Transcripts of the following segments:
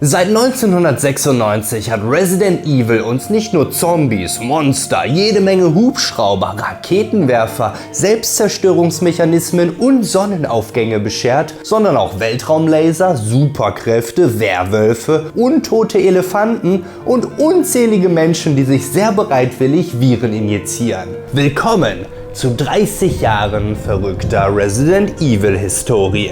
Seit 1996 hat Resident Evil uns nicht nur Zombies, Monster, jede Menge Hubschrauber, Raketenwerfer, Selbstzerstörungsmechanismen und Sonnenaufgänge beschert, sondern auch Weltraumlaser, Superkräfte, Werwölfe, untote Elefanten und unzählige Menschen, die sich sehr bereitwillig Viren injizieren. Willkommen zu 30 Jahren verrückter Resident Evil Historie.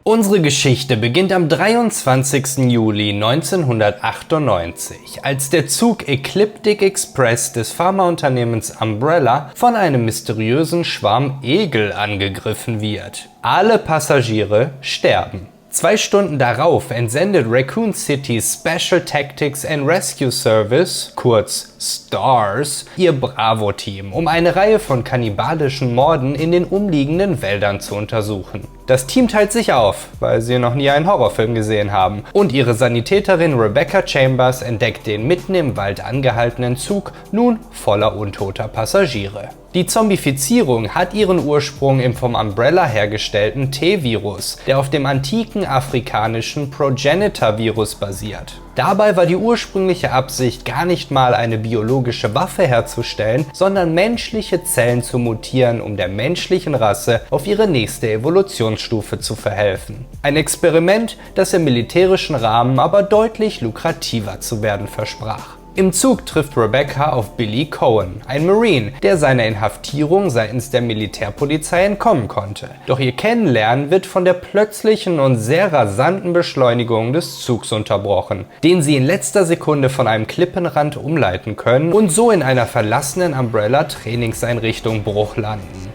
Unsere Geschichte beginnt am 23. Juli 1998, als der Zug Ecliptic Express des Pharmaunternehmens Umbrella von einem mysteriösen Schwarm Egel angegriffen wird. Alle Passagiere sterben. 2 Stunden darauf entsendet Raccoon City's Special Tactics and Rescue Service, kurz STARS, ihr Bravo-Team, um eine Reihe von kannibalischen Morden in den umliegenden Wäldern zu untersuchen. Das Team teilt sich auf, weil sie noch nie einen Horrorfilm gesehen haben, und ihre Sanitäterin Rebecca Chambers entdeckt den mitten im Wald angehaltenen Zug nun voller untoter Passagiere. Die Zombifizierung hat ihren Ursprung im vom Umbrella hergestellten T-Virus, der auf dem antiken afrikanischen Progenitor-Virus basiert. Dabei war die ursprüngliche Absicht gar nicht mal eine biologische Waffe herzustellen, sondern menschliche Zellen zu mutieren, um der menschlichen Rasse auf ihre nächste Evolutionsstufe zu verhelfen. Ein Experiment, das im militärischen Rahmen aber deutlich lukrativer zu werden versprach. Im Zug trifft Rebecca auf Billy Cohen, ein Marine, der seiner Inhaftierung seitens der Militärpolizei entkommen konnte. Doch ihr Kennenlernen wird von der plötzlichen und sehr rasanten Beschleunigung des Zugs unterbrochen, den sie in letzter Sekunde von einem Klippenrand umleiten können und so in einer verlassenen Umbrella-Trainingseinrichtung Bruch landen.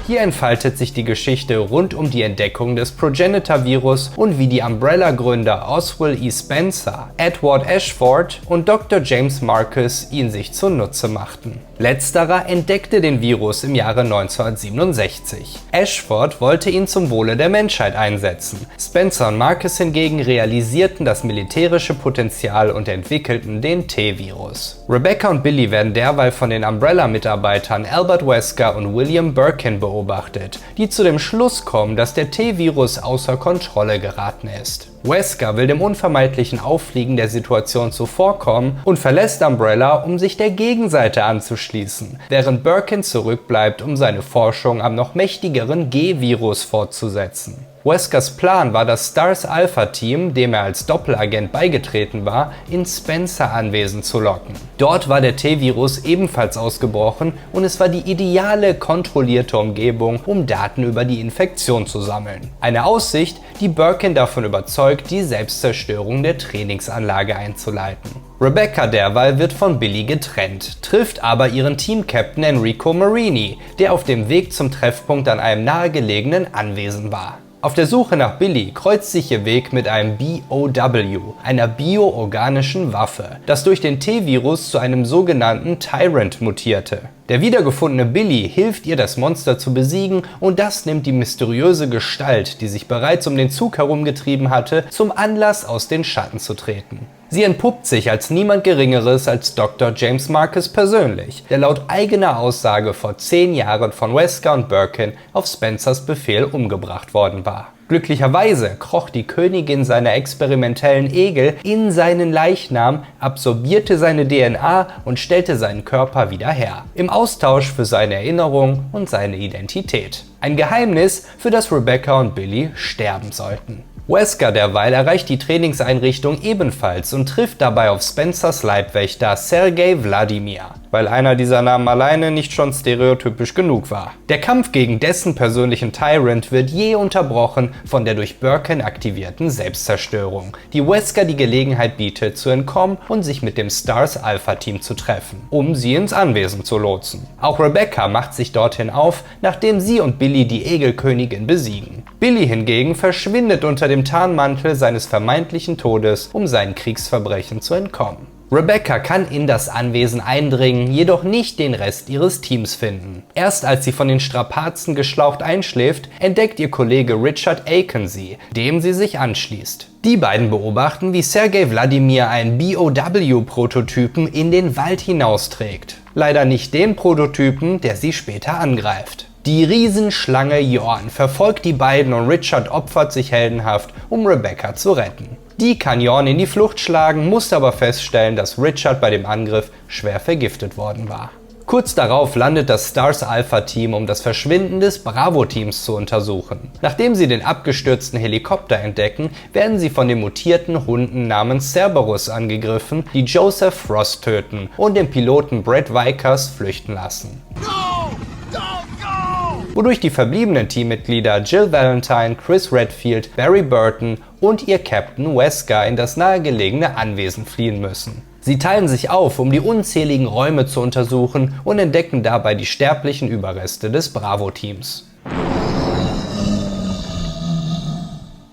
Hier entfaltet sich die Geschichte rund um die Entdeckung des Progenitor-Virus und wie die Umbrella-Gründer Oswald E. Spencer, Edward Ashford und Dr. James Marcus ihn sich zunutze machten. Letzterer entdeckte den Virus im Jahre 1967. Ashford wollte ihn zum Wohle der Menschheit einsetzen. Spencer und Marcus hingegen realisierten das militärische Potenzial und entwickelten den T-Virus. Rebecca und Billy werden derweil von den Umbrella-Mitarbeitern Albert Wesker und William Birkin beobachtet, die zu dem Schluss kommen, dass der T-Virus außer Kontrolle geraten ist. Wesker will dem unvermeidlichen Auffliegen der Situation zuvorkommen und verlässt Umbrella, um sich der Gegenseite anzuschließen, während Birkin zurückbleibt, um seine Forschung am noch mächtigeren G-Virus fortzusetzen. Weskers Plan war, das STARS-Alpha-Team, dem er als Doppelagent beigetreten war, in Spencer Anwesen zu locken. Dort war der T-Virus ebenfalls ausgebrochen und es war die ideale, kontrollierte Umgebung, um Daten über die Infektion zu sammeln. Eine Aussicht, die Birkin davon überzeugt, die Selbstzerstörung der Trainingsanlage einzuleiten. Rebecca derweil wird von Billy getrennt, trifft aber ihren Team-Captain Enrico Marini, der auf dem Weg zum Treffpunkt an einem nahegelegenen Anwesen war. Auf der Suche nach Billy kreuzt sich ihr Weg mit einem BOW, einer bioorganischen Waffe, das durch den T-Virus zu einem sogenannten Tyrant mutierte. Der wiedergefundene Billy hilft ihr, das Monster zu besiegen, und das nimmt die mysteriöse Gestalt, die sich bereits um den Zug herumgetrieben hatte, zum Anlass, aus den Schatten zu treten. Sie entpuppt sich als niemand Geringeres als Dr. James Marcus persönlich, der laut eigener Aussage vor 10 Jahren von Wesker und Birkin auf Spencers Befehl umgebracht worden war. Glücklicherweise kroch die Königin seiner experimentellen Egel in seinen Leichnam, absorbierte seine DNA und stellte seinen Körper wieder her, im Austausch für seine Erinnerung und seine Identität. Ein Geheimnis, für das Rebecca und Billy sterben sollten. Wesker derweil erreicht die Trainingseinrichtung ebenfalls und trifft dabei auf Spencers Leibwächter Sergei Wladimir, weil einer dieser Namen alleine nicht schon stereotypisch genug war. Der Kampf gegen dessen persönlichen Tyrant wird je unterbrochen von der durch Birkin aktivierten Selbstzerstörung, die Wesker die Gelegenheit bietet, zu entkommen und sich mit dem STARS-Alpha-Team zu treffen, um sie ins Anwesen zu lotsen. Auch Rebecca macht sich dorthin auf, nachdem sie und Billy die Egelkönigin besiegen. Billy hingegen verschwindet unter dem Tarnmantel seines vermeintlichen Todes, um seinen Kriegsverbrechen zu entkommen. Rebecca kann in das Anwesen eindringen, jedoch nicht den Rest ihres Teams finden. Erst als sie von den Strapazen geschlaucht einschläft, entdeckt ihr Kollege Richard Aiken sie, dem sie sich anschließt. Die beiden beobachten, wie Sergei Wladimir einen BOW-Prototypen in den Wald hinausträgt. Leider nicht den Prototypen, der sie später angreift. Die Riesenschlange Jorn verfolgt die beiden und Richard opfert sich heldenhaft, um Rebecca zu retten. Die kann Jorn in die Flucht schlagen, muss aber feststellen, dass Richard bei dem Angriff schwer vergiftet worden war. Kurz darauf landet das Stars Alpha-Team, um das Verschwinden des Bravo-Teams zu untersuchen. Nachdem sie den abgestürzten Helikopter entdecken, werden sie von den mutierten Hunden namens Cerberus angegriffen, die Joseph Frost töten und den Piloten Brett Vickers flüchten lassen. Wodurch die verbliebenen Teammitglieder Jill Valentine, Chris Redfield, Barry Burton und ihr Captain Wesker in das nahegelegene Anwesen fliehen müssen. Sie teilen sich auf, um die unzähligen Räume zu untersuchen und entdecken dabei die sterblichen Überreste des Bravo-Teams.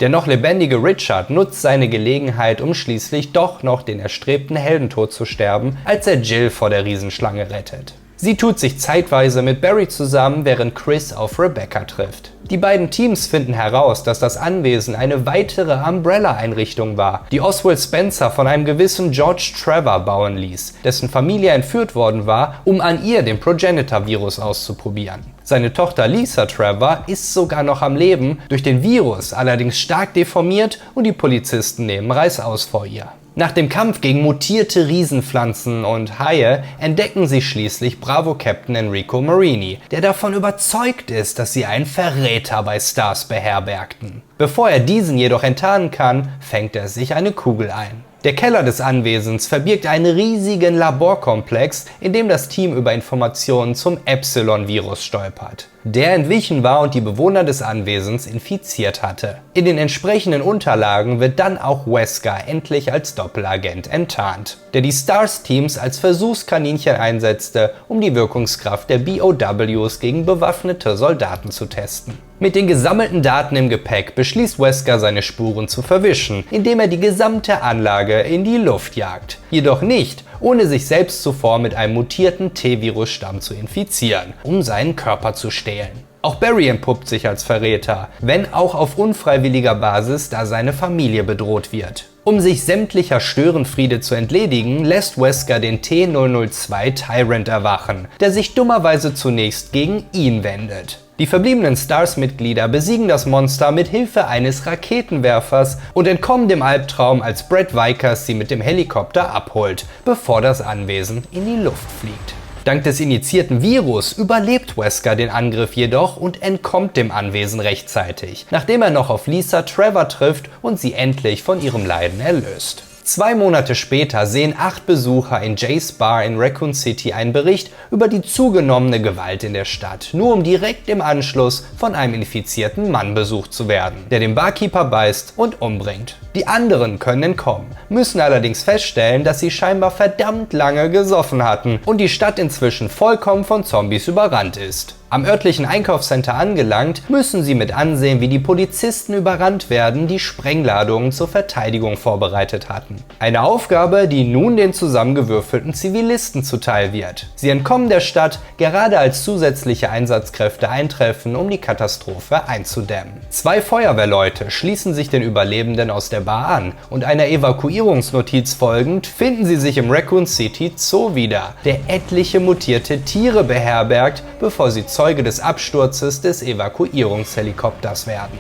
Der noch lebendige Richard nutzt seine Gelegenheit, um schließlich doch noch den erstrebten Heldentod zu sterben, als er Jill vor der Riesenschlange rettet. Sie tut sich zeitweise mit Barry zusammen, während Chris auf Rebecca trifft. Die beiden Teams finden heraus, dass das Anwesen eine weitere Umbrella-Einrichtung war, die Oswald Spencer von einem gewissen George Trevor bauen ließ, dessen Familie entführt worden war, um an ihr den Progenitor-Virus auszuprobieren. Seine Tochter Lisa Trevor ist sogar noch am Leben, durch den Virus allerdings stark deformiert und die Polizisten nehmen Reißaus vor ihr. Nach dem Kampf gegen mutierte Riesenpflanzen und Haie entdecken sie schließlich Bravo-Captain Enrico Marini, der davon überzeugt ist, dass sie einen Verräter bei Stars beherbergten. Bevor er diesen jedoch enttarnen kann, fängt er sich eine Kugel ein. Der Keller des Anwesens verbirgt einen riesigen Laborkomplex, in dem das Team über Informationen zum Epsilon-Virus stolpert, der entwichen war und die Bewohner des Anwesens infiziert hatte. In den entsprechenden Unterlagen wird dann auch Wesker endlich als Doppelagent enttarnt, der die Stars-Teams als Versuchskaninchen einsetzte, um die Wirkungskraft der BOWs gegen bewaffnete Soldaten zu testen. Mit den gesammelten Daten im Gepäck beschließt Wesker, seine Spuren zu verwischen, indem er die gesamte Anlage in die Luft jagt. Jedoch nicht, ohne sich selbst zuvor mit einem mutierten T-Virus-Stamm zu infizieren, um seinen Körper zu stehlen. Auch Barry entpuppt sich als Verräter, wenn auch auf unfreiwilliger Basis, da seine Familie bedroht wird. Um sich sämtlicher Störenfriede zu entledigen, lässt Wesker den T-002 Tyrant erwachen, der sich dummerweise zunächst gegen ihn wendet. Die verbliebenen Stars-Mitglieder besiegen das Monster mit Hilfe eines Raketenwerfers und entkommen dem Albtraum, als Brett Vickers sie mit dem Helikopter abholt, bevor das Anwesen in die Luft fliegt. Dank des injizierten Virus überlebt Wesker den Angriff jedoch und entkommt dem Anwesen rechtzeitig, nachdem er noch auf Lisa Trevor trifft und sie endlich von ihrem Leiden erlöst. 2 Monate später sehen 8 Besucher in Jay's Bar in Raccoon City einen Bericht über die zugenommene Gewalt in der Stadt, nur um direkt im Anschluss von einem infizierten Mann besucht zu werden, der den Barkeeper beißt und umbringt. Die anderen können entkommen, müssen allerdings feststellen, dass sie scheinbar verdammt lange gesoffen hatten und die Stadt inzwischen vollkommen von Zombies überrannt ist. Am örtlichen Einkaufscenter angelangt, müssen sie mit ansehen, wie die Polizisten überrannt werden, die Sprengladungen zur Verteidigung vorbereitet hatten. Eine Aufgabe, die nun den zusammengewürfelten Zivilisten zuteil wird. Sie entkommen der Stadt, gerade als zusätzliche Einsatzkräfte eintreffen, um die Katastrophe einzudämmen. 2 Feuerwehrleute schließen sich den Überlebenden aus der Bar an und einer Evakuierungsnotiz folgend finden sie sich im Raccoon City Zoo wieder, der etliche mutierte Tiere beherbergt, bevor sie Zeuge des Absturzes des Evakuierungshelikopters werden.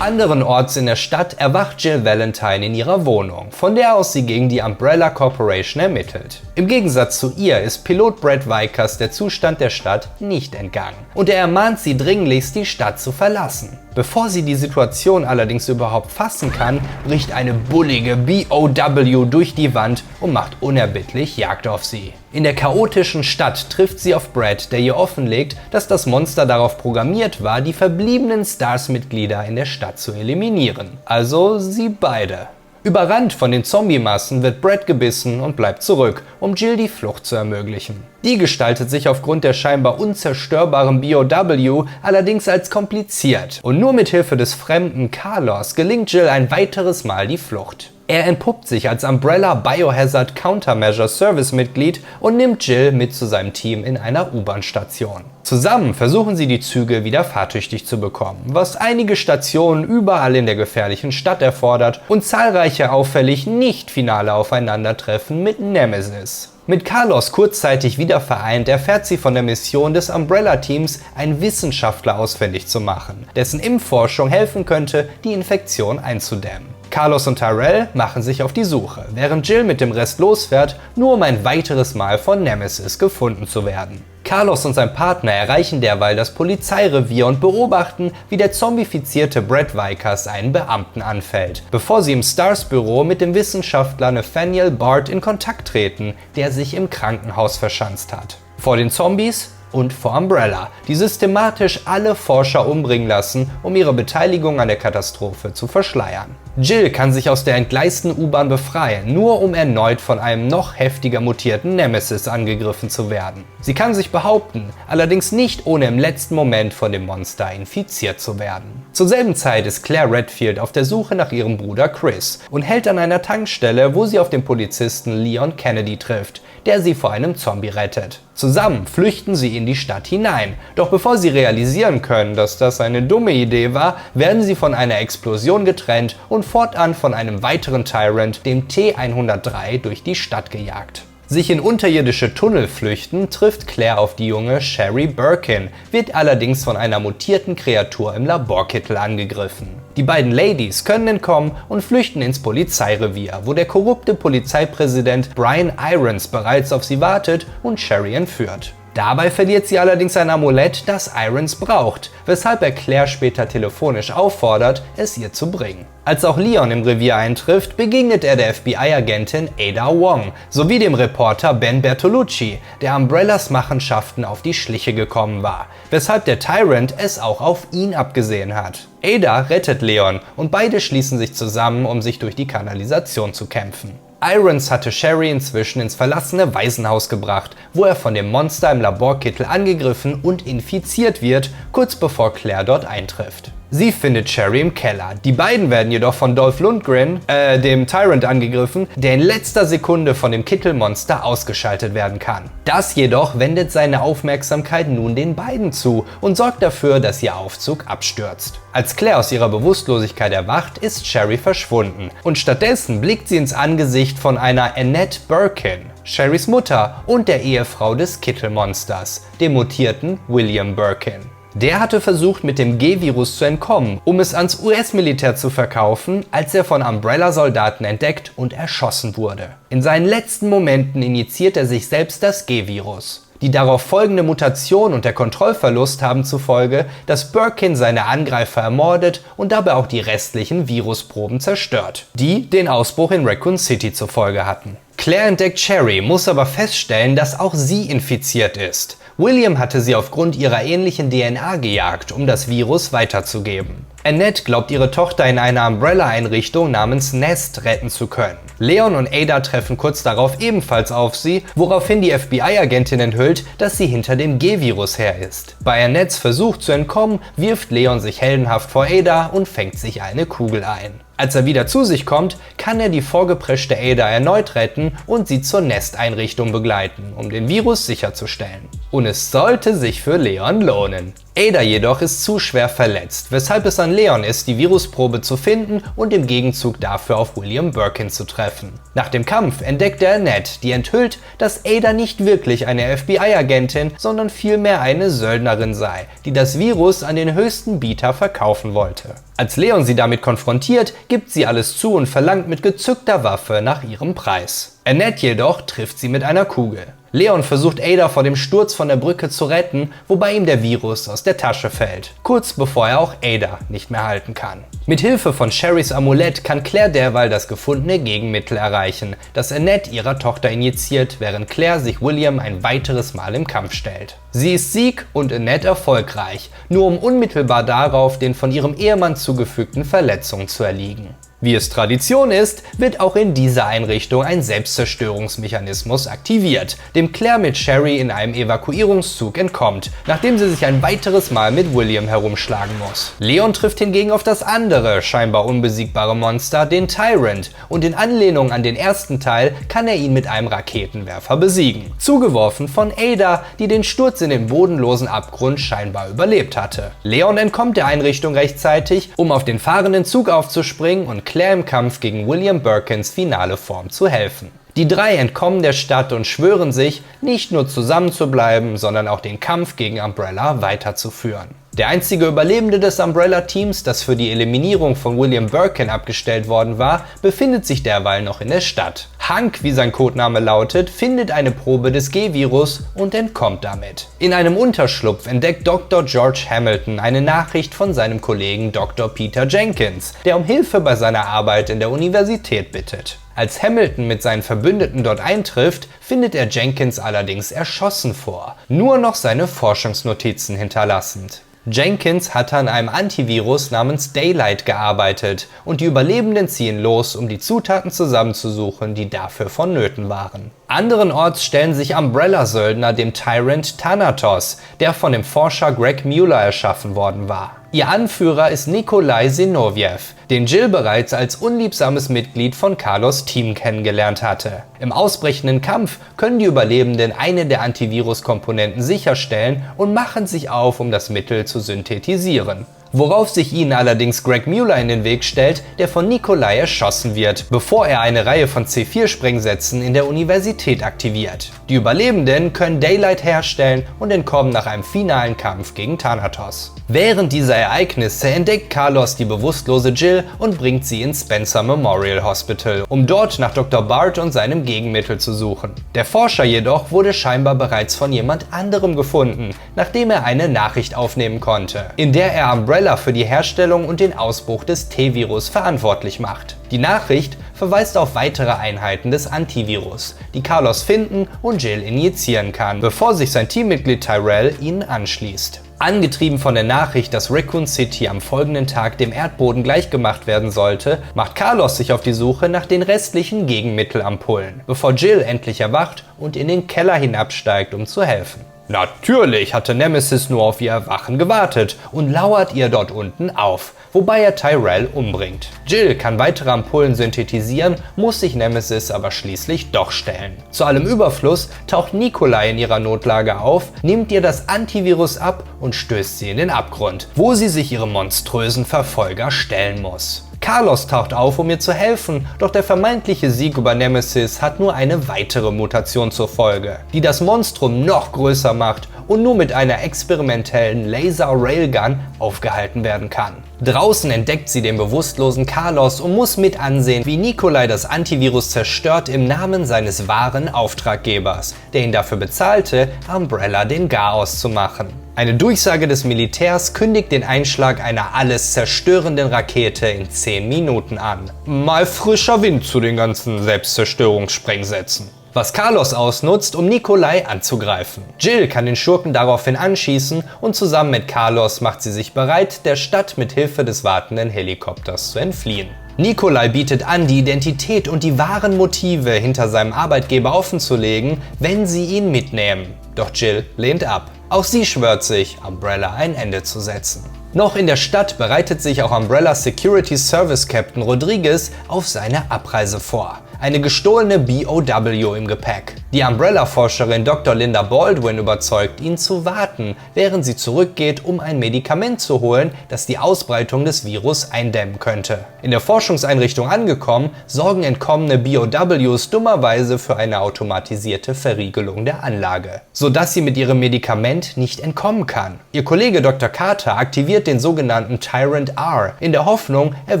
Anderenorts in der Stadt erwacht Jill Valentine in ihrer Wohnung, von der aus sie gegen die Umbrella Corporation ermittelt. Im Gegensatz zu ihr ist Pilot Brett Vickers der Zustand der Stadt nicht entgangen und er ermahnt sie dringlichst, die Stadt zu verlassen. Bevor sie die Situation allerdings überhaupt fassen kann, bricht eine bullige BOW durch die Wand und macht unerbittlich Jagd auf sie. In der chaotischen Stadt trifft sie auf Brett, der ihr offenlegt, dass das Monster darauf programmiert war, die verbliebenen Stars-Mitglieder in der Stadt zu eliminieren. Also sie beide. Überrannt von den Zombie-Massen wird Brett gebissen und bleibt zurück, um Jill die Flucht zu ermöglichen. Die gestaltet sich aufgrund der scheinbar unzerstörbaren BOW allerdings als kompliziert und nur mit Hilfe des fremden Carlos gelingt Jill ein weiteres Mal die Flucht. Er entpuppt sich als Umbrella Biohazard Countermeasure Service Mitglied und nimmt Jill mit zu seinem Team in einer U-Bahn-Station. Zusammen versuchen sie die Züge wieder fahrtüchtig zu bekommen, was einige Stationen überall in der gefährlichen Stadt erfordert und zahlreiche auffällig nicht finale Aufeinandertreffen mit Nemesis. Mit Carlos kurzzeitig wieder vereint, erfährt sie von der Mission des Umbrella-Teams, einen Wissenschaftler ausfindig zu machen, dessen Impfforschung helfen könnte, die Infektion einzudämmen. Carlos und Tyrell machen sich auf die Suche, während Jill mit dem Rest losfährt, nur um ein weiteres Mal von Nemesis gefunden zu werden. Carlos und sein Partner erreichen derweil das Polizeirevier und beobachten, wie der zombifizierte Brett Vickers einen Beamten anfällt, bevor sie im Stars-Büro mit dem Wissenschaftler Nathaniel Bard in Kontakt treten, der sich im Krankenhaus verschanzt hat. Vor den Zombies und vor Umbrella, die systematisch alle Forscher umbringen lassen, um ihre Beteiligung an der Katastrophe zu verschleiern. Jill kann sich aus der entgleisten U-Bahn befreien, nur um erneut von einem noch heftiger mutierten Nemesis angegriffen zu werden. Sie kann sich behaupten, allerdings nicht ohne im letzten Moment von dem Monster infiziert zu werden. Zur selben Zeit ist Claire Redfield auf der Suche nach ihrem Bruder Chris und hält an einer Tankstelle, wo sie auf den Polizisten Leon Kennedy trifft, der sie vor einem Zombie rettet. Zusammen flüchten sie in die Stadt hinein, doch bevor sie realisieren können, dass das eine dumme Idee war, werden sie von einer Explosion getrennt und fortan von einem weiteren Tyrant, dem T-103, durch die Stadt gejagt. Sich in unterirdische Tunnel flüchten, trifft Claire auf die junge Sherry Birkin, wird allerdings von einer mutierten Kreatur im Laborkittel angegriffen. Die beiden Ladies können entkommen und flüchten ins Polizeirevier, wo der korrupte Polizeipräsident Brian Irons bereits auf sie wartet und Sherry entführt. Dabei verliert sie allerdings ein Amulett, das Irons braucht, weshalb er Claire später telefonisch auffordert, es ihr zu bringen. Als auch Leon im Revier eintrifft, begegnet er der FBI-Agentin Ada Wong sowie dem Reporter Ben Bertolucci, der Umbrellas Machenschaften auf die Schliche gekommen war, weshalb der Tyrant es auch auf ihn abgesehen hat. Ada rettet Leon und beide schließen sich zusammen, um sich durch die Kanalisation zu kämpfen. Irons hatte Sherry inzwischen ins verlassene Waisenhaus gebracht, wo er von dem Monster im Laborkittel angegriffen und infiziert wird, kurz bevor Claire dort eintrifft. Sie findet Sherry im Keller. Die beiden werden jedoch von Dolph Lundgren, dem Tyrant, angegriffen, der in letzter Sekunde von dem Kittelmonster ausgeschaltet werden kann. Das jedoch wendet seine Aufmerksamkeit nun den beiden zu und sorgt dafür, dass ihr Aufzug abstürzt. Als Claire aus ihrer Bewusstlosigkeit erwacht, ist Sherry verschwunden und stattdessen blickt sie ins Angesicht von einer Annette Birkin, Sherrys Mutter und der Ehefrau des Kittelmonsters, dem mutierten William Birkin. Der hatte versucht, mit dem G-Virus zu entkommen, um es ans US-Militär zu verkaufen, als er von Umbrella-Soldaten entdeckt und erschossen wurde. In seinen letzten Momenten injiziert er sich selbst das G-Virus. Die darauf folgende Mutation und der Kontrollverlust haben zur Folge, dass Birkin seine Angreifer ermordet und dabei auch die restlichen Virusproben zerstört, die den Ausbruch in Raccoon City zur Folge hatten. Claire entdeckt Sherry, muss aber feststellen, dass auch sie infiziert ist. William hatte sie aufgrund ihrer ähnlichen DNA gejagt, um das Virus weiterzugeben. Annette glaubt, ihre Tochter in einer Umbrella-Einrichtung namens Nest retten zu können. Leon und Ada treffen kurz darauf ebenfalls auf sie, woraufhin die FBI-Agentin enthüllt, dass sie hinter dem G-Virus her ist. Bei Annettes Versuch zu entkommen, wirft Leon sich heldenhaft vor Ada und fängt sich eine Kugel ein. Als er wieder zu sich kommt, kann er die vorgepreschte Ada erneut retten und sie zur Nest-Einrichtung begleiten, um den Virus sicherzustellen. Und es sollte sich für Leon lohnen. Ada jedoch ist zu schwer verletzt, weshalb es an Leon ist, die Virusprobe zu finden und im Gegenzug dafür auf William Birkin zu treffen. Nach dem Kampf entdeckt er Annette, die enthüllt, dass Ada nicht wirklich eine FBI-Agentin, sondern vielmehr eine Söldnerin sei, die das Virus an den höchsten Bieter verkaufen wollte. Als Leon sie damit konfrontiert, gibt sie alles zu und verlangt mit gezückter Waffe nach ihrem Preis. Annette jedoch trifft sie mit einer Kugel. Leon versucht Ada vor dem Sturz von der Brücke zu retten, wobei ihm der Virus aus der Tasche fällt, kurz bevor er auch Ada nicht mehr halten kann. Mit Hilfe von Sherrys Amulett kann Claire derweil das gefundene Gegenmittel erreichen, das Annette ihrer Tochter injiziert, während Claire sich William ein weiteres Mal im Kampf stellt. Sie ist Sieg und Annette erfolgreich, nur um unmittelbar darauf den von ihrem Ehemann zugefügten Verletzungen zu erliegen. Wie es Tradition ist, wird auch in dieser Einrichtung ein Selbstzerstörungsmechanismus aktiviert, dem Claire mit Sherry in einem Evakuierungszug entkommt, nachdem sie sich ein weiteres Mal mit William herumschlagen muss. Leon trifft hingegen auf das andere, scheinbar unbesiegbare Monster, den Tyrant, und in Anlehnung an den ersten Teil kann er ihn mit einem Raketenwerfer besiegen. Zugeworfen von Ada, die den Sturz in den bodenlosen Abgrund scheinbar überlebt hatte. Leon entkommt der Einrichtung rechtzeitig, um auf den fahrenden Zug aufzuspringen und Claire im Kampf gegen William Birkins finale Form zu helfen. Die drei entkommen der Stadt und schwören sich, nicht nur zusammen zu bleiben, sondern auch den Kampf gegen Umbrella weiterzuführen. Der einzige Überlebende des Umbrella-Teams, das für die Eliminierung von William Birkin abgestellt worden war, befindet sich derweil noch in der Stadt. Hank, wie sein Codename lautet, findet eine Probe des G-Virus und entkommt damit. In einem Unterschlupf entdeckt Dr. George Hamilton eine Nachricht von seinem Kollegen Dr. Peter Jenkins, der um Hilfe bei seiner Arbeit in der Universität bittet. Als Hamilton mit seinen Verbündeten dort eintrifft, findet er Jenkins allerdings erschossen vor, nur noch seine Forschungsnotizen hinterlassend. Jenkins hatte an einem Antivirus namens Daylight gearbeitet und die Überlebenden ziehen los, um die Zutaten zusammenzusuchen, die dafür vonnöten waren. Anderenorts stellen sich Umbrella-Söldner dem Tyrant Thanatos, der von dem Forscher Greg Mueller erschaffen worden war. Ihr Anführer ist Nikolai Zinoviev, den Jill bereits als unliebsames Mitglied von Carlos' Team kennengelernt hatte. Im ausbrechenden Kampf können die Überlebenden eine der Antivirus-Komponenten sicherstellen und machen sich auf, um das Mittel zu synthetisieren. Worauf sich ihnen allerdings Greg Mueller in den Weg stellt, der von Nikolai erschossen wird, bevor er eine Reihe von C4-Sprengsätzen in der Universität aktiviert. Die Überlebenden können Daylight herstellen und entkommen nach einem finalen Kampf gegen Thanatos. Während dieser Ereignisse entdeckt Carlos die bewusstlose Jill und bringt sie ins Spencer Memorial Hospital, um dort nach Dr. Bart und seinem Gegenmittel zu suchen. Der Forscher jedoch wurde scheinbar bereits von jemand anderem gefunden, nachdem er eine Nachricht aufnehmen konnte, in der er Umbrella für die Herstellung und den Ausbruch des T-Virus verantwortlich macht. Die Nachricht verweist auf weitere Einheiten des Antivirus, die Carlos finden und Jill injizieren kann, bevor sich sein Teammitglied Tyrell ihnen anschließt. Angetrieben von der Nachricht, dass Raccoon City am folgenden Tag dem Erdboden gleichgemacht werden sollte, macht Carlos sich auf die Suche nach den restlichen Gegenmittelampullen, bevor Jill endlich erwacht und in den Keller hinabsteigt, um zu helfen. Natürlich hatte Nemesis nur auf ihr Erwachen gewartet und lauert ihr dort unten auf, wobei er Tyrell umbringt. Jill kann weitere Ampullen synthetisieren, muss sich Nemesis aber schließlich doch stellen. Zu allem Überfluss taucht Nikolai in ihrer Notlage auf, nimmt ihr das Antivirus ab und stößt sie in den Abgrund, wo sie sich ihrem monströsen Verfolger stellen muss. Carlos taucht auf, um ihr zu helfen, doch der vermeintliche Sieg über Nemesis hat nur eine weitere Mutation zur Folge, die das Monstrum noch größer macht und nur mit einer experimentellen Laser-Railgun aufgehalten werden kann. Draußen entdeckt sie den bewusstlosen Carlos und muss mit ansehen, wie Nikolai das Antivirus zerstört im Namen seines wahren Auftraggebers, der ihn dafür bezahlte, Umbrella den Garaus zu machen. Eine Durchsage des Militärs kündigt den Einschlag einer alles zerstörenden Rakete in 10 Minuten an. Mal frischer Wind zu den ganzen Selbstzerstörungssprengsätzen. Was Carlos ausnutzt, um Nikolai anzugreifen. Jill kann den Schurken daraufhin anschießen und zusammen mit Carlos macht sie sich bereit, der Stadt mit Hilfe des wartenden Helikopters zu entfliehen. Nikolai bietet an, die Identität und die wahren Motive hinter seinem Arbeitgeber offenzulegen, wenn sie ihn mitnehmen. Doch Jill lehnt ab. Auch sie schwört sich, Umbrella ein Ende zu setzen. Noch in der Stadt bereitet sich auch Umbrella Security Service Captain Rodriguez auf seine Abreise vor. Eine gestohlene BOW im Gepäck. Die Umbrella-Forscherin Dr. Linda Baldwin überzeugt ihn zu warten, während sie zurückgeht, um ein Medikament zu holen, das die Ausbreitung des Virus eindämmen könnte. In der Forschungseinrichtung angekommen, sorgen entkommene BOWs dummerweise für eine automatisierte Verriegelung der Anlage, sodass sie mit ihrem Medikament nicht entkommen kann. Ihr Kollege Dr. Carter aktiviert den sogenannten Tyrant R, in der Hoffnung, er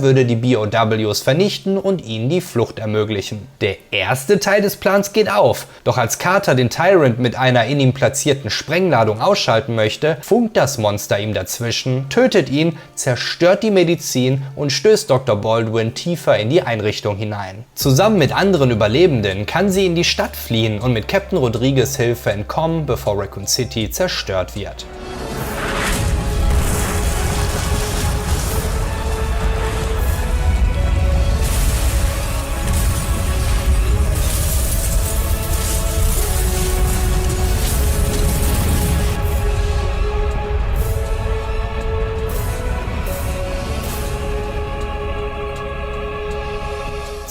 würde die BOWs vernichten und ihnen die Flucht ermöglichen. Der erste Teil des Plans geht auf, doch als Carter den Tyrant mit einer in ihm platzierten Sprengladung ausschalten möchte, funkt das Monster ihm dazwischen, tötet ihn, zerstört die Medizin und stößt Dr. Baldwin tiefer in die Einrichtung hinein. Zusammen mit anderen Überlebenden kann sie in die Stadt fliehen und mit Captain Rodriguez' Hilfe entkommen, bevor Raccoon City zerstört wird.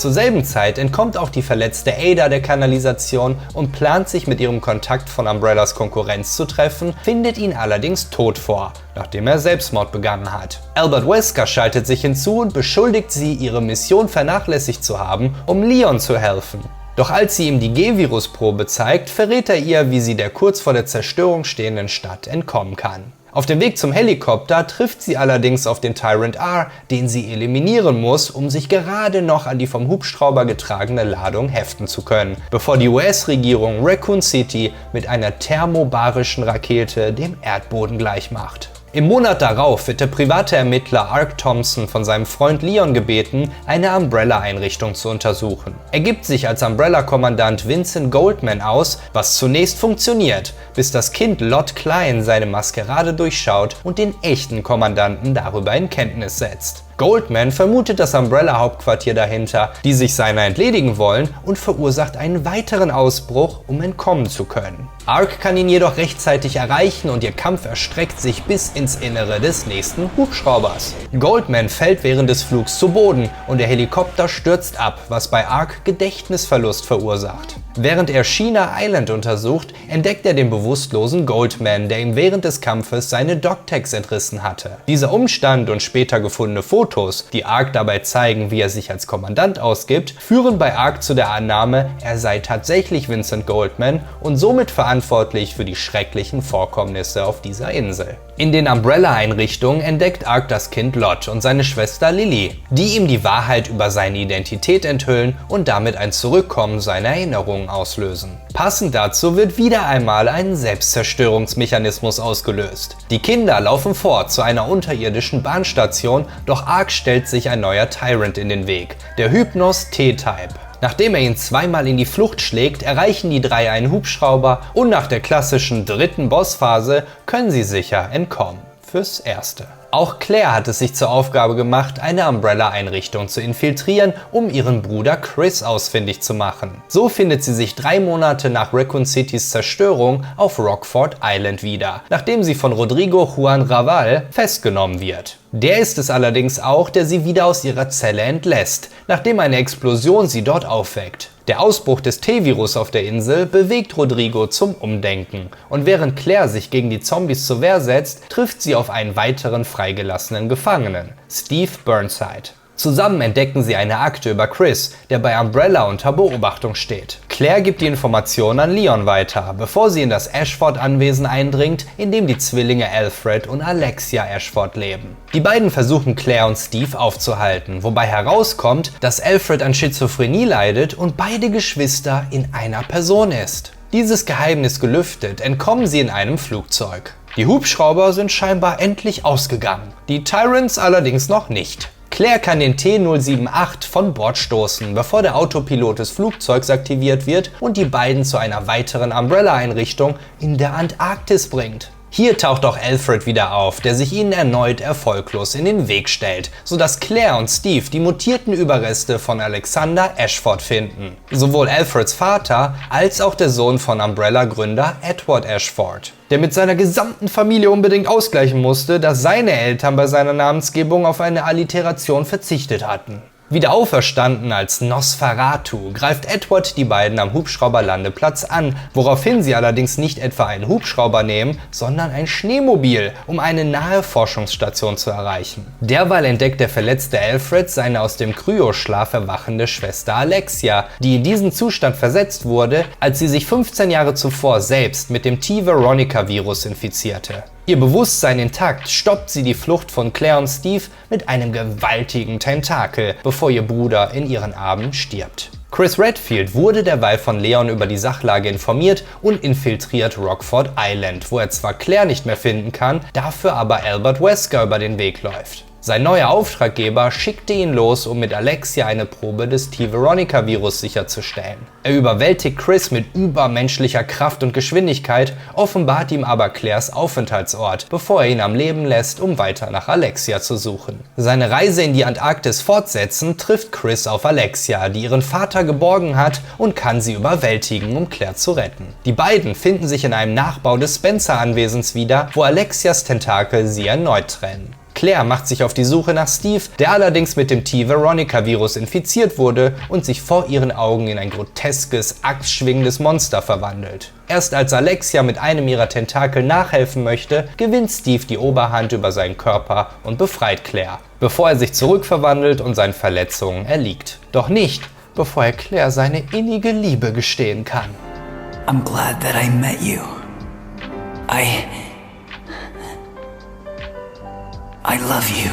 Zur selben Zeit entkommt auch die verletzte Ada der Kanalisation und plant sich mit ihrem Kontakt von Umbrellas Konkurrenz zu treffen, findet ihn allerdings tot vor, nachdem er Selbstmord begangen hat. Albert Wesker schaltet sich hinzu und beschuldigt sie, ihre Mission vernachlässigt zu haben, um Leon zu helfen. Doch als sie ihm die G-Virus-Probe zeigt, verrät er ihr, wie sie der kurz vor der Zerstörung stehenden Stadt entkommen kann. Auf dem Weg zum Helikopter trifft sie allerdings auf den Tyrant R, den sie eliminieren muss, um sich gerade noch an die vom Hubschrauber getragene Ladung heften zu können, bevor die US-Regierung Raccoon City mit einer thermobarischen Rakete dem Erdboden gleichmacht. Im Monat darauf wird der private Ermittler Ark Thompson von seinem Freund Leon gebeten, eine Umbrella-Einrichtung zu untersuchen. Er gibt sich als Umbrella-Kommandant Vincent Goldman aus, was zunächst funktioniert, bis das Kind Lot Klein seine Maskerade durchschaut und den echten Kommandanten darüber in Kenntnis setzt. Goldman vermutet das Umbrella-Hauptquartier dahinter, die sich seiner entledigen wollen, und verursacht einen weiteren Ausbruch, um entkommen zu können. Ark kann ihn jedoch rechtzeitig erreichen und ihr Kampf erstreckt sich bis ins Innere des nächsten Hubschraubers. Goldman fällt während des Flugs zu Boden und der Helikopter stürzt ab, was bei Ark Gedächtnisverlust verursacht. Während er Sheena Island untersucht, entdeckt er den bewusstlosen Goldman, der ihm während des Kampfes seine Dog-Tags entrissen hatte. Dieser Umstand und später gefundene Fotos, die Ark dabei zeigen, wie er sich als Kommandant ausgibt, führen bei Ark zu der Annahme, er sei tatsächlich Vincent Goldman und somit verantwortlich für die schrecklichen Vorkommnisse auf dieser Insel. In den Umbrella-Einrichtungen entdeckt Ark das Kind Lot und seine Schwester Lily, die ihm die Wahrheit über seine Identität enthüllen und damit ein Zurückkommen seiner Erinnerungen auslösen. Passend dazu wird wieder einmal ein Selbstzerstörungsmechanismus ausgelöst. Die Kinder laufen fort zu einer unterirdischen Bahnstation, doch Ark stellt sich ein neuer Tyrant in den Weg, der Hypnos T-Type. Nachdem er ihn zweimal in die Flucht schlägt, erreichen die drei einen Hubschrauber und nach der klassischen dritten Bossphase können sie sicher entkommen. Fürs Erste. Auch Claire hat es sich zur Aufgabe gemacht, eine Umbrella-Einrichtung zu infiltrieren, um ihren Bruder Chris ausfindig zu machen. So findet sie sich 3 Monate nach Raccoon Citys Zerstörung auf Rockford Island wieder, nachdem sie von Rodrigo Juan Raval festgenommen wird. Der ist es allerdings auch, der sie wieder aus ihrer Zelle entlässt, nachdem eine Explosion sie dort aufweckt. Der Ausbruch des T-Virus auf der Insel bewegt Rodrigo zum Umdenken und während Claire sich gegen die Zombies zur Wehr setzt, trifft sie auf einen weiteren freigelassenen Gefangenen, Steve Burnside. Zusammen entdecken sie eine Akte über Chris, der bei Umbrella unter Beobachtung steht. Claire gibt die Informationen an Leon weiter, bevor sie in das Ashford-Anwesen eindringt, in dem die Zwillinge Alfred und Alexia Ashford leben. Die beiden versuchen Claire und Steve aufzuhalten, wobei herauskommt, dass Alfred an Schizophrenie leidet und beide Geschwister in einer Person ist. Dieses Geheimnis gelüftet, entkommen sie in einem Flugzeug. Die Hubschrauber sind scheinbar endlich ausgegangen, die Tyrants allerdings noch nicht. Claire kann den T-078 von Bord stoßen, bevor der Autopilot des Flugzeugs aktiviert wird und die beiden zu einer weiteren Umbrella-Einrichtung in der Antarktis bringt. Hier taucht auch Alfred wieder auf, der sich ihnen erneut erfolglos in den Weg stellt, sodass Claire und Steve die mutierten Überreste von Alexander Ashford finden. Sowohl Alfreds Vater als auch der Sohn von Umbrella-Gründer Edward Ashford, der mit seiner gesamten Familie unbedingt ausgleichen musste, dass seine Eltern bei seiner Namensgebung auf eine Alliteration verzichtet hatten. Wieder auferstanden als Nosferatu greift Edward die beiden am Hubschrauberlandeplatz an, woraufhin sie allerdings nicht etwa einen Hubschrauber nehmen, sondern ein Schneemobil, um eine nahe Forschungsstation zu erreichen. Derweil entdeckt der verletzte Alfred seine aus dem Kryoschlaf erwachende Schwester Alexia, die in diesen Zustand versetzt wurde, als sie sich 15 Jahre zuvor selbst mit dem T-Veronica-Virus infizierte. Ihr Bewusstsein intakt stoppt sie die Flucht von Claire und Steve mit einem gewaltigen Tentakel, bevor ihr Bruder in ihren Armen stirbt. Chris Redfield wurde derweil von Leon über die Sachlage informiert und infiltriert Rockford Island, wo er zwar Claire nicht mehr finden kann, dafür aber Albert Wesker über den Weg läuft. Sein neuer Auftraggeber schickte ihn los, um mit Alexia eine Probe des T-Veronica-Virus sicherzustellen. Er überwältigt Chris mit übermenschlicher Kraft und Geschwindigkeit, offenbart ihm aber Claires Aufenthaltsort, bevor er ihn am Leben lässt, um weiter nach Alexia zu suchen. Seine Reise in die Antarktis fortsetzend trifft Chris auf Alexia, die ihren Vater geborgen hat und kann sie überwältigen, um Claire zu retten. Die beiden finden sich in einem Nachbau des Spencer-Anwesens wieder, wo Alexias Tentakel sie erneut trennen. Claire macht sich auf die Suche nach Steve, der allerdings mit dem T-Veronica-Virus infiziert wurde und sich vor ihren Augen in ein groteskes, axtschwingendes Monster verwandelt. Erst als Alexia mit einem ihrer Tentakel nachhelfen möchte, gewinnt Steve die Oberhand über seinen Körper und befreit Claire, bevor er sich zurückverwandelt und seinen Verletzungen erliegt. Doch nicht, bevor er Claire seine innige Liebe gestehen kann. I'm glad that I met you. I love you.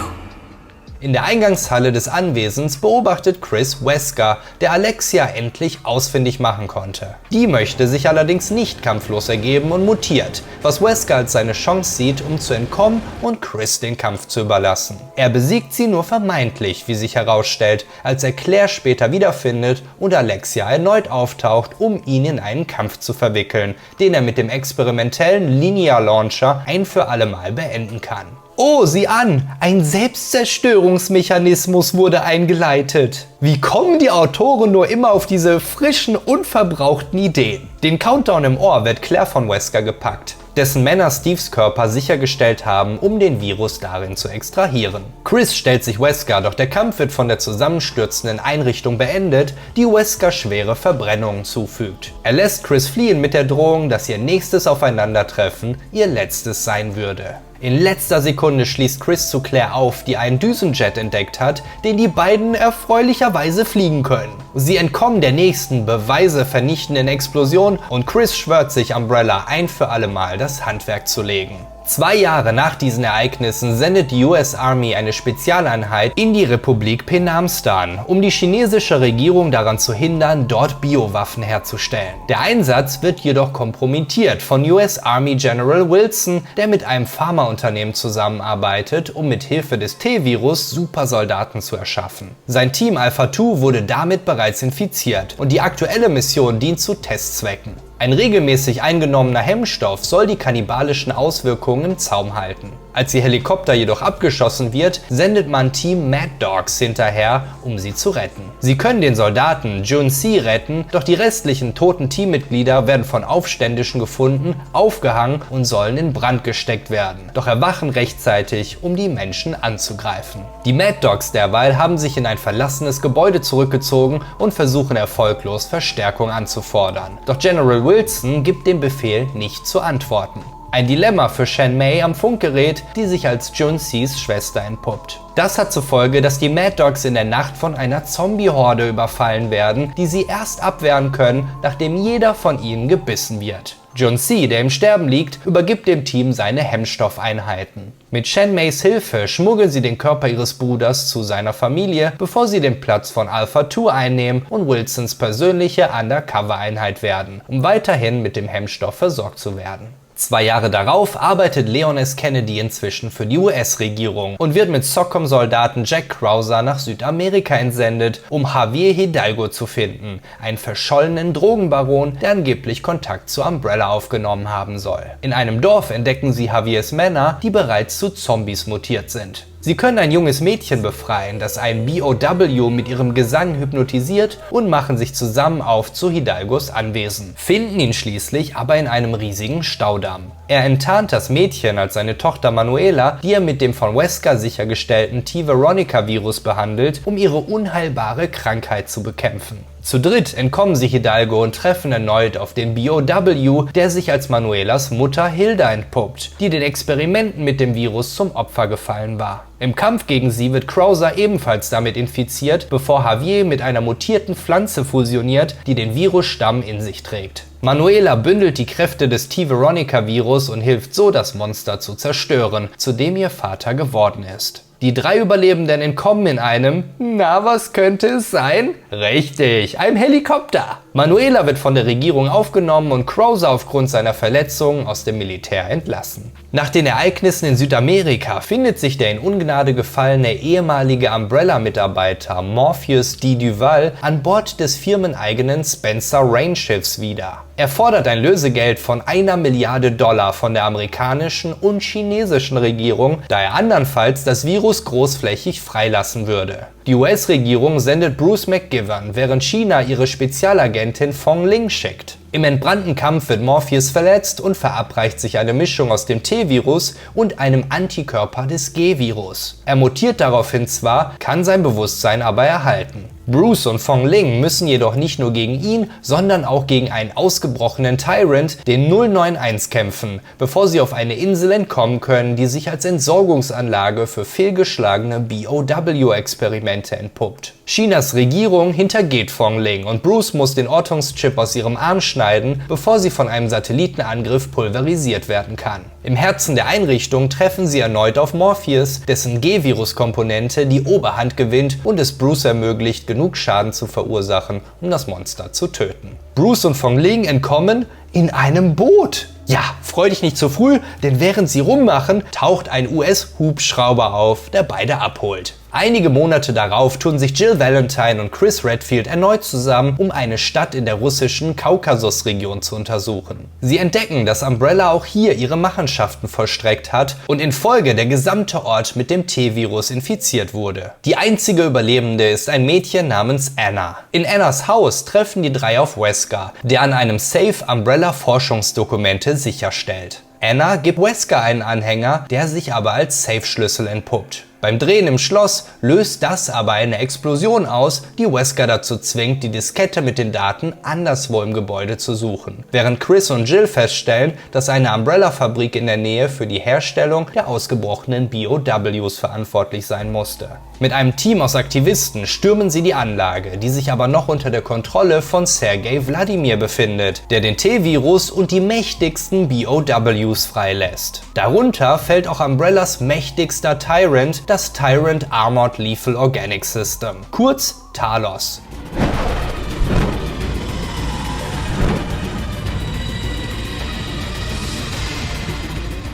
In der Eingangshalle des Anwesens beobachtet Chris Wesker, der Alexia endlich ausfindig machen konnte. Die möchte sich allerdings nicht kampflos ergeben und mutiert, was Wesker als seine Chance sieht, um zu entkommen und Chris den Kampf zu überlassen. Er besiegt sie nur vermeintlich, wie sich herausstellt, als er Claire später wiederfindet und Alexia erneut auftaucht, um ihn in einen Kampf zu verwickeln, den er mit dem experimentellen Linear Launcher ein für alle Mal beenden kann. Oh, sieh an! Ein Selbstzerstörungsmechanismus wurde eingeleitet. Wie kommen die Autoren nur immer auf diese frischen, unverbrauchten Ideen? Den Countdown im Ohr wird Claire von Wesker gepackt, dessen Männer Steves Körper sichergestellt haben, um den Virus darin zu extrahieren. Chris stellt sich Wesker, doch der Kampf wird von der zusammenstürzenden Einrichtung beendet, die Wesker schwere Verbrennungen zufügt. Er lässt Chris fliehen mit der Drohung, dass ihr nächstes Aufeinandertreffen ihr letztes sein würde. In letzter Sekunde schließt Chris zu Claire auf, die einen Düsenjet entdeckt hat, den die beiden erfreulicherweise fliegen können. Sie entkommen der nächsten Beweise vernichtenden Explosion und Chris schwört sich Umbrella ein für alle Mal das Handwerk zu legen. 2 Jahre nach diesen Ereignissen sendet die US Army eine Spezialeinheit in die Republik Penamstan, um die chinesische Regierung daran zu hindern, dort Biowaffen herzustellen. Der Einsatz wird jedoch kompromittiert von US Army General Wilson, der mit einem Pharmaunternehmen zusammenarbeitet, um mit Hilfe des T-Virus Supersoldaten zu erschaffen. Sein Team Alpha 2 wurde damit bereits infiziert und die aktuelle Mission dient zu Testzwecken. Ein regelmäßig eingenommener Hemmstoff soll die kannibalischen Auswirkungen im Zaum halten. Als ihr Helikopter jedoch abgeschossen wird, sendet man Team Mad Dogs hinterher, um sie zu retten. Sie können den Soldaten Jun-Si retten, doch die restlichen toten Teammitglieder werden von Aufständischen gefunden, aufgehangen und sollen in Brand gesteckt werden, doch erwachen rechtzeitig, um die Menschen anzugreifen. Die Mad Dogs derweil haben sich in ein verlassenes Gebäude zurückgezogen und versuchen erfolglos Verstärkung anzufordern. Doch General Wilson gibt den Befehl nicht zu antworten. Ein Dilemma für Shen Mei am Funkgerät, die sich als Jun-Sis Schwester entpuppt. Das hat zur Folge, dass die Mad Dogs in der Nacht von einer Zombie-Horde überfallen werden, die sie erst abwehren können, nachdem jeder von ihnen gebissen wird. Jun-Si, der im Sterben liegt, übergibt dem Team seine Hemmstoffeinheiten. Mit Shen Meis Hilfe schmuggeln sie den Körper ihres Bruders zu seiner Familie, bevor sie den Platz von Alpha 2 einnehmen und Wilsons persönliche Undercover-Einheit werden, um weiterhin mit dem Hemmstoff versorgt zu werden. 2 Jahre darauf arbeitet Leon S. Kennedy inzwischen für die US-Regierung und wird mit SOCOM-Soldaten Jack Krauser nach Südamerika entsendet, um Javier Hidalgo zu finden, einen verschollenen Drogenbaron, der angeblich Kontakt zu Umbrella aufgenommen haben soll. In einem Dorf entdecken sie Javiers Männer, die bereits zu Zombies mutiert sind. Sie können ein junges Mädchen befreien, das ein BOW mit ihrem Gesang hypnotisiert und machen sich zusammen auf zu Hidalgos Anwesen, finden ihn schließlich aber in einem riesigen Staudamm. Er enttarnt das Mädchen als seine Tochter Manuela, die er mit dem von Wesker sichergestellten T-Veronica-Virus behandelt, um ihre unheilbare Krankheit zu bekämpfen. Zu dritt entkommen sie Hidalgo und treffen erneut auf den BOW, der sich als Manuelas Mutter Hilda entpuppt, die den Experimenten mit dem Virus zum Opfer gefallen war. Im Kampf gegen sie wird Krauser ebenfalls damit infiziert, bevor Javier mit einer mutierten Pflanze fusioniert, die den Virusstamm in sich trägt. Manuela bündelt die Kräfte des T-Veronica-Virus und hilft so, das Monster zu zerstören, zu dem ihr Vater geworden ist. Die 3 Überlebenden entkommen in einem, na, was könnte es sein? Richtig, einem Helikopter. Manuela wird von der Regierung aufgenommen und Krauser aufgrund seiner Verletzungen aus dem Militär entlassen. Nach den Ereignissen in Südamerika findet sich der in Ungnade gefallene ehemalige Umbrella-Mitarbeiter Morpheus D. Duval an Bord des firmeneigenen Spencer Range Schiffs wieder. Er fordert ein Lösegeld von $1 Milliarde von der amerikanischen und chinesischen Regierung, da er andernfalls das Virus großflächig freilassen würde. Die US-Regierung sendet Bruce McGivern, während China ihre Spezialagentin Fong Ling schickt. Im entbrannten Kampf wird Morpheus verletzt und verabreicht sich eine Mischung aus dem T-Virus und einem Antikörper des G-Virus. Er mutiert daraufhin zwar, kann sein Bewusstsein aber erhalten. Bruce und Fong Ling müssen jedoch nicht nur gegen ihn, sondern auch gegen einen ausgebrochenen Tyrant, den 091, kämpfen, bevor sie auf eine Insel entkommen können, die sich als Entsorgungsanlage für fehlgeschlagene BOW-Experimente entpuppt. Chinas Regierung hintergeht Fong Ling und Bruce muss den Ortungschip aus ihrem Arm schneiden, bevor sie von einem Satellitenangriff pulverisiert werden kann. Im Herzen der Einrichtung treffen sie erneut auf Morpheus, dessen G-Virus-Komponente die Oberhand gewinnt und es Bruce ermöglicht, genug Schaden zu verursachen, um das Monster zu töten. Bruce und Fong Ling entkommen in einem Boot. Ja, freu dich nicht zu früh, denn während sie rummachen, taucht ein US-Hubschrauber auf, der beide abholt. Einige Monate darauf tun sich Jill Valentine und Chris Redfield erneut zusammen, um eine Stadt in der russischen Kaukasusregion zu untersuchen. Sie entdecken, dass Umbrella auch hier ihre Machenschaften vollstreckt hat und in Folge der gesamte Ort mit dem T-Virus infiziert wurde. Die einzige Überlebende ist ein Mädchen namens Anna. In Annas Haus treffen die drei auf Wesker, der an einem Safe Umbrella Forschungsdokumente sicherstellt. Anna gibt Wesker einen Anhänger, der sich aber als Safe-Schlüssel entpuppt. Beim Drehen im Schloss löst das aber eine Explosion aus, die Wesker dazu zwingt, die Diskette mit den Daten anderswo im Gebäude zu suchen. Während Chris und Jill feststellen, dass eine Umbrella-Fabrik in der Nähe für die Herstellung der ausgebrochenen BOWs verantwortlich sein musste. Mit einem Team aus Aktivisten stürmen sie die Anlage, die sich aber noch unter der Kontrolle von Sergei Wladimir befindet, der den T-Virus und die mächtigsten BOWs freilässt. Darunter fällt auch Umbrellas mächtigster Tyrant, das Tyrant Armored Lethal Organic System, kurz Talos.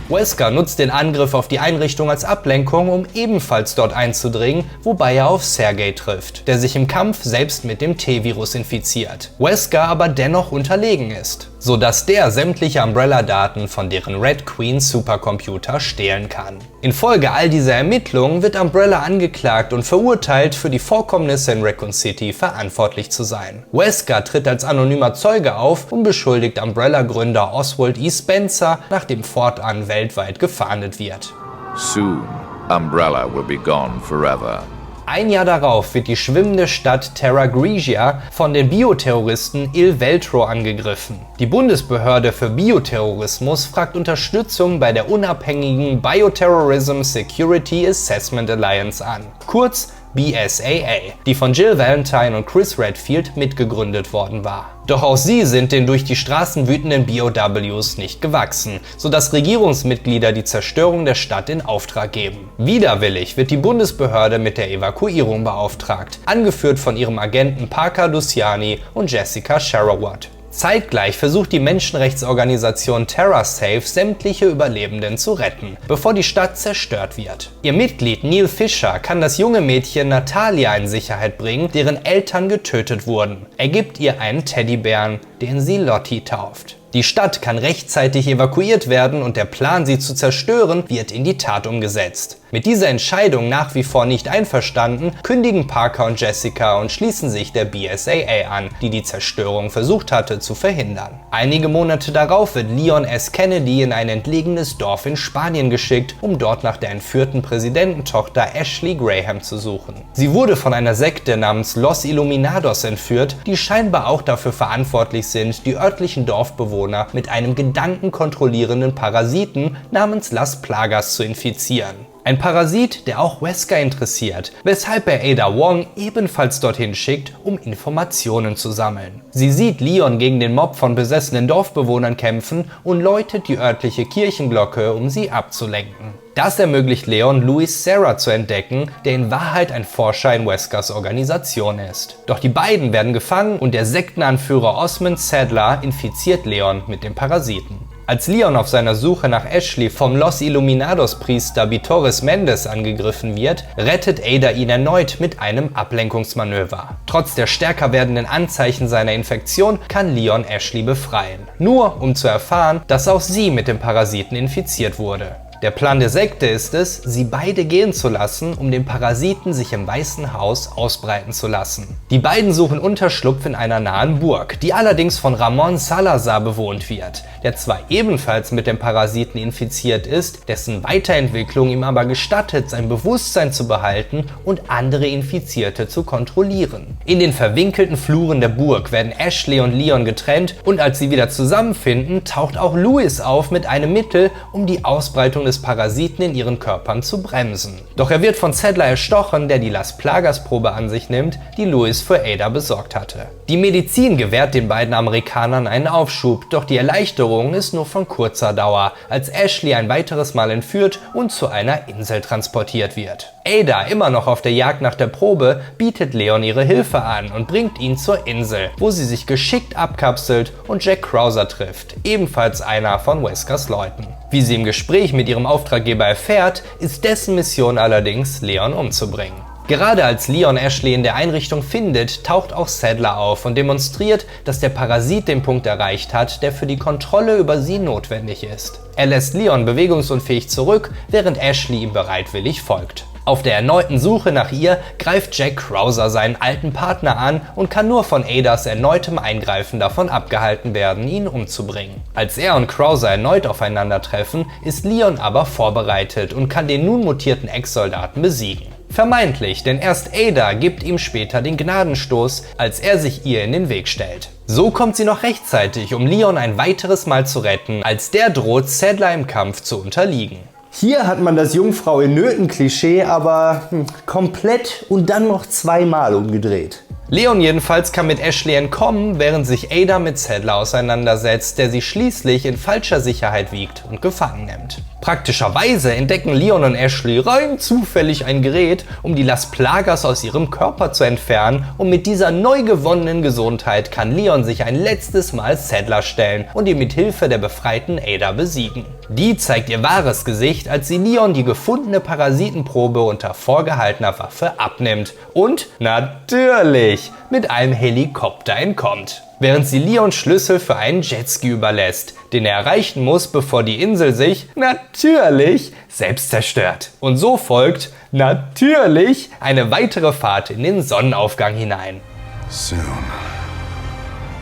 Wesker nutzt den Angriff auf die Einrichtung als Ablenkung, um ebenfalls dort einzudringen, wobei er auf Sergei trifft, der sich im Kampf selbst mit dem T-Virus infiziert. Wesker aber dennoch unterlegen ist, sodass der sämtliche Umbrella-Daten von deren Red Queen Supercomputer stehlen kann. Infolge all dieser Ermittlungen wird Umbrella angeklagt und verurteilt, für die Vorkommnisse in Raccoon City verantwortlich zu sein. Wesker tritt als anonymer Zeuge auf und beschuldigt Umbrella-Gründer Oswald E. Spencer, nachdem fortan weltweit gefahndet wird. Soon, Umbrella will be gone forever. Ein Jahr darauf wird die schwimmende Stadt Terra Grigia von den Bioterroristen Il Veltro angegriffen. Die Bundesbehörde für Bioterrorismus fragt Unterstützung bei der unabhängigen Bioterrorism Security Assessment Alliance an, kurz BSAA, die von Jill Valentine und Chris Redfield mitgegründet worden war. Doch auch sie sind den durch die Straßen wütenden BOWs nicht gewachsen, sodass Regierungsmitglieder die Zerstörung der Stadt in Auftrag geben. Widerwillig wird die Bundesbehörde mit der Evakuierung beauftragt, angeführt von ihrem Agenten Parker Luciani und Jessica Sherwood. Zeitgleich versucht die Menschenrechtsorganisation TerraSafe sämtliche Überlebenden zu retten, bevor die Stadt zerstört wird. Ihr Mitglied Neil Fisher kann das junge Mädchen Natalia in Sicherheit bringen, deren Eltern getötet wurden. Er gibt ihr einen Teddybären, den sie Lottie tauft. Die Stadt kann rechtzeitig evakuiert werden und der Plan, sie zu zerstören, wird in die Tat umgesetzt. Mit dieser Entscheidung nach wie vor nicht einverstanden, kündigen Parker und Jessica und schließen sich der BSAA an, die die Zerstörung versucht hatte zu verhindern. Einige Monate darauf wird Leon S. Kennedy in ein entlegenes Dorf in Spanien geschickt, um dort nach der entführten Präsidententochter Ashley Graham zu suchen. Sie wurde von einer Sekte namens Los Illuminados entführt, die scheinbar auch dafür verantwortlich sind, die örtlichen Dorfbewohner mit einem gedankenkontrollierenden Parasiten namens Las Plagas zu infizieren. Ein Parasit, der auch Wesker interessiert, weshalb er Ada Wong ebenfalls dorthin schickt, um Informationen zu sammeln. Sie sieht Leon gegen den Mob von besessenen Dorfbewohnern kämpfen und läutet die örtliche Kirchenglocke, um sie abzulenken. Das ermöglicht Leon, Louis Serra zu entdecken, der in Wahrheit ein Forscher in Weskers Organisation ist. Doch die beiden werden gefangen und der Sektenanführer Osmond Sadler infiziert Leon mit dem Parasiten. Als Leon auf seiner Suche nach Ashley vom Los Illuminados Priester Vitores Mendes angegriffen wird, rettet Ada ihn erneut mit einem Ablenkungsmanöver. Trotz der stärker werdenden Anzeichen seiner Infektion kann Leon Ashley befreien. Nur um zu erfahren, dass auch sie mit dem Parasiten infiziert wurde. Der Plan der Sekte ist es, sie beide gehen zu lassen, um den Parasiten sich im Weißen Haus ausbreiten zu lassen. Die beiden suchen Unterschlupf in einer nahen Burg, die allerdings von Ramon Salazar bewohnt wird, der zwar ebenfalls mit dem Parasiten infiziert ist, dessen Weiterentwicklung ihm aber gestattet, sein Bewusstsein zu behalten und andere Infizierte zu kontrollieren. In den verwinkelten Fluren der Burg werden Ashley und Leon getrennt und als sie wieder zusammenfinden, taucht auch Louis auf mit einem Mittel, um die Ausbreitung des Parasiten in ihren Körpern zu bremsen. Doch er wird von Saddler erstochen, der die Las Plagas-Probe an sich nimmt, die Louis für Ada besorgt hatte. Die Medizin gewährt den beiden Amerikanern einen Aufschub, doch die Erleichterung ist nur von kurzer Dauer, als Ashley ein weiteres Mal entführt und zu einer Insel transportiert wird. Ada, immer noch auf der Jagd nach der Probe, bietet Leon ihre Hilfe an und bringt ihn zur Insel, wo sie sich geschickt abkapselt und Jack Krauser trifft, ebenfalls einer von Weskers Leuten. Wie sie im Gespräch mit ihrem Auftraggeber erfährt, ist dessen Mission allerdings, Leon umzubringen. Gerade als Leon Ashley in der Einrichtung findet, taucht auch Saddler auf und demonstriert, dass der Parasit den Punkt erreicht hat, der für die Kontrolle über sie notwendig ist. Er lässt Leon bewegungsunfähig zurück, während Ashley ihm bereitwillig folgt. Auf der erneuten Suche nach ihr greift Jack Krauser seinen alten Partner an und kann nur von Adas erneutem Eingreifen davon abgehalten werden, ihn umzubringen. Als er und Krauser erneut aufeinandertreffen, ist Leon aber vorbereitet und kann den nun mutierten Ex-Soldaten besiegen. Vermeintlich, denn erst Ada gibt ihm später den Gnadenstoß, als er sich ihr in den Weg stellt. So kommt sie noch rechtzeitig, um Leon ein weiteres Mal zu retten, als der droht, Saddler im Kampf zu unterliegen. Hier hat man das Jungfrau in Nöten-Klischee aber komplett und dann noch zweimal umgedreht. Leon jedenfalls kann mit Ashley entkommen, während sich Ada mit Saddler auseinandersetzt, der sie schließlich in falscher Sicherheit wiegt und gefangen nimmt. Praktischerweise entdecken Leon und Ashley rein zufällig ein Gerät, um die Las Plagas aus ihrem Körper zu entfernen, und mit dieser neu gewonnenen Gesundheit kann Leon sich ein letztes Mal Saddler stellen und ihn mit Hilfe der befreiten Ada besiegen. Die zeigt ihr wahres Gesicht, als sie Leon die gefundene Parasitenprobe unter vorgehaltener Waffe abnimmt und natürlich mit einem Helikopter entkommt. Während sie Leon Schlüssel für einen Jetski überlässt, den er erreichen muss, bevor die Insel sich natürlich selbst zerstört. Und so folgt natürlich eine weitere Fahrt in den Sonnenaufgang hinein. Soon,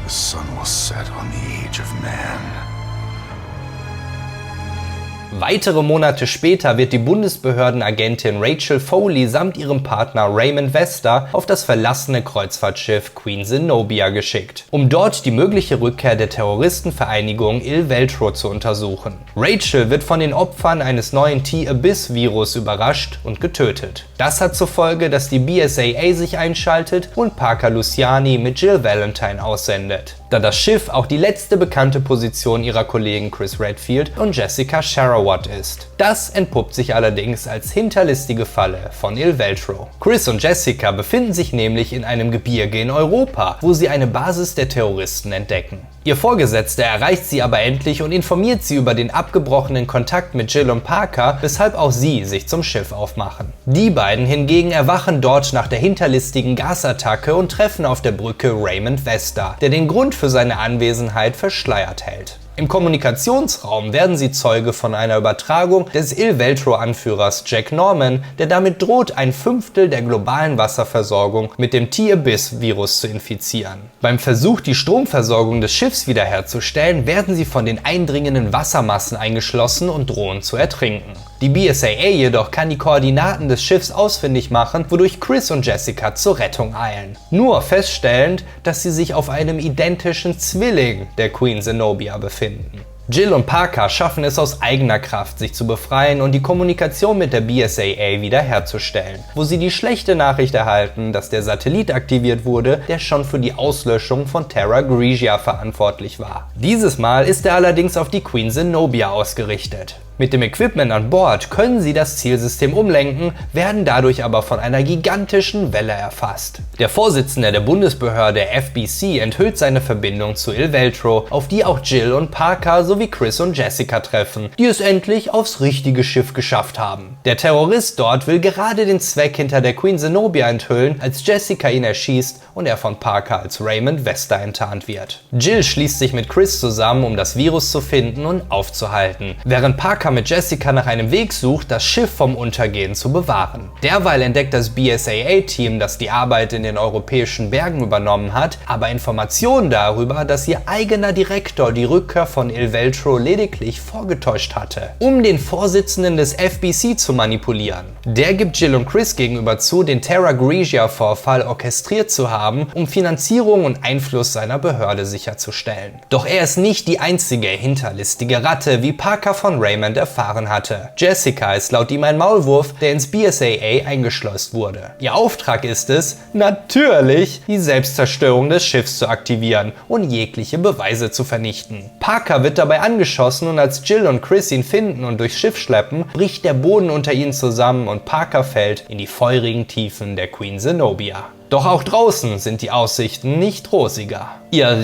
the sun will set on the age of man. Weitere Monate später wird die Bundesbehördenagentin Rachel Foley samt ihrem Partner Raymond Vesta auf das verlassene Kreuzfahrtschiff Queen Zenobia geschickt, um dort die mögliche Rückkehr der Terroristenvereinigung Il Veltro zu untersuchen. Rachel wird von den Opfern eines neuen T-Abyss-Virus überrascht und getötet. Das hat zur Folge, dass die BSAA sich einschaltet und Parker Luciani mit Jill Valentine aussendet, da das Schiff auch die letzte bekannte Position ihrer Kollegen Chris Redfield und Jessica Sharawat ist. Das entpuppt sich allerdings als hinterlistige Falle von Il Veltro. Chris und Jessica befinden sich nämlich in einem Gebirge in Europa, wo sie eine Basis der Terroristen entdecken. Ihr Vorgesetzter erreicht sie aber endlich und informiert sie über den abgebrochenen Kontakt mit Jill und Parker, weshalb auch sie sich zum Schiff aufmachen. Die beiden hingegen erwachen dort nach der hinterlistigen Gasattacke und treffen auf der Brücke Raymond Vesta, der den Grund für seine Anwesenheit verschleiert hält. Im Kommunikationsraum werden sie Zeuge von einer Übertragung des Il Veltro-Anführers Jack Norman, der damit droht, ein Fünftel der globalen Wasserversorgung mit dem T-Abyss-Virus zu infizieren. Beim Versuch, die Stromversorgung des Schiffs wiederherzustellen, werden sie von den eindringenden Wassermassen eingeschlossen und drohen zu ertrinken. Die BSAA jedoch kann die Koordinaten des Schiffs ausfindig machen, wodurch Chris und Jessica zur Rettung eilen. Nur feststellend, dass sie sich auf einem identischen Zwilling der Queen Zenobia befinden. Jill und Parker schaffen es aus eigener Kraft, sich zu befreien und die Kommunikation mit der BSAA wiederherzustellen, wo sie die schlechte Nachricht erhalten, dass der Satellit aktiviert wurde, der schon für die Auslöschung von Terra Grigia verantwortlich war. Dieses Mal ist er allerdings auf die Queen Zenobia ausgerichtet. Mit dem Equipment an Bord können sie das Zielsystem umlenken, werden dadurch aber von einer gigantischen Welle erfasst. Der Vorsitzende der Bundesbehörde FBC enthüllt seine Verbindung zu Il Veltro, auf die auch Jill und Parker sowie Chris und Jessica treffen, die es endlich aufs richtige Schiff geschafft haben. Der Terrorist dort will gerade den Zweck hinter der Queen Zenobia enthüllen, als Jessica ihn erschießt und er von Parker als Raymond Vesta enttarnt wird. Jill schließt sich mit Chris zusammen, um das Virus zu finden und aufzuhalten, während Parker Parker mit Jessica nach einem Weg sucht, das Schiff vom Untergehen zu bewahren. Derweil entdeckt das BSAA-Team, das die Arbeit in den europäischen Bergen übernommen hat, aber Informationen darüber, dass ihr eigener Direktor die Rückkehr von Il Veltro lediglich vorgetäuscht hatte, um den Vorsitzenden des FBC zu manipulieren. Der gibt Jill und Chris gegenüber zu, den Terra Grigia-Vorfall orchestriert zu haben, um Finanzierung und Einfluss seiner Behörde sicherzustellen. Doch er ist nicht die einzige hinterlistige Ratte, wie Parker von Raymond erfahren hatte. Jessica ist laut ihm ein Maulwurf, der ins BSAA eingeschleust wurde. Ihr Auftrag ist es, natürlich die Selbstzerstörung des Schiffs zu aktivieren und jegliche Beweise zu vernichten. Parker wird dabei angeschossen und als Jill und Chris ihn finden und durchs Schiff schleppen, bricht der Boden unter ihnen zusammen und Parker fällt in die feurigen Tiefen der Queen Zenobia. Doch auch draußen sind die Aussichten nicht rosiger. Ihr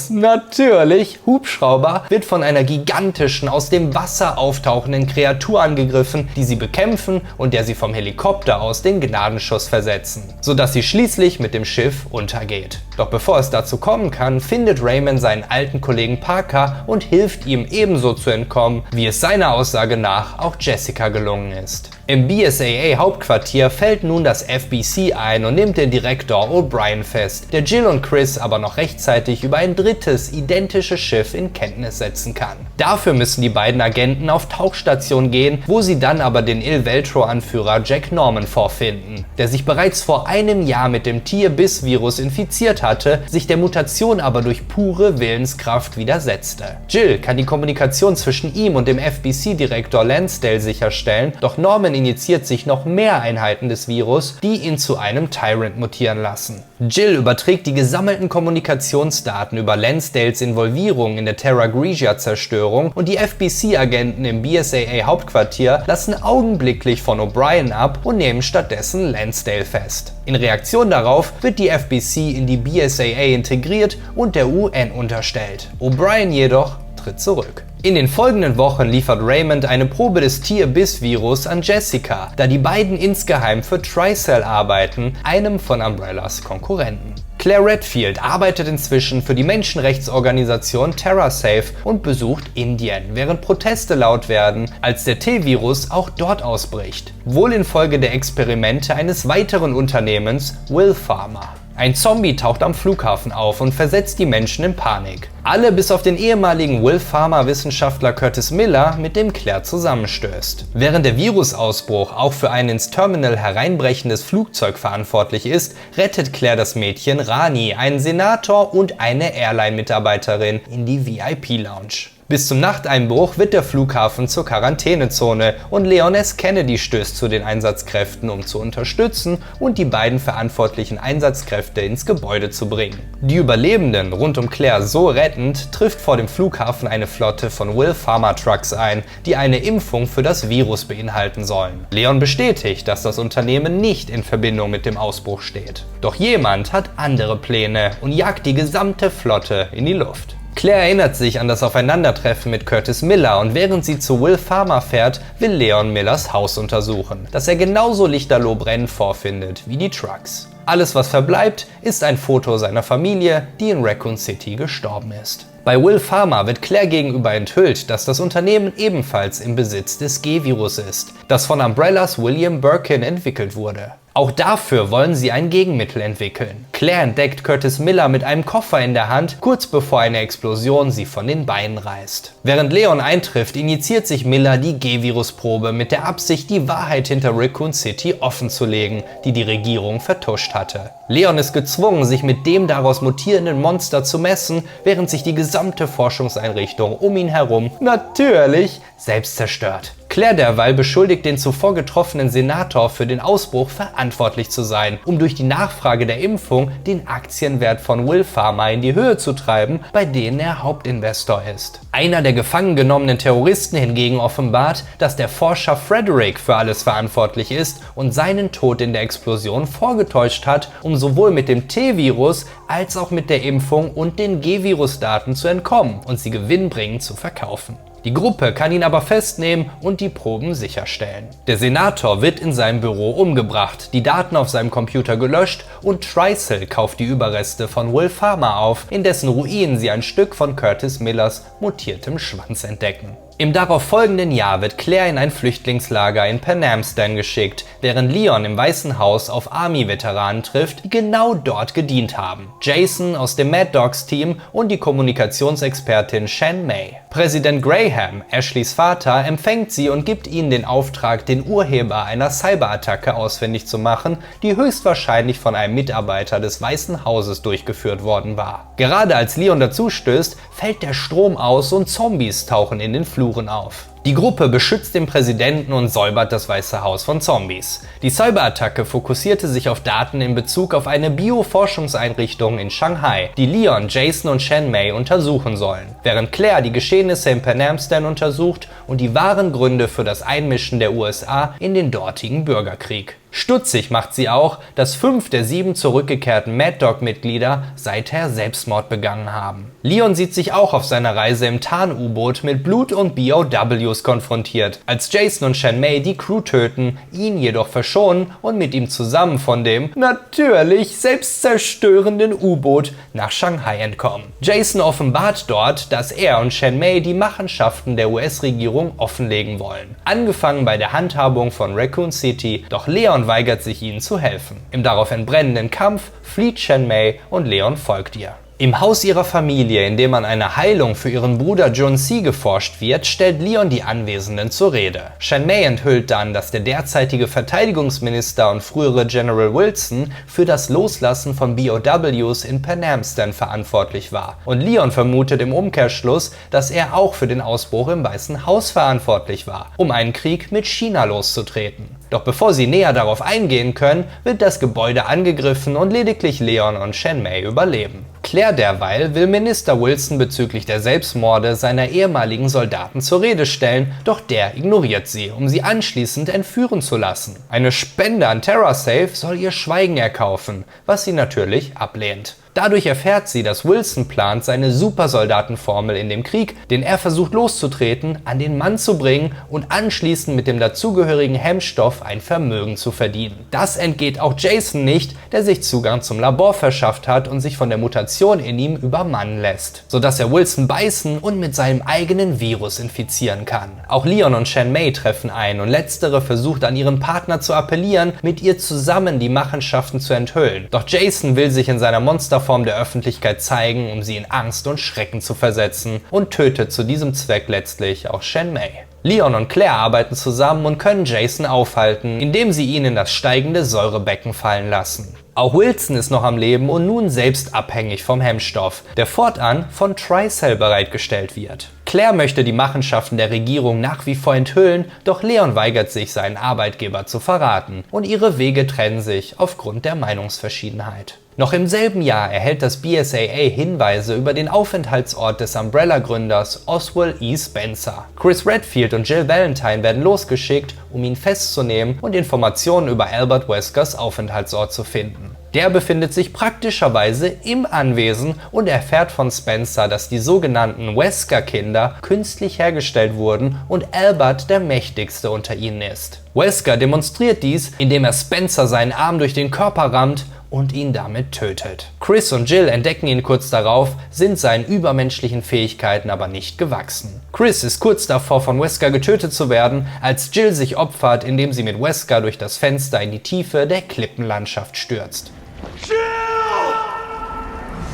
natürlich Hubschrauber wird von einer gigantischen, aus dem Wasser auftauchenden Kreatur angegriffen, die sie bekämpfen und der sie vom Helikopter aus den Gnadenschuss versetzen, sodass sie schließlich mit dem Schiff untergeht. Doch bevor es dazu kommen kann, findet Raymond seinen alten Kollegen Parker und hilft ihm ebenso zu entkommen, wie es seiner Aussage nach auch Jessica gelungen ist. Im BSAA-Hauptquartier fällt nun das FBC ein und nimmt den Direktor O'Brien fest, der Jill und Chris aber noch rechtzeitig über ein drittes, identisches Schiff in Kenntnis setzen kann. Dafür müssen die beiden Agenten auf Tauchstation gehen, wo sie dann aber den Il Veltro-Anführer Jack Norman vorfinden, der sich bereits vor einem Jahr mit dem Tier-Biss-Virus infiziert hatte, sich der Mutation aber durch pure Willenskraft widersetzte. Jill kann die Kommunikation zwischen ihm und dem FBC-Direktor Lansdale sicherstellen, doch Norman injiziert sich noch mehr Einheiten des Virus, die ihn zu einem Tyrant mutieren lassen. Jill überträgt die gesammelten Kommunikationsdaten über Lansdales Involvierung in der Terra Grigia-Zerstörung und die FBC-Agenten im BSAA-Hauptquartier lassen augenblicklich von O'Brien ab und nehmen stattdessen Lansdale fest. In Reaktion darauf wird die FBC in die BSAA integriert und der UN unterstellt. O'Brien jedoch tritt zurück. In den folgenden Wochen liefert Raymond eine Probe des Tier-Biss-Virus an Jessica, da die beiden insgeheim für Tricell arbeiten, einem von Umbrellas Konkurrenten. Claire Redfield arbeitet inzwischen für die Menschenrechtsorganisation TerraSafe und besucht Indien, während Proteste laut werden, als der T-Virus auch dort ausbricht. Wohl infolge der Experimente eines weiteren Unternehmens, Will Pharma. Ein Zombie taucht am Flughafen auf und versetzt die Menschen in Panik. Alle bis auf den ehemaligen Will Pharma-Wissenschaftler Curtis Miller, mit dem Claire zusammenstößt. Während der Virusausbruch auch für ein ins Terminal hereinbrechendes Flugzeug verantwortlich ist, rettet Claire das Mädchen Rani, einen Senator und eine Airline-Mitarbeiterin in die VIP-Lounge. Bis zum Nachteinbruch wird der Flughafen zur Quarantänezone und Leon S. Kennedy stößt zu den Einsatzkräften, um zu unterstützen und die beiden verantwortlichen Einsatzkräfte ins Gebäude zu bringen. Die Überlebenden, rund um Claire so rettend, trifft vor dem Flughafen eine Flotte von Will Pharma Trucks ein, die eine Impfung für das Virus beinhalten sollen. Leon bestätigt, dass das Unternehmen nicht in Verbindung mit dem Ausbruch steht. Doch jemand hat andere Pläne und jagt die gesamte Flotte in die Luft. Claire erinnert sich an das Aufeinandertreffen mit Curtis Miller und während sie zu Will Pharma fährt, will Leon Millers Haus untersuchen, das er genauso lichterloh brennend vorfindet wie die Trucks. Alles, was verbleibt, ist ein Foto seiner Familie, die in Raccoon City gestorben ist. Bei Will Pharma wird Claire gegenüber enthüllt, dass das Unternehmen ebenfalls im Besitz des G-Virus ist, das von Umbrellas William Birkin entwickelt wurde. Auch dafür wollen sie ein Gegenmittel entwickeln. Claire entdeckt Curtis Miller mit einem Koffer in der Hand, kurz bevor eine Explosion sie von den Beinen reißt. Während Leon eintrifft, injiziert sich Miller die G-Virus-Probe mit der Absicht, die Wahrheit hinter Raccoon City offenzulegen, die die Regierung vertuscht hatte. Leon ist gezwungen, sich mit dem daraus mutierenden Monster zu messen, während sich die gesamte Forschungseinrichtung um ihn herum natürlich selbst zerstört. Claire derweil beschuldigt den zuvor getroffenen Senator für den Ausbruch verantwortlich zu sein, um durch die Nachfrage der Impfung den Aktienwert von Will Pharma in die Höhe zu treiben, bei denen er Hauptinvestor ist. Einer der gefangen genommenen Terroristen hingegen offenbart, dass der Forscher Frederick für alles verantwortlich ist und seinen Tod in der Explosion vorgetäuscht hat, um sowohl mit dem T-Virus als auch mit der Impfung und den G-Virus-Daten zu entkommen und sie gewinnbringend zu verkaufen. Die Gruppe kann ihn aber festnehmen und die Proben sicherstellen. Der Senator wird in seinem Büro umgebracht, die Daten auf seinem Computer gelöscht und Tricell kauft die Überreste von Will Pharma auf, in dessen Ruinen sie ein Stück von Curtis Millers mutiertem Schwanz entdecken. Im darauf folgenden Jahr wird Claire in ein Flüchtlingslager in Panamstan geschickt, während Leon im Weißen Haus auf Army-Veteranen trifft, die genau dort gedient haben. Jason aus dem Mad Dogs Team und die Kommunikationsexpertin Shan May. Präsident Graham, Ashleys Vater, empfängt sie und gibt ihnen den Auftrag, den Urheber einer Cyberattacke ausfindig zu machen, die höchstwahrscheinlich von einem Mitarbeiter des Weißen Hauses durchgeführt worden war. Gerade als Leon dazustößt, fällt der Strom aus und Zombies tauchen in den Fluren auf. Die Gruppe beschützt den Präsidenten und säubert das Weiße Haus von Zombies. Die Cyberattacke fokussierte sich auf Daten in Bezug auf eine Bioforschungseinrichtung in Shanghai, die Leon, Jason und Shan May untersuchen sollen, während Claire die Geschehnisse in Panamstan untersucht und die wahren Gründe für das Einmischen der USA in den dortigen Bürgerkrieg. Stutzig macht sie auch, dass 5 der 7 zurückgekehrten Mad Dog-Mitglieder seither Selbstmord begangen haben. Leon sieht sich auch auf seiner Reise im Tarn-U-Boot mit Blut und BOWs konfrontiert, als Jason und Shan May die Crew töten, ihn jedoch verschonen und mit ihm zusammen von dem, natürlich selbstzerstörenden U-Boot nach Shanghai entkommen. Jason offenbart dort, dass er und Shan May die Machenschaften der US-Regierung offenlegen wollen. Angefangen bei der Handhabung von Raccoon City, doch Leon weigert sich ihnen zu helfen. Im darauf entbrennenden Kampf flieht Shan May und Leon folgt ihr. Im Haus ihrer Familie, in dem an einer Heilung für ihren Bruder Jun-Si geforscht wird, stellt Leon die Anwesenden zur Rede. Shan May enthüllt dann, dass der derzeitige Verteidigungsminister und frühere General Wilson für das Loslassen von BOWs in Panamstan verantwortlich war. Und Leon vermutet im Umkehrschluss, dass er auch für den Ausbruch im Weißen Haus verantwortlich war, um einen Krieg mit China loszutreten. Doch bevor sie näher darauf eingehen können, wird das Gebäude angegriffen und lediglich Leon und Shan May überleben. Claire derweil will Minister Wilson bezüglich der Selbstmorde seiner ehemaligen Soldaten zur Rede stellen, doch der ignoriert sie, um sie anschließend entführen zu lassen. Eine Spende an TerraSafe soll ihr Schweigen erkaufen, was sie natürlich ablehnt. Dadurch erfährt sie, dass Wilson plant, seine Supersoldatenformel in dem Krieg, den er versucht loszutreten, an den Mann zu bringen und anschließend mit dem dazugehörigen Hemmstoff ein Vermögen zu verdienen. Das entgeht auch Jason nicht, der sich Zugang zum Labor verschafft hat und sich von der Mutation in ihm übermannen lässt, sodass er Wilson beißen und mit seinem eigenen Virus infizieren kann. Auch Leon und Shan May treffen ein und letztere versucht an ihren Partner zu appellieren, mit ihr zusammen die Machenschaften zu enthüllen. Doch Jason will sich in seiner Monsterform der Öffentlichkeit zeigen, um sie in Angst und Schrecken zu versetzen, und tötet zu diesem Zweck letztlich auch Shan May. Leon und Claire arbeiten zusammen und können Jason aufhalten, indem sie ihn in das steigende Säurebecken fallen lassen. Auch Wilson ist noch am Leben und nun selbst abhängig vom Hemmstoff, der fortan von TriCell bereitgestellt wird. Claire möchte die Machenschaften der Regierung nach wie vor enthüllen, doch Leon weigert sich, seinen Arbeitgeber zu verraten, und ihre Wege trennen sich aufgrund der Meinungsverschiedenheit. Noch im selben Jahr erhält das BSAA Hinweise über den Aufenthaltsort des Umbrella-Gründers Oswald E. Spencer. Chris Redfield und Jill Valentine werden losgeschickt, um ihn festzunehmen und Informationen über Albert Weskers Aufenthaltsort zu finden. Der befindet sich praktischerweise im Anwesen und erfährt von Spencer, dass die sogenannten Wesker-Kinder künstlich hergestellt wurden und Albert der mächtigste unter ihnen ist. Wesker demonstriert dies, indem er Spencer seinen Arm durch den Körper rammt und ihn damit tötet. Chris und Jill entdecken ihn kurz darauf, sind seinen übermenschlichen Fähigkeiten aber nicht gewachsen. Chris ist kurz davor, von Wesker getötet zu werden, als Jill sich opfert, indem sie mit Wesker durch das Fenster in die Tiefe der Klippenlandschaft stürzt.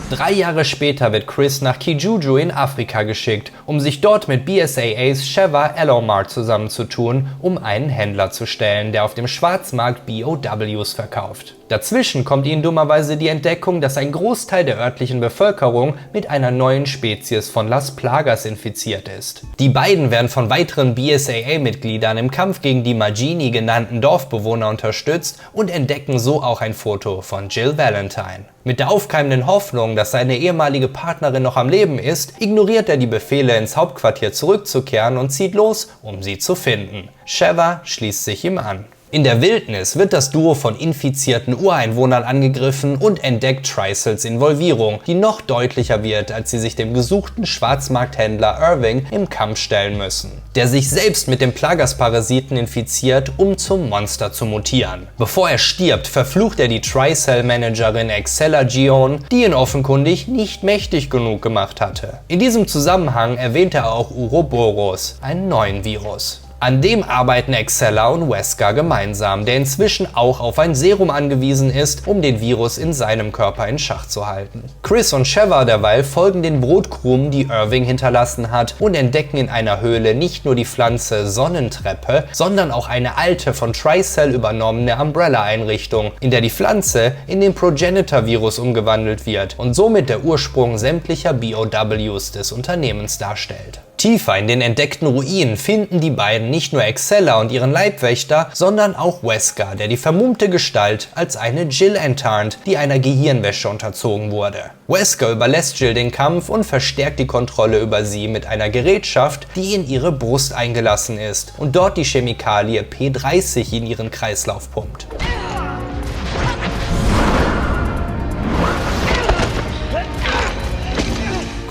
3 Jahre später wird Chris nach Kijuju in Afrika geschickt, um sich dort mit BSAAs Sheva Alomar zusammenzutun, um einen Händler zu stellen, der auf dem Schwarzmarkt BOWs verkauft. Dazwischen kommt ihnen dummerweise die Entdeckung, dass ein Großteil der örtlichen Bevölkerung mit einer neuen Spezies von Las Plagas infiziert ist. Die beiden werden von weiteren BSAA-Mitgliedern im Kampf gegen die Majini genannten Dorfbewohner unterstützt und entdecken so auch ein Foto von Jill Valentine. Mit der aufkeimenden Hoffnung, dass seine ehemalige Partnerin noch am Leben ist, ignoriert er die Befehle, ins Hauptquartier zurückzukehren und zieht los, um sie zu finden. Sheva schließt sich ihm an. In der Wildnis wird das Duo von infizierten Ureinwohnern angegriffen und entdeckt Tricels Involvierung, die noch deutlicher wird, als sie sich dem gesuchten Schwarzmarkthändler Irving im Kampf stellen müssen, der sich selbst mit dem Plagas-Parasiten infiziert, um zum Monster zu mutieren. Bevor er stirbt, verflucht er die Tricell-Managerin Excella Gion, die ihn offenkundig nicht mächtig genug gemacht hatte. In diesem Zusammenhang erwähnt er auch Ouroboros, einen neuen Virus. An dem arbeiten Excella und Wesker gemeinsam, der inzwischen auch auf ein Serum angewiesen ist, um den Virus in seinem Körper in Schach zu halten. Chris und Sheva derweil folgen den Brotkrumen, die Irving hinterlassen hat, und entdecken in einer Höhle nicht nur die Pflanze Sonnentreppe, sondern auch eine alte von Tricell übernommene Umbrella-Einrichtung, in der die Pflanze in den Progenitor-Virus umgewandelt wird und somit der Ursprung sämtlicher BOWs des Unternehmens darstellt. Tiefer in den entdeckten Ruinen finden die beiden nicht nur Excella und ihren Leibwächter, sondern auch Wesker, der die vermummte Gestalt als eine Jill enttarnt, die einer Gehirnwäsche unterzogen wurde. Wesker überlässt Jill den Kampf und verstärkt die Kontrolle über sie mit einer Gerätschaft, die in ihre Brust eingelassen ist und dort die Chemikalie P30 in ihren Kreislauf pumpt.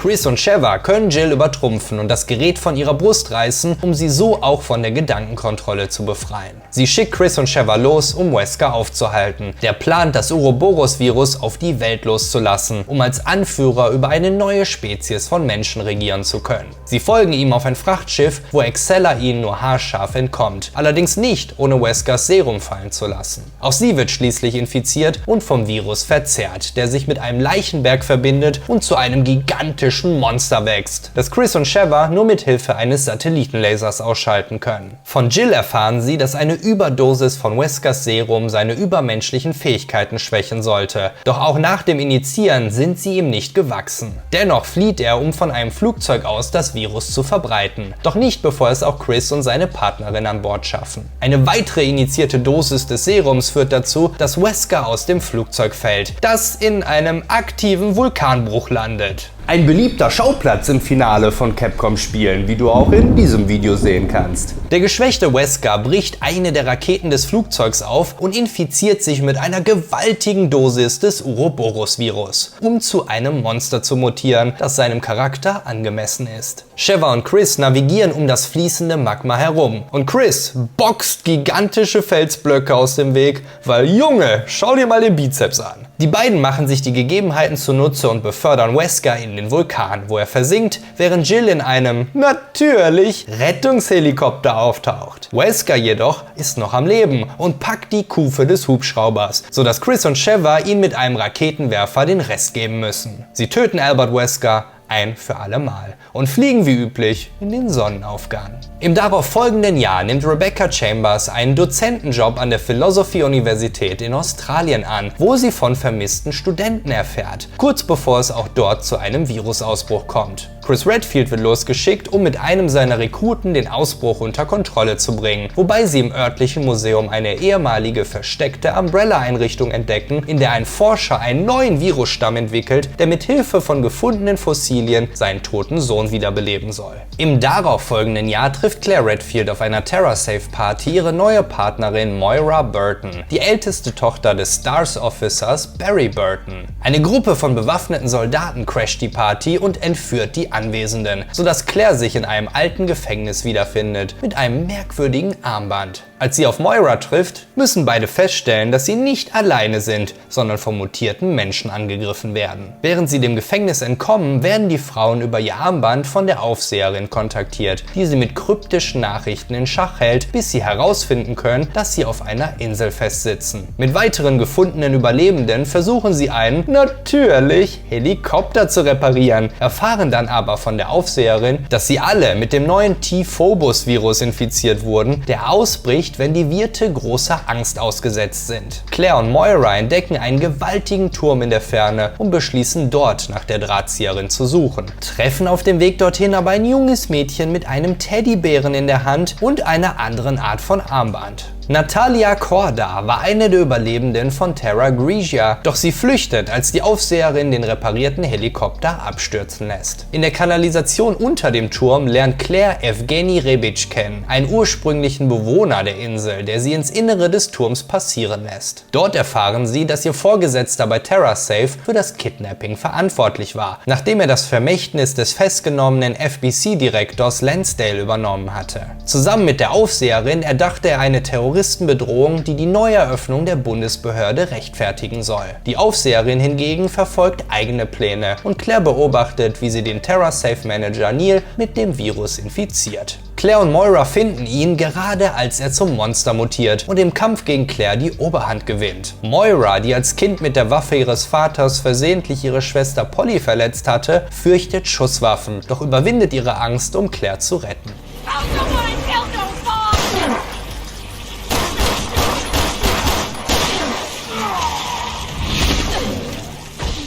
Chris und Sheva können Jill übertrumpfen und das Gerät von ihrer Brust reißen, um sie so auch von der Gedankenkontrolle zu befreien. Sie schickt Chris und Sheva los, um Wesker aufzuhalten. Der plant, das Ouroboros-Virus auf die Welt loszulassen, um als Anführer über eine neue Spezies von Menschen regieren zu können. Sie folgen ihm auf ein Frachtschiff, wo Excella ihnen nur haarscharf entkommt, allerdings nicht, ohne Weskers Serum fallen zu lassen. Auch sie wird schließlich infiziert und vom Virus verzehrt, der sich mit einem Leichenberg verbindet und zu einem gigantischen Monster wächst, das Chris und Sheva nur mit Hilfe eines Satellitenlasers ausschalten können. Von Jill erfahren sie, dass eine Überdosis von Weskers Serum seine übermenschlichen Fähigkeiten schwächen sollte. Doch auch nach dem Injizieren sind sie ihm nicht gewachsen. Dennoch flieht er, um von einem Flugzeug aus das Virus zu verbreiten. Doch nicht, bevor es auch Chris und seine Partnerin an Bord schaffen. Eine weitere injizierte Dosis des Serums führt dazu, dass Wesker aus dem Flugzeug fällt, das in einem aktiven Vulkanbruch landet. Ein beliebter Schauplatz im Finale von Capcom-Spielen, wie du auch in diesem Video sehen kannst. Der geschwächte Wesker bricht eine der Raketen des Flugzeugs auf und infiziert sich mit einer gewaltigen Dosis des Ouroboros-Virus, um zu einem Monster zu mutieren, das seinem Charakter angemessen ist. Sheva und Chris navigieren um das fließende Magma herum und Chris boxt gigantische Felsblöcke aus dem Weg, weil Junge, schau dir mal den Bizeps an. Die beiden machen sich die Gegebenheiten zunutze und befördern Wesker in den Vulkan, wo er versinkt, während Jill in einem, natürlich, Rettungshelikopter auftaucht. Wesker jedoch ist noch am Leben und packt die Kufe des Hubschraubers, sodass Chris und Sheva ihm mit einem Raketenwerfer den Rest geben müssen. Sie töten Albert Wesker ein für alle Mal und fliegen wie üblich in den Sonnenaufgang. Im darauf folgenden Jahr nimmt Rebecca Chambers einen Dozentenjob an der Philosophy-Universität in Australien an, wo sie von vermissten Studenten erfährt, kurz bevor es auch dort zu einem Virusausbruch kommt. Chris Redfield wird losgeschickt, um mit einem seiner Rekruten den Ausbruch unter Kontrolle zu bringen, wobei sie im örtlichen Museum eine ehemalige versteckte Umbrella-Einrichtung entdecken, in der ein Forscher einen neuen Virusstamm entwickelt, der mit Hilfe von gefundenen Fossilien seinen toten Sohn wiederbeleben soll. Im darauffolgenden Jahr trifft Claire Redfield auf einer TerraSafe-Party ihre neue Partnerin Moira Burton, die älteste Tochter des STARS-Officers Barry Burton. Eine Gruppe von bewaffneten Soldaten crasht die Party und entführt die Anwesenden, sodass Claire sich in einem alten Gefängnis wiederfindet, mit einem merkwürdigen Armband. Als sie auf Moira trifft, müssen beide feststellen, dass sie nicht alleine sind, sondern von mutierten Menschen angegriffen werden. Während sie dem Gefängnis entkommen, werden die Frauen über ihr Armband von der Aufseherin kontaktiert, die sie mit kryptischen Nachrichten in Schach hält, bis sie herausfinden können, dass sie auf einer Insel festsitzen. Mit weiteren gefundenen Überlebenden versuchen sie einen, natürlich, Helikopter zu reparieren, erfahren dann aber von der Aufseherin, dass sie alle mit dem neuen T-Phobos-Virus infiziert wurden, der ausbricht, wenn die Wirte großer Angst ausgesetzt sind. Claire und Moira entdecken einen gewaltigen Turm in der Ferne und beschließen dort nach der Drahtzieherin zu suchen. Treffen auf dem Weg dorthin aber ein junges Mädchen mit einem Teddybären in der Hand und einer anderen Art von Armband. Natalia Corda war eine der Überlebenden von Terra Grigia, doch sie flüchtet, als die Aufseherin den reparierten Helikopter abstürzen lässt. In der Kanalisation unter dem Turm lernt Claire Evgeny Rebic kennen, einen ursprünglichen Bewohner der Insel, der sie ins Innere des Turms passieren lässt. Dort erfahren sie, dass ihr Vorgesetzter bei TerraSafe für das Kidnapping verantwortlich war, nachdem er das Vermächtnis des festgenommenen FBC-Direktors Lansdale übernommen hatte. Zusammen mit der Aufseherin erdachte er eine Terroristenbedrohung, die die Neueröffnung der Bundesbehörde rechtfertigen soll. Die Aufseherin hingegen verfolgt eigene Pläne und Claire beobachtet, wie sie den TerraSafe-Manager Neil mit dem Virus infiziert. Claire und Moira finden ihn, gerade als er zum Monster mutiert und im Kampf gegen Claire die Oberhand gewinnt. Moira, die als Kind mit der Waffe ihres Vaters versehentlich ihre Schwester Polly verletzt hatte, fürchtet Schusswaffen, doch überwindet ihre Angst, um Claire zu retten.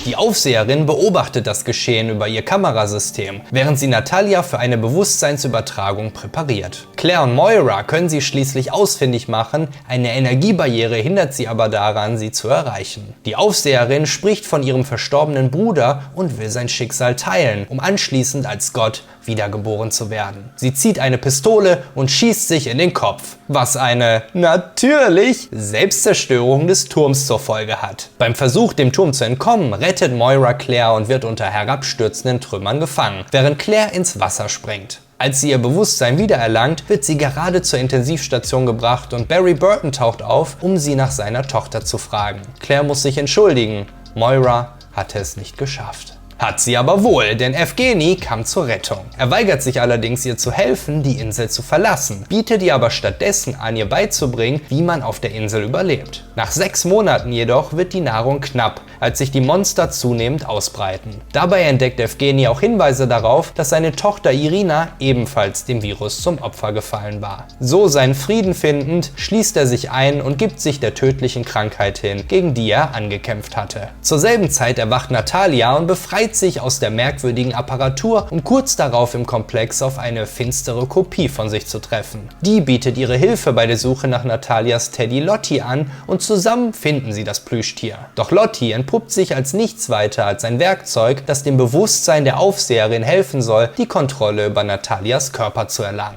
Die Aufseherin beobachtet das Geschehen über ihr Kamerasystem, während sie Natalia für eine Bewusstseinsübertragung präpariert. Claire und Moira können sie schließlich ausfindig machen, eine Energiebarriere hindert sie aber daran, sie zu erreichen. Die Aufseherin spricht von ihrem verstorbenen Bruder und will sein Schicksal teilen, um anschließend als Gott wiedergeboren zu werden. Sie zieht eine Pistole und schießt sich in den Kopf, was eine, natürlich, Selbstzerstörung des Turms zur Folge hat. Beim Versuch, dem Turm zu entkommen, rettet Moira Claire und wird unter herabstürzenden Trümmern gefangen, während Claire ins Wasser springt. Als sie ihr Bewusstsein wiedererlangt, wird sie gerade zur Intensivstation gebracht und Barry Burton taucht auf, um sie nach seiner Tochter zu fragen. Claire muss sich entschuldigen. Moira hatte es nicht geschafft. Hat sie aber wohl, denn Evgeny kam zur Rettung. Er weigert sich allerdings, ihr zu helfen, die Insel zu verlassen, bietet ihr aber stattdessen an, ihr beizubringen, wie man auf der Insel überlebt. Nach 6 Monaten jedoch wird die Nahrung knapp, als sich die Monster zunehmend ausbreiten. Dabei entdeckt Evgeny auch Hinweise darauf, dass seine Tochter Irina ebenfalls dem Virus zum Opfer gefallen war. So seinen Frieden findend, schließt er sich ein und gibt sich der tödlichen Krankheit hin, gegen die er angekämpft hatte. Zur selben Zeit erwacht Natalia und befreit sich aus der merkwürdigen Apparatur, um kurz darauf im Komplex auf eine finstere Kopie von sich zu treffen. Die bietet ihre Hilfe bei der Suche nach Natalias Teddy Lottie an und zusammen finden sie das Plüschtier. Doch Lottie entpuppt sich als nichts weiter als ein Werkzeug, das dem Bewusstsein der Aufseherin helfen soll, die Kontrolle über Natalias Körper zu erlangen.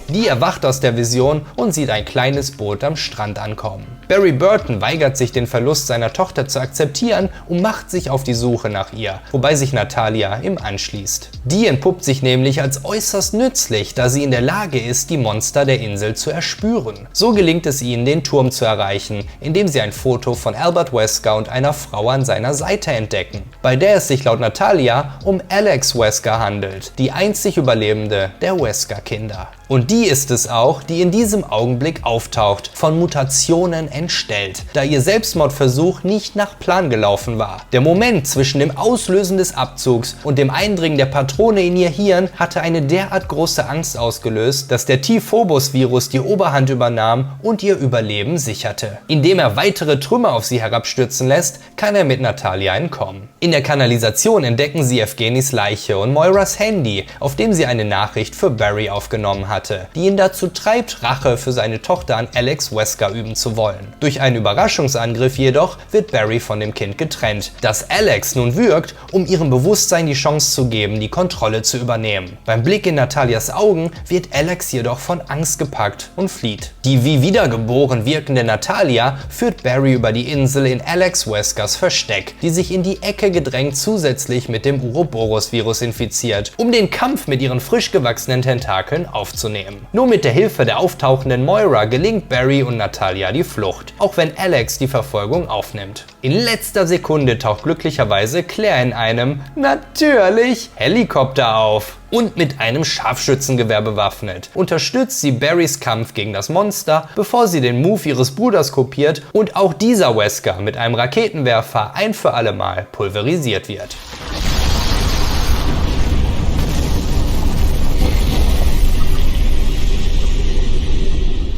Die erwacht aus der Vision und sieht ein kleines Boot am Strand ankommen. Barry Burton weigert sich, den Verlust seiner Tochter zu akzeptieren und macht sich auf die Suche nach ihr, wobei sich Natalia ihm anschließt. Die entpuppt sich nämlich als äußerst nützlich, da sie in der Lage ist, die Monster der Insel zu erspüren. So gelingt es ihnen, den Turm zu erreichen, indem sie ein Foto von Albert Wesker und einer Frau an seiner Seite entdecken, bei der es sich laut Natalia um Alex Wesker handelt, die einzig Überlebende der Wesker-Kinder. Und die ist es auch, die in diesem Augenblick auftaucht, von Mutationen entstellt, da ihr Selbstmordversuch nicht nach Plan gelaufen war. Der Moment zwischen dem Auslösen des Abzugs und dem Eindringen der Patrone in ihr Hirn hatte eine derart große Angst ausgelöst, dass der T-Phobos-Virus die Oberhand übernahm und ihr Überleben sicherte. Indem er weitere Trümmer auf sie herabstürzen lässt, kann er mit Natalia entkommen. In der Kanalisation entdecken sie Evgenys Leiche und Moiras Handy, auf dem sie eine Nachricht für Barry aufgenommen hatte, die ihn dazu treibt, Rache für seine Tochter an Alex Wesker üben zu wollen. Durch einen Überraschungsangriff jedoch wird Barry von dem Kind getrennt, das Alex nun würgt, um ihrem Bewusstsein die Chance zu geben, die Kontrolle zu übernehmen. Beim Blick in Natalias Augen wird Alex jedoch von Angst gepackt und flieht. Die wie wiedergeboren wirkende Natalia führt Barry über die Insel in Alex Weskers Versteck, die sich in die Ecke gedrängt zusätzlich mit dem Uroboros-Virus infiziert, um den Kampf mit ihren frisch gewachsenen Tentakeln aufzunehmen. Nur mit der Hilfe der auftauchenden Moira gelingt Barry und Natalia die Flucht, auch wenn Alex die Verfolgung aufnimmt. In letzter Sekunde taucht glücklicherweise Claire in einem, natürlich, Helikopter auf. Und mit einem Scharfschützengewehr bewaffnet unterstützt sie Barrys Kampf gegen das Monster, bevor sie den Move ihres Bruders kopiert und auch dieser Wesker mit einem Raketenwerfer ein für alle Mal pulverisiert wird.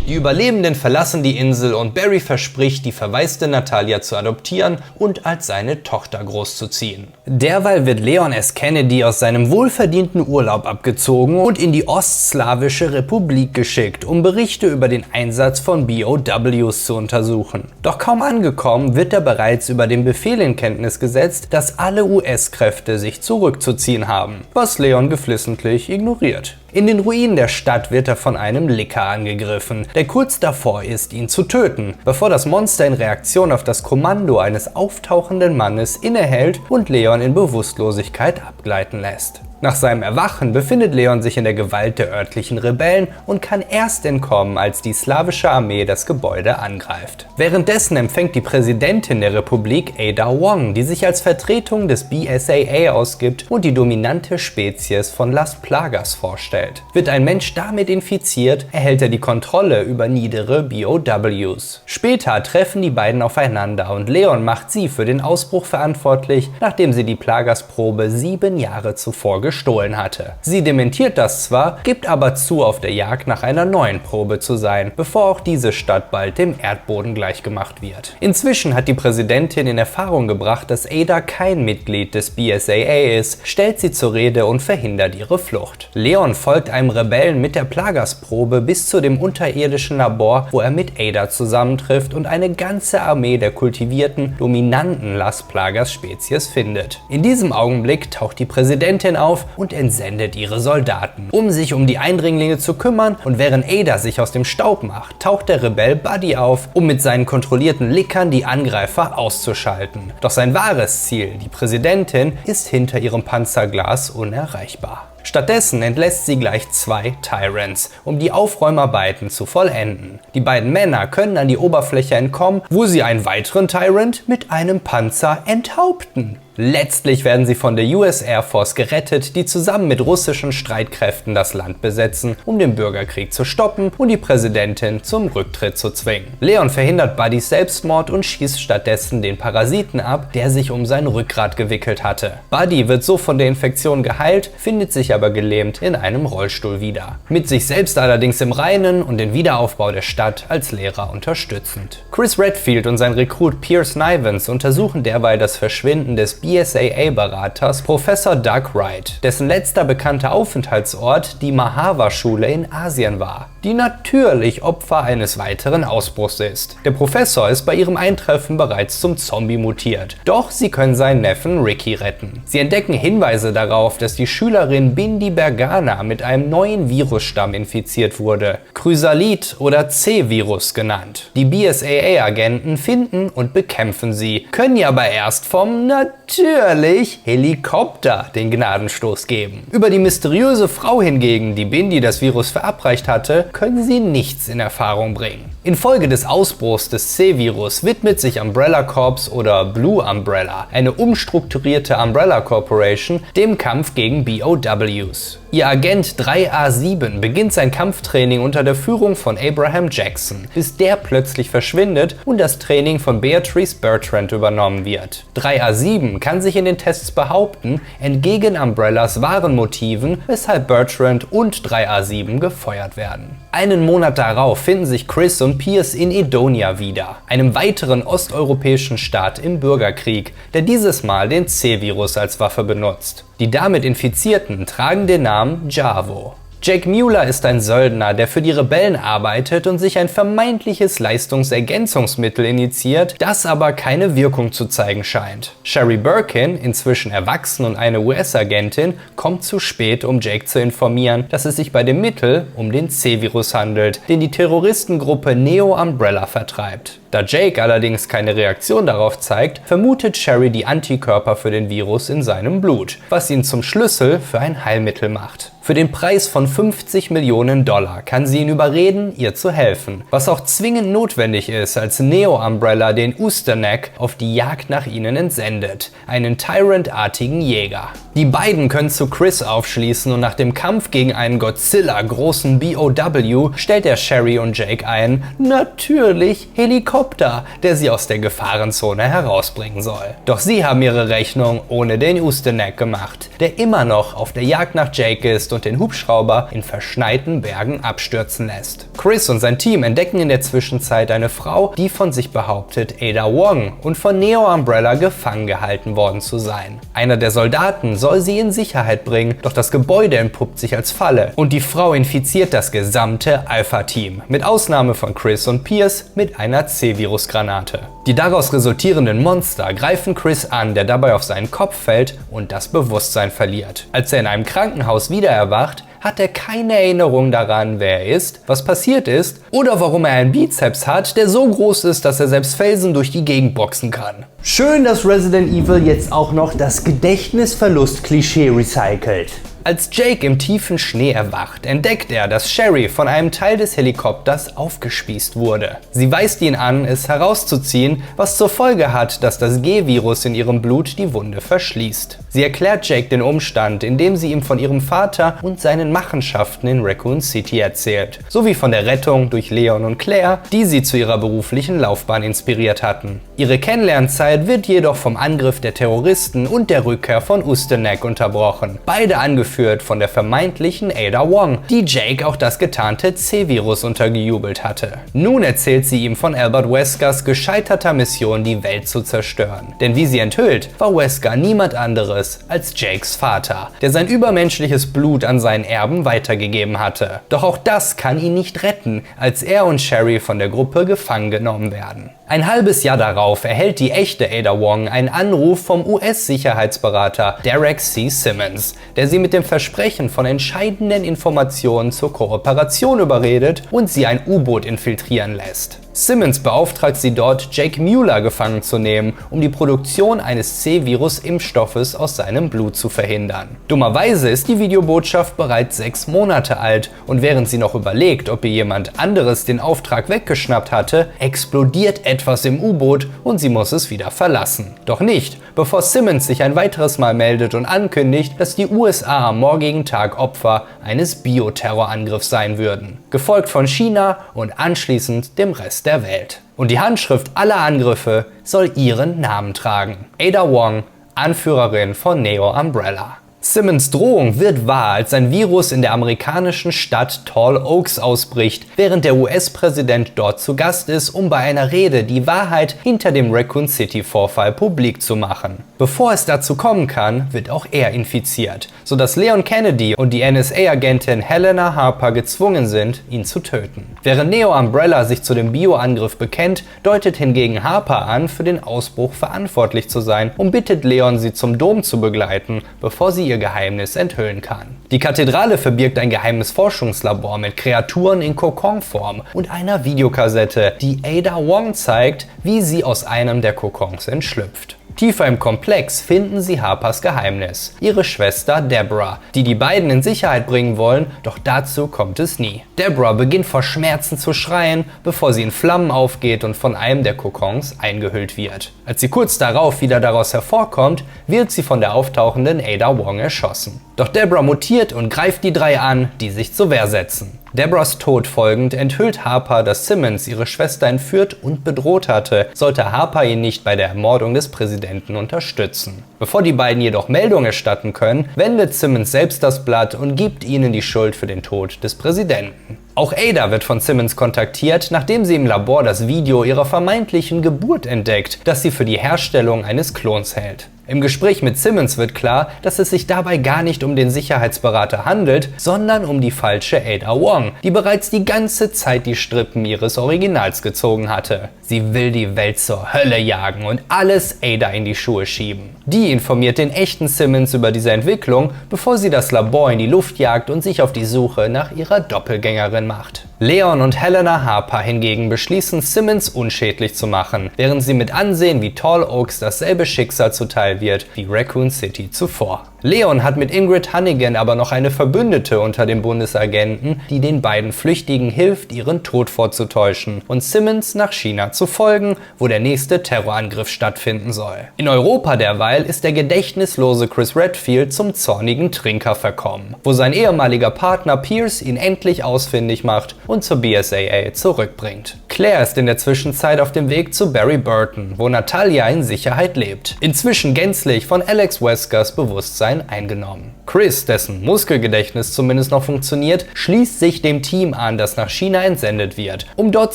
Die Überlebenden verlassen die Insel und Barry verspricht, die verwaiste Natalia zu adoptieren und als seine Tochter großzuziehen. Derweil wird Leon S. Kennedy aus seinem wohlverdienten Urlaub abgezogen und in die Ostslawische Republik geschickt, um Berichte über den Einsatz von BOWs zu untersuchen. Doch kaum angekommen, wird er bereits über den Befehl in Kenntnis gesetzt, dass alle US-Kräfte sich zurückzuziehen haben, was Leon geflissentlich ignoriert. In den Ruinen der Stadt wird er von einem Licker angegriffen, der kurz davor ist, ihn zu töten, bevor das Monster in Reaktion auf das Kommando eines auftauchenden Mannes innehält und Leon in Bewusstlosigkeit abgleiten lässt. Nach seinem Erwachen befindet Leon sich in der Gewalt der örtlichen Rebellen und kann erst entkommen, als die slawische Armee das Gebäude angreift. Währenddessen empfängt die Präsidentin der Republik Ada Wong, die sich als Vertretung des BSAA ausgibt und die dominante Spezies von Las Plagas vorstellt. Wird ein Mensch damit infiziert, erhält er die Kontrolle über niedere BOWs. Später treffen die beiden aufeinander und Leon macht sie für den Ausbruch verantwortlich, nachdem sie die Plagas-Probe 7 Jahre zuvor gestohlen hatte. Sie dementiert das zwar, gibt aber zu, auf der Jagd nach einer neuen Probe zu sein, bevor auch diese Stadt bald dem Erdboden gleichgemacht wird. Inzwischen hat die Präsidentin in Erfahrung gebracht, dass Ada kein Mitglied des BSAA ist, stellt sie zur Rede und verhindert ihre Flucht. Leon folgt einem Rebellen mit der Plagas-Probe bis zu dem unterirdischen Labor, wo er mit Ada zusammentrifft und eine ganze Armee der kultivierten, dominanten Las Plagas-Spezies findet. In diesem Augenblick taucht die Präsidentin auf und entsendet ihre Soldaten, um sich um die Eindringlinge zu kümmern, und während Ada sich aus dem Staub macht, taucht der Rebell Buddy auf, um mit seinen kontrollierten Lickern die Angreifer auszuschalten. Doch sein wahres Ziel, die Präsidentin, ist hinter ihrem Panzerglas unerreichbar. Stattdessen entlässt sie gleich 2 Tyrants, um die Aufräumarbeiten zu vollenden. Die beiden Männer können an die Oberfläche entkommen, wo sie einen weiteren Tyrant mit einem Panzer enthaupten. Letztlich werden sie von der US Air Force gerettet, die zusammen mit russischen Streitkräften das Land besetzen, um den Bürgerkrieg zu stoppen und die Präsidentin zum Rücktritt zu zwingen. Leon verhindert Buddys Selbstmord und schießt stattdessen den Parasiten ab, der sich um sein Rückgrat gewickelt hatte. Buddy wird so von der Infektion geheilt, findet sich aber gelähmt in einem Rollstuhl wieder. Mit sich selbst allerdings im Reinen und den Wiederaufbau der Stadt als Lehrer unterstützend. Chris Redfield und sein Rekrut Pierce Nivens untersuchen derweil das Verschwinden des BSAA-Beraters Professor Doug Wright, dessen letzter bekannter Aufenthaltsort die Mahava-Schule in Asien war, die natürlich Opfer eines weiteren Ausbruchs ist. Der Professor ist bei ihrem Eintreffen bereits zum Zombie mutiert, doch sie können seinen Neffen Ricky retten. Sie entdecken Hinweise darauf, dass die Schülerin Bindi Bergana mit einem neuen Virusstamm infiziert wurde, Chrysalid oder C-Virus genannt. Die BSAA-Agenten finden und bekämpfen sie, können ihr aber erst vom natürlich Helikopter den Gnadenstoß geben. Über die mysteriöse Frau hingegen, die Bindi das Virus verabreicht hatte, können sie nichts in Erfahrung bringen. Infolge des Ausbruchs des C-Virus widmet sich Umbrella Corps oder Blue Umbrella, eine umstrukturierte Umbrella Corporation, dem Kampf gegen BOWs. Ihr Agent 3A7 beginnt sein Kampftraining unter der Führung von Abraham Jackson, bis der plötzlich verschwindet und das Training von Beatrice Bertrand übernommen wird. 3A7 kann sich in den Tests behaupten, entgegen Umbrellas wahren Motiven, weshalb Bertrand und 3A7 gefeuert werden. Einen Monat darauf finden sich Chris und Pierce in Edonia wieder, einem weiteren osteuropäischen Staat im Bürgerkrieg, der dieses Mal den C-Virus als Waffe benutzt. Die damit Infizierten tragen den Namen Javo. Jake Mueller ist ein Söldner, der für die Rebellen arbeitet und sich ein vermeintliches Leistungsergänzungsmittel initiiert, das aber keine Wirkung zu zeigen scheint. Sherry Birkin, inzwischen erwachsen und eine US-Agentin, kommt zu spät, um Jake zu informieren, dass es sich bei dem Mittel um den C-Virus handelt, den die Terroristengruppe Neo Umbrella vertreibt. Da Jake allerdings keine Reaktion darauf zeigt, vermutet Sherry die Antikörper für den Virus in seinem Blut, was ihn zum Schlüssel für ein Heilmittel macht. Für den Preis von $50 Millionen kann sie ihn überreden, ihr zu helfen, was auch zwingend notwendig ist, als Neo Umbrella den Usterneck auf die Jagd nach ihnen entsendet, einen Tyrant-artigen Jäger. Die beiden können zu Chris aufschließen und nach dem Kampf gegen einen Godzilla-großen BOW stellt er Sherry und Jake einen, natürlich, Helikopter Helikopter, der sie aus der Gefahrenzone herausbringen soll. Doch sie haben ihre Rechnung ohne den Ustenek gemacht, der immer noch auf der Jagd nach Jake ist und den Hubschrauber in verschneiten Bergen abstürzen lässt. Chris und sein Team entdecken in der Zwischenzeit eine Frau, die von sich behauptet, Ada Wong und von Neo Umbrella gefangen gehalten worden zu sein. Einer der Soldaten soll sie in Sicherheit bringen, doch das Gebäude entpuppt sich als Falle und die Frau infiziert das gesamte Alpha-Team, mit Ausnahme von Chris und Pierce, mit einer C-Virus-Granate. Die daraus resultierenden Monster greifen Chris an, der dabei auf seinen Kopf fällt und das Bewusstsein verliert. Als er in einem Krankenhaus wieder erwacht, hat er keine Erinnerung daran, wer er ist, was passiert ist oder warum er einen Bizeps hat, der so groß ist, dass er selbst Felsen durch die Gegend boxen kann. Schön, dass Resident Evil jetzt auch noch das Gedächtnisverlust-Klischee recycelt. Als Jake im tiefen Schnee erwacht, entdeckt er, dass Sherry von einem Teil des Helikopters aufgespießt wurde. Sie weist ihn an, es herauszuziehen, was zur Folge hat, dass das G-Virus in ihrem Blut die Wunde verschließt. Sie erklärt Jake den Umstand, indem sie ihm von ihrem Vater und seinen Machenschaften in Raccoon City erzählt, sowie von der Rettung durch Leon und Claire, die sie zu ihrer beruflichen Laufbahn inspiriert hatten. Ihre Kennenlernzeit wird jedoch vom Angriff der Terroristen und der Rückkehr von Ustenek unterbrochen, beide angeführt von der vermeintlichen Ada Wong, die Jake auch das getarnte C-Virus untergejubelt hatte. Nun erzählt sie ihm von Albert Weskers gescheiterter Mission, die Welt zu zerstören. Denn wie sie enthüllt, war Wesker niemand anderes als Jakes Vater, der sein übermenschliches Blut an seinen Erben weitergegeben hatte. Doch auch das kann ihn nicht retten, als er und Sherry von der Gruppe gefangen genommen werden. Ein halbes Jahr darauf erhält die echte Ada Wong einen Anruf vom US-Sicherheitsberater Derek C. Simmons, der sie mit dem Versprechen von entscheidenden Informationen zur Kooperation überredet und sie ein U-Boot infiltrieren lässt. Simmons beauftragt sie dort, Jake Mueller gefangen zu nehmen, um die Produktion eines C-Virus-Impfstoffes aus seinem Blut zu verhindern. Dummerweise ist die Videobotschaft bereits 6 Monate alt und während sie noch überlegt, ob ihr jemand anderes den Auftrag weggeschnappt hatte, explodiert etwas im U-Boot und sie muss es wieder verlassen. Doch nicht, bevor Simmons sich ein weiteres Mal meldet und ankündigt, dass die USA am morgigen Tag Opfer eines Bioterrorangriffs sein würden, gefolgt von China und anschließend dem Rest der Welt. Und die Handschrift aller Angriffe soll ihren Namen tragen: Ada Wong, Anführerin von Neo Umbrella. Simmons' Drohung wird wahr, als ein Virus in der amerikanischen Stadt Tall Oaks ausbricht, während der US-Präsident dort zu Gast ist, um bei einer Rede die Wahrheit hinter dem Raccoon City-Vorfall publik zu machen. Bevor es dazu kommen kann, wird auch er infiziert, sodass Leon Kennedy und die NSA-Agentin Helena Harper gezwungen sind, ihn zu töten. Während Neo Umbrella sich zu dem Bioangriff bekennt, deutet hingegen Harper an, für den Ausbruch verantwortlich zu sein und bittet Leon, sie zum Dom zu begleiten, bevor sie ihr Geheimnis enthüllen kann. Die Kathedrale verbirgt ein geheimes Forschungslabor mit Kreaturen in Kokonform und einer Videokassette, die Ada Wong zeigt, wie sie aus einem der Kokons entschlüpft. Tiefer im Komplex finden sie Harpers Geheimnis, ihre Schwester Deborah, die die beiden in Sicherheit bringen wollen, doch dazu kommt es nie. Deborah beginnt vor Schmerzen zu schreien, bevor sie in Flammen aufgeht und von einem der Kokons eingehüllt wird. Als sie kurz darauf wieder daraus hervorkommt, wird sie von der auftauchenden Ada Wong erschossen. Doch Deborah mutiert und greift die 3 an, die sich zur Wehr setzen. Deborahs Tod folgend enthüllt Harper, dass Simmons ihre Schwester entführt und bedroht hatte, sollte Harper ihn nicht bei der Ermordung des Präsidenten unterstützen. Bevor die beiden jedoch Meldung erstatten können, wendet Simmons selbst das Blatt und gibt ihnen die Schuld für den Tod des Präsidenten. Auch Ada wird von Simmons kontaktiert, nachdem sie im Labor das Video ihrer vermeintlichen Geburt entdeckt, das sie für die Herstellung eines Klons hält. Im Gespräch mit Simmons wird klar, dass es sich dabei gar nicht um den Sicherheitsberater handelt, sondern um die falsche Ada Wong, die bereits die ganze Zeit die Strippen ihres Originals gezogen hatte. Sie will die Welt zur Hölle jagen und alles Ada in die Schuhe schieben. Die informiert den echten Simmons über diese Entwicklung, bevor sie das Labor in die Luft jagt und sich auf die Suche nach ihrer Doppelgängerin macht. Leon und Helena Harper hingegen beschließen, Simmons unschädlich zu machen, während sie mit ansehen, wie Tall Oaks dasselbe Schicksal zuteil wird wie Raccoon City zuvor. Leon hat mit Ingrid Hannigan aber noch eine Verbündete unter den Bundesagenten, die den beiden Flüchtigen hilft, ihren Tod vorzutäuschen und Simmons nach China zu folgen, wo der nächste Terrorangriff stattfinden soll. In Europa derweil ist der gedächtnislose Chris Redfield zum zornigen Trinker verkommen, wo sein ehemaliger Partner Pierce ihn endlich ausfindig macht und zur BSAA zurückbringt. Claire ist in der Zwischenzeit auf dem Weg zu Barry Burton, wo Natalia in Sicherheit lebt, inzwischen gänzlich von Alex Weskers Bewusstsein eingenommen. Chris, dessen Muskelgedächtnis zumindest noch funktioniert, schließt sich dem Team an, das nach China entsendet wird, um dort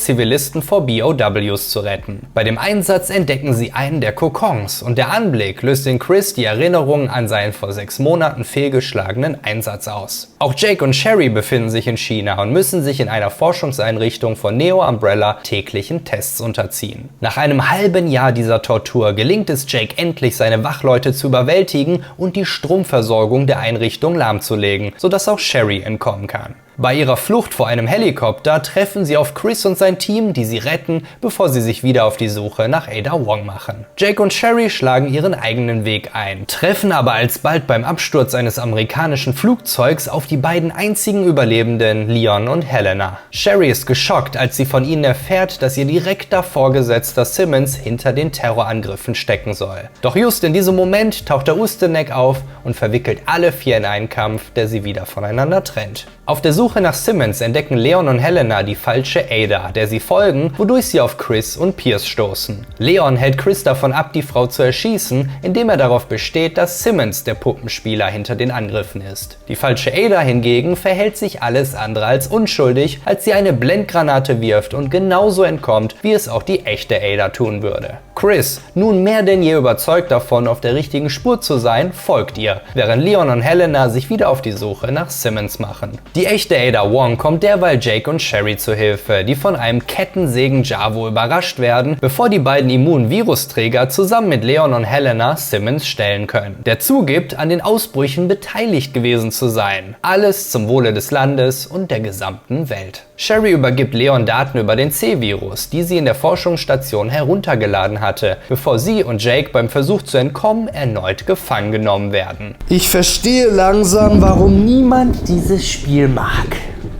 Zivilisten vor BOWs zu retten. Bei dem Einsatz entdecken sie einen der Kokons und der Anblick löst in Chris die Erinnerungen an seinen vor 6 Monaten fehlgeschlagenen Einsatz aus. Auch Jake und Sherry befinden sich in China und müssen sich in einer Forschungseinrichtung von Neo Umbrella täglichen Tests unterziehen. Nach einem halben Jahr dieser Tortur gelingt es Jake endlich, seine Wachleute zu überwältigen und die Stromversorgung der Einrichtung lahmzulegen, sodass auch Sherry entkommen kann. Bei ihrer Flucht vor einem Helikopter treffen sie auf Chris und sein Team, die sie retten, bevor sie sich wieder auf die Suche nach Ada Wong machen. Jake und Sherry schlagen ihren eigenen Weg ein, treffen aber alsbald beim Absturz eines amerikanischen Flugzeugs auf die beiden einzigen Überlebenden, Leon und Helena. Sherry ist geschockt, als sie von ihnen erfährt, dass ihr direkter Vorgesetzter Simmons hinter den Terrorangriffen stecken soll. Doch just in diesem Moment taucht der Ustenek auf und verwickelt alle 4 in einen Kampf, der sie wieder voneinander trennt. Auf der Suche nach Simmons entdecken Leon und Helena die falsche Ada, der sie folgen, wodurch sie auf Chris und Pierce stoßen. Leon hält Chris davon ab, die Frau zu erschießen, indem er darauf besteht, dass Simmons der Puppenspieler hinter den Angriffen ist. Die falsche Ada hingegen verhält sich alles andere als unschuldig, als sie eine Blendgranate wirft und genauso entkommt, wie es auch die echte Ada tun würde. Chris, nun mehr denn je überzeugt davon, auf der richtigen Spur zu sein, folgt ihr, während Leon und Helena sich wieder auf die Suche nach Simmons machen. Die echte Ada Wong kommt derweil Jake und Sherry zu Hilfe, die von einem Kettensägen-Javo überrascht werden, bevor die beiden immunen Virusträger zusammen mit Leon und Helena Simmons stellen können, der zugibt, an den Ausbrüchen beteiligt gewesen zu sein. Alles zum Wohle des Landes und der gesamten Welt. Sherry übergibt Leon Daten über den C-Virus, die sie in der Forschungsstation heruntergeladen hatte, bevor sie und Jake beim Versuch zu entkommen erneut gefangen genommen werden. Ich verstehe langsam, warum niemand dieses Spiel mag.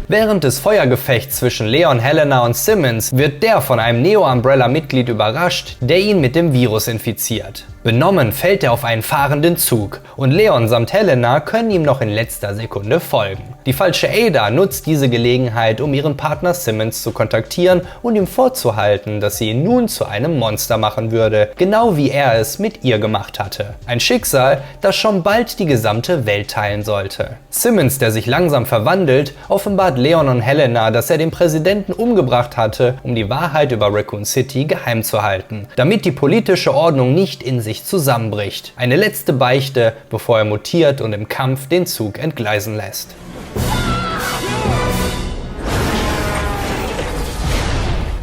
Während des Feuergefechts zwischen Leon, Helena und Simmons wird der von einem Neo-Umbrella-Mitglied überrascht, der ihn mit dem Virus infiziert. Benommen fällt er auf einen fahrenden Zug und Leon samt Helena können ihm noch in letzter Sekunde folgen. Die falsche Ada nutzt diese Gelegenheit, um ihren Partner Simmons zu kontaktieren und ihm vorzuhalten, dass sie ihn nun zu einem Monster machen würde, genau wie er es mit ihr gemacht hatte. Ein Schicksal, das schon bald die gesamte Welt teilen sollte. Simmons, der sich langsam verwandelt, offenbart Leon und Helena, dass er den Präsidenten umgebracht hatte, um die Wahrheit über Raccoon City geheim zu halten, damit die politische Ordnung nicht in sich zusammenbricht. Eine letzte Beichte, bevor er mutiert und im Kampf den Zug entgleisen lässt.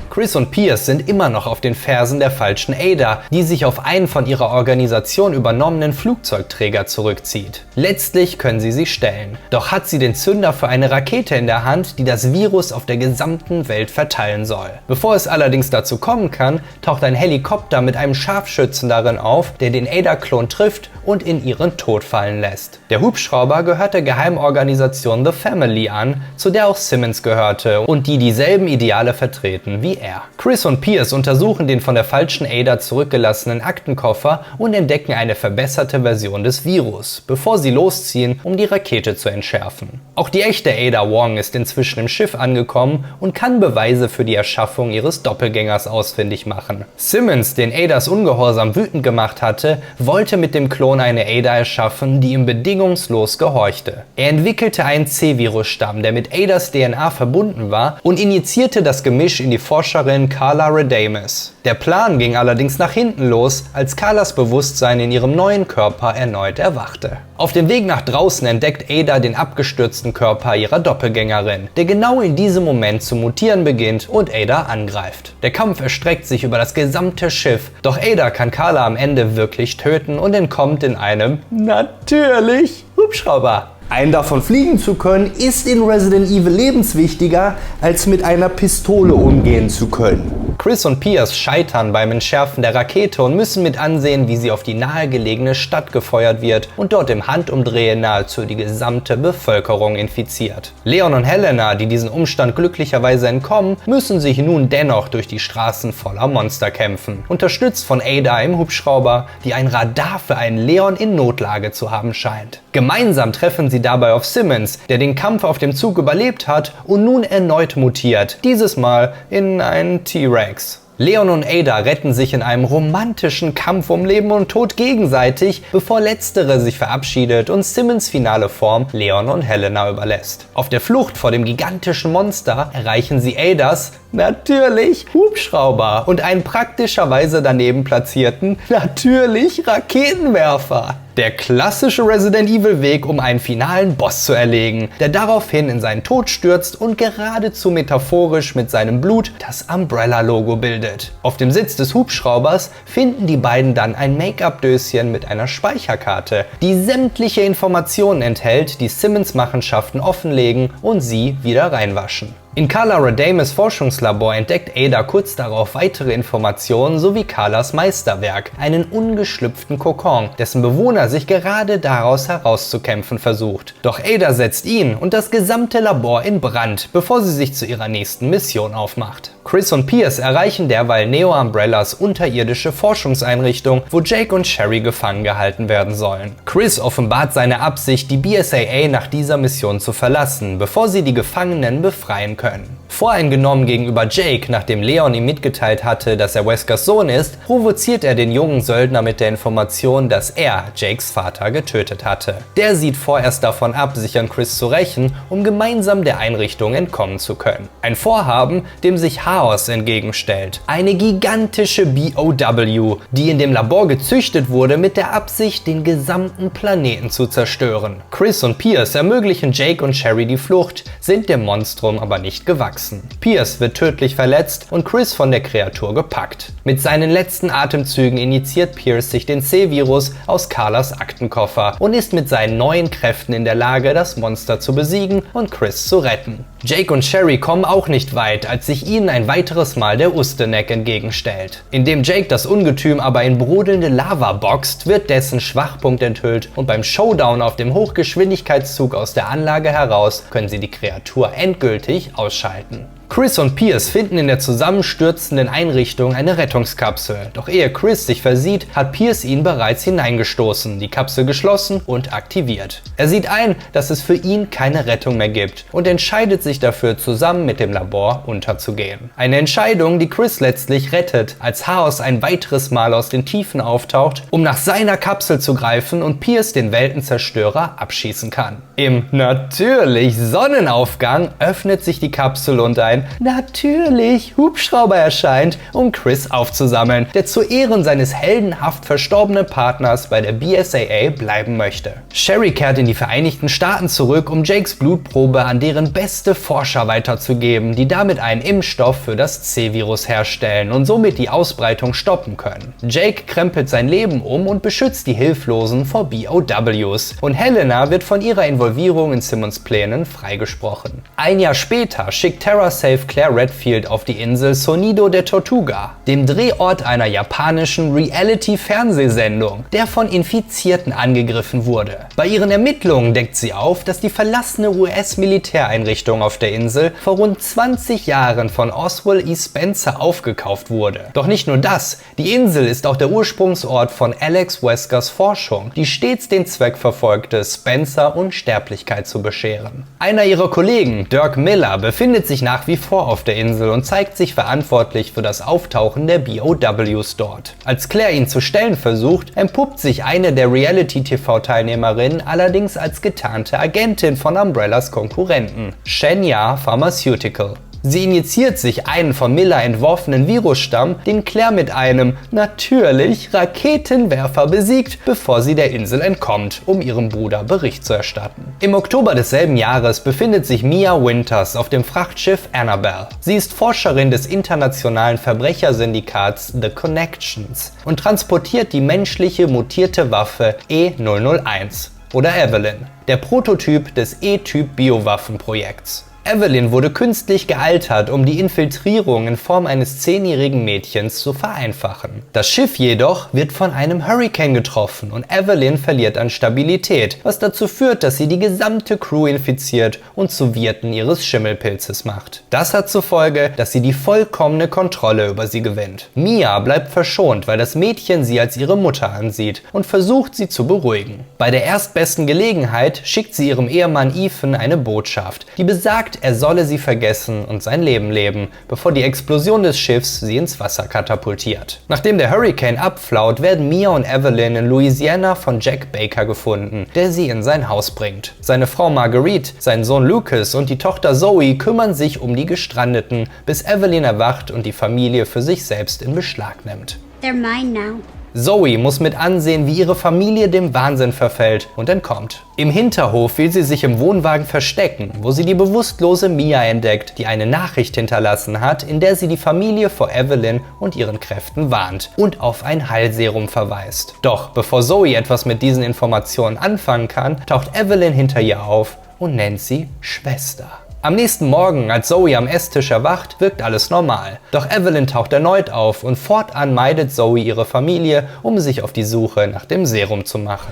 Chris und Pierce sind immer noch auf den Fersen der falschen Ada, die sich auf einen von ihrer Organisation übernommenen Flugzeugträger zurückzieht. Letztlich können sie stellen, doch hat sie den Zünder für eine Rakete in der Hand, die das Virus auf der gesamten Welt verteilen soll. Bevor es allerdings dazu kommen kann, taucht ein Helikopter mit einem Scharfschützen darin auf, der den Ada-Klon trifft und in ihren Tod fallen lässt. Der Hubschrauber gehört der Geheimorganisation The Family an, zu der auch Simmons gehörte und die dieselben Ideale vertreten wie er. Chris und Pierce untersuchen den von der falschen Ada zurückgelassenen Aktenkoffer und entdecken eine verbesserte Version des Virus, bevor sie losziehen, um die Rakete zu entschärfen. Auch die echte Ada Wong ist inzwischen im Schiff angekommen und kann Beweise für die Erschaffung ihres Doppelgängers ausfindig machen. Simmons, den Adas Ungehorsam wütend gemacht hatte, wollte mit dem Klon eine Ada erschaffen, die ihm bedingungslos gehorchte. Er entwickelte einen C-Virus-Stamm, der mit Adas DNA verbunden war und injizierte das Gemisch in die Forscherin Carla Redamus. Der Plan ging allerdings nach hinten los, als Carlas Bewusstsein in ihrem neuen Körper erneut erwachte. Auf dem Weg nach draußen entdeckt Ada den abgestürzten Körper ihrer Doppelgängerin, der genau in diesem Moment zu mutieren beginnt und Ada angreift. Der Kampf erstreckt sich über das gesamte Schiff, doch Ada kann Carla am Ende wirklich töten und entkommt in einem, natürlich, Hubschrauber. Einen davon fliegen zu können, ist in Resident Evil lebenswichtiger, als mit einer Pistole umgehen zu können. Chris und Pierce scheitern beim Entschärfen der Rakete und müssen mit ansehen, wie sie auf die nahegelegene Stadt gefeuert wird und dort im Handumdrehen nahezu die gesamte Bevölkerung infiziert. Leon und Helena, die diesen Umstand glücklicherweise entkommen, müssen sich nun dennoch durch die Straßen voller Monster kämpfen, unterstützt von Ada im Hubschrauber, die ein Radar für einen Leon in Notlage zu haben scheint. Gemeinsam treffen sie dabei auf Simmons, der den Kampf auf dem Zug überlebt hat und nun erneut mutiert, dieses Mal in einen T-Rex. Leon und Ada retten sich in einem romantischen Kampf um Leben und Tod gegenseitig, bevor letztere sich verabschiedet und Simmons finale Form Leon und Helena überlässt. Auf der Flucht vor dem gigantischen Monster erreichen sie Adas, natürlich, Hubschrauber und einen praktischerweise daneben platzierten, natürlich, Raketenwerfer. Der klassische Resident Evil Weg, um einen finalen Boss zu erlegen, der daraufhin in seinen Tod stürzt und geradezu metaphorisch mit seinem Blut das Umbrella-Logo bildet. Auf dem Sitz des Hubschraubers finden die beiden dann ein Make-up-Döschen mit einer Speicherkarte, die sämtliche Informationen enthält, die Simmons Machenschaften offenlegen und sie wieder reinwaschen. In Carla Radames Forschungslabor entdeckt Ada kurz darauf weitere Informationen sowie Carlas Meisterwerk, einen ungeschlüpften Kokon, dessen Bewohner sich gerade daraus herauszukämpfen versucht. Doch Ada setzt ihn und das gesamte Labor in Brand, bevor sie sich zu ihrer nächsten Mission aufmacht. Chris und Pierce erreichen derweil Neo Umbrellas unterirdische Forschungseinrichtung, wo Jake und Sherry gefangen gehalten werden sollen. Chris offenbart seine Absicht, die BSAA nach dieser Mission zu verlassen, bevor sie die Gefangenen befreien können. Voreingenommen gegenüber Jake, nachdem Leon ihm mitgeteilt hatte, dass er Weskers Sohn ist, provoziert er den jungen Söldner mit der Information, dass er Jakes Vater getötet hatte. Der sieht vorerst davon ab, sich an Chris zu rächen, um gemeinsam der Einrichtung entkommen zu können. Ein Vorhaben, dem sich Chaos entgegenstellt. Eine gigantische BOW, die in dem Labor gezüchtet wurde mit der Absicht, den gesamten Planeten zu zerstören. Chris und Pierce ermöglichen Jake und Sherry die Flucht, sind dem Monstrum aber nicht gewachsen. Pierce wird tödlich verletzt und Chris von der Kreatur gepackt. Mit seinen letzten Atemzügen injiziert Pierce sich den C-Virus aus Carlas Aktenkoffer und ist mit seinen neuen Kräften in der Lage, das Monster zu besiegen und Chris zu retten. Jake und Sherry kommen auch nicht weit, als sich ihnen ein weiteres Mal der Ustenek entgegenstellt. Indem Jake das Ungetüm aber in brodelnde Lava boxt, wird dessen Schwachpunkt enthüllt und beim Showdown auf dem Hochgeschwindigkeitszug aus der Anlage heraus können sie die Kreatur endgültig ausschalten. Chris und Pierce finden in der zusammenstürzenden Einrichtung eine Rettungskapsel, doch ehe Chris sich versieht, hat Pierce ihn bereits hineingestoßen, die Kapsel geschlossen und aktiviert. Er sieht ein, dass es für ihn keine Rettung mehr gibt und entscheidet sich dafür, zusammen mit dem Labor unterzugehen. Eine Entscheidung, die Chris letztlich rettet, als Chaos ein weiteres Mal aus den Tiefen auftaucht, um nach seiner Kapsel zu greifen und Pierce den Weltenzerstörer abschießen kann. Im natürlich Sonnenaufgang öffnet sich die Kapsel und ein natürlich Hubschrauber erscheint, um Chris aufzusammeln, der zu Ehren seines heldenhaft verstorbenen Partners bei der BSAA bleiben möchte. Sherry kehrt in die Vereinigten Staaten zurück, um Jakes Blutprobe an deren beste Forscher weiterzugeben, die damit einen Impfstoff für das C-Virus herstellen und somit die Ausbreitung stoppen können. Jake krempelt sein Leben um und beschützt die Hilflosen vor BOWs und Helena wird von ihrer Involvierung in Simmons Plänen freigesprochen. Ein Jahr später schickt TerraSafe Claire Redfield auf die Insel Sonido de Tortuga, dem Drehort einer japanischen Reality-Fernsehsendung, der von Infizierten angegriffen wurde. Bei ihren Ermittlungen deckt sie auf, dass die verlassene US-Militäreinrichtung auf der Insel vor rund 20 Jahren von Oswald E. Spencer aufgekauft wurde. Doch nicht nur das, die Insel ist auch der Ursprungsort von Alex Weskers Forschung, die stets den Zweck verfolgte, Spencer Unsterblichkeit zu bescheren. Einer ihrer Kollegen, Dirk Miller, befindet sich nach wie vor auf der Insel und zeigt sich verantwortlich für das Auftauchen der BOWs dort. Als Claire ihn zu stellen versucht, entpuppt sich eine der Reality-TV-Teilnehmerinnen allerdings als getarnte Agentin von Umbrellas Konkurrenten, Shenya Pharmaceutical. Sie injiziert sich einen von Miller entworfenen Virusstamm, den Claire mit einem, natürlich, Raketenwerfer besiegt, bevor sie der Insel entkommt, um ihrem Bruder Bericht zu erstatten. Im Oktober desselben Jahres befindet sich Mia Winters auf dem Frachtschiff Annabelle. Sie ist Forscherin des internationalen Verbrechersyndikats The Connections und transportiert die menschliche mutierte Waffe E001 oder Evelyn, der Prototyp des E-Typ-Biowaffenprojekts. Evelyn wurde künstlich gealtert, um die Infiltrierung in Form eines 10-jährigen Mädchens zu vereinfachen. Das Schiff jedoch wird von einem Hurricane getroffen und Evelyn verliert an Stabilität, was dazu führt, dass sie die gesamte Crew infiziert und zu Wirten ihres Schimmelpilzes macht. Das hat zur Folge, dass sie die vollkommene Kontrolle über sie gewinnt. Mia bleibt verschont, weil das Mädchen sie als ihre Mutter ansieht und versucht, sie zu beruhigen. Bei der erstbesten Gelegenheit schickt sie ihrem Ehemann Ethan eine Botschaft, die besagt, er solle sie vergessen und sein Leben leben, bevor die Explosion des Schiffs sie ins Wasser katapultiert. Nachdem der Hurricane abflaut, werden Mia und Evelyn in Louisiana von Jack Baker gefunden, der sie in sein Haus bringt. Seine Frau Marguerite, sein Sohn Lucas und die Tochter Zoe kümmern sich um die Gestrandeten, bis Evelyn erwacht und die Familie für sich selbst in Beschlag nimmt. They're mine now. Zoe muss mit ansehen, wie ihre Familie dem Wahnsinn verfällt und entkommt. Im Hinterhof will sie sich im Wohnwagen verstecken, wo sie die bewusstlose Mia entdeckt, die eine Nachricht hinterlassen hat, in der sie die Familie vor Evelyn und ihren Kräften warnt und auf ein Heilserum verweist. Doch bevor Zoe etwas mit diesen Informationen anfangen kann, taucht Evelyn hinter ihr auf und nennt sie Schwester. Am nächsten Morgen, als Zoe am Esstisch erwacht, wirkt alles normal. Doch Evelyn taucht erneut auf und fortan meidet Zoe ihre Familie, um sich auf die Suche nach dem Serum zu machen.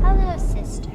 Hello, sister.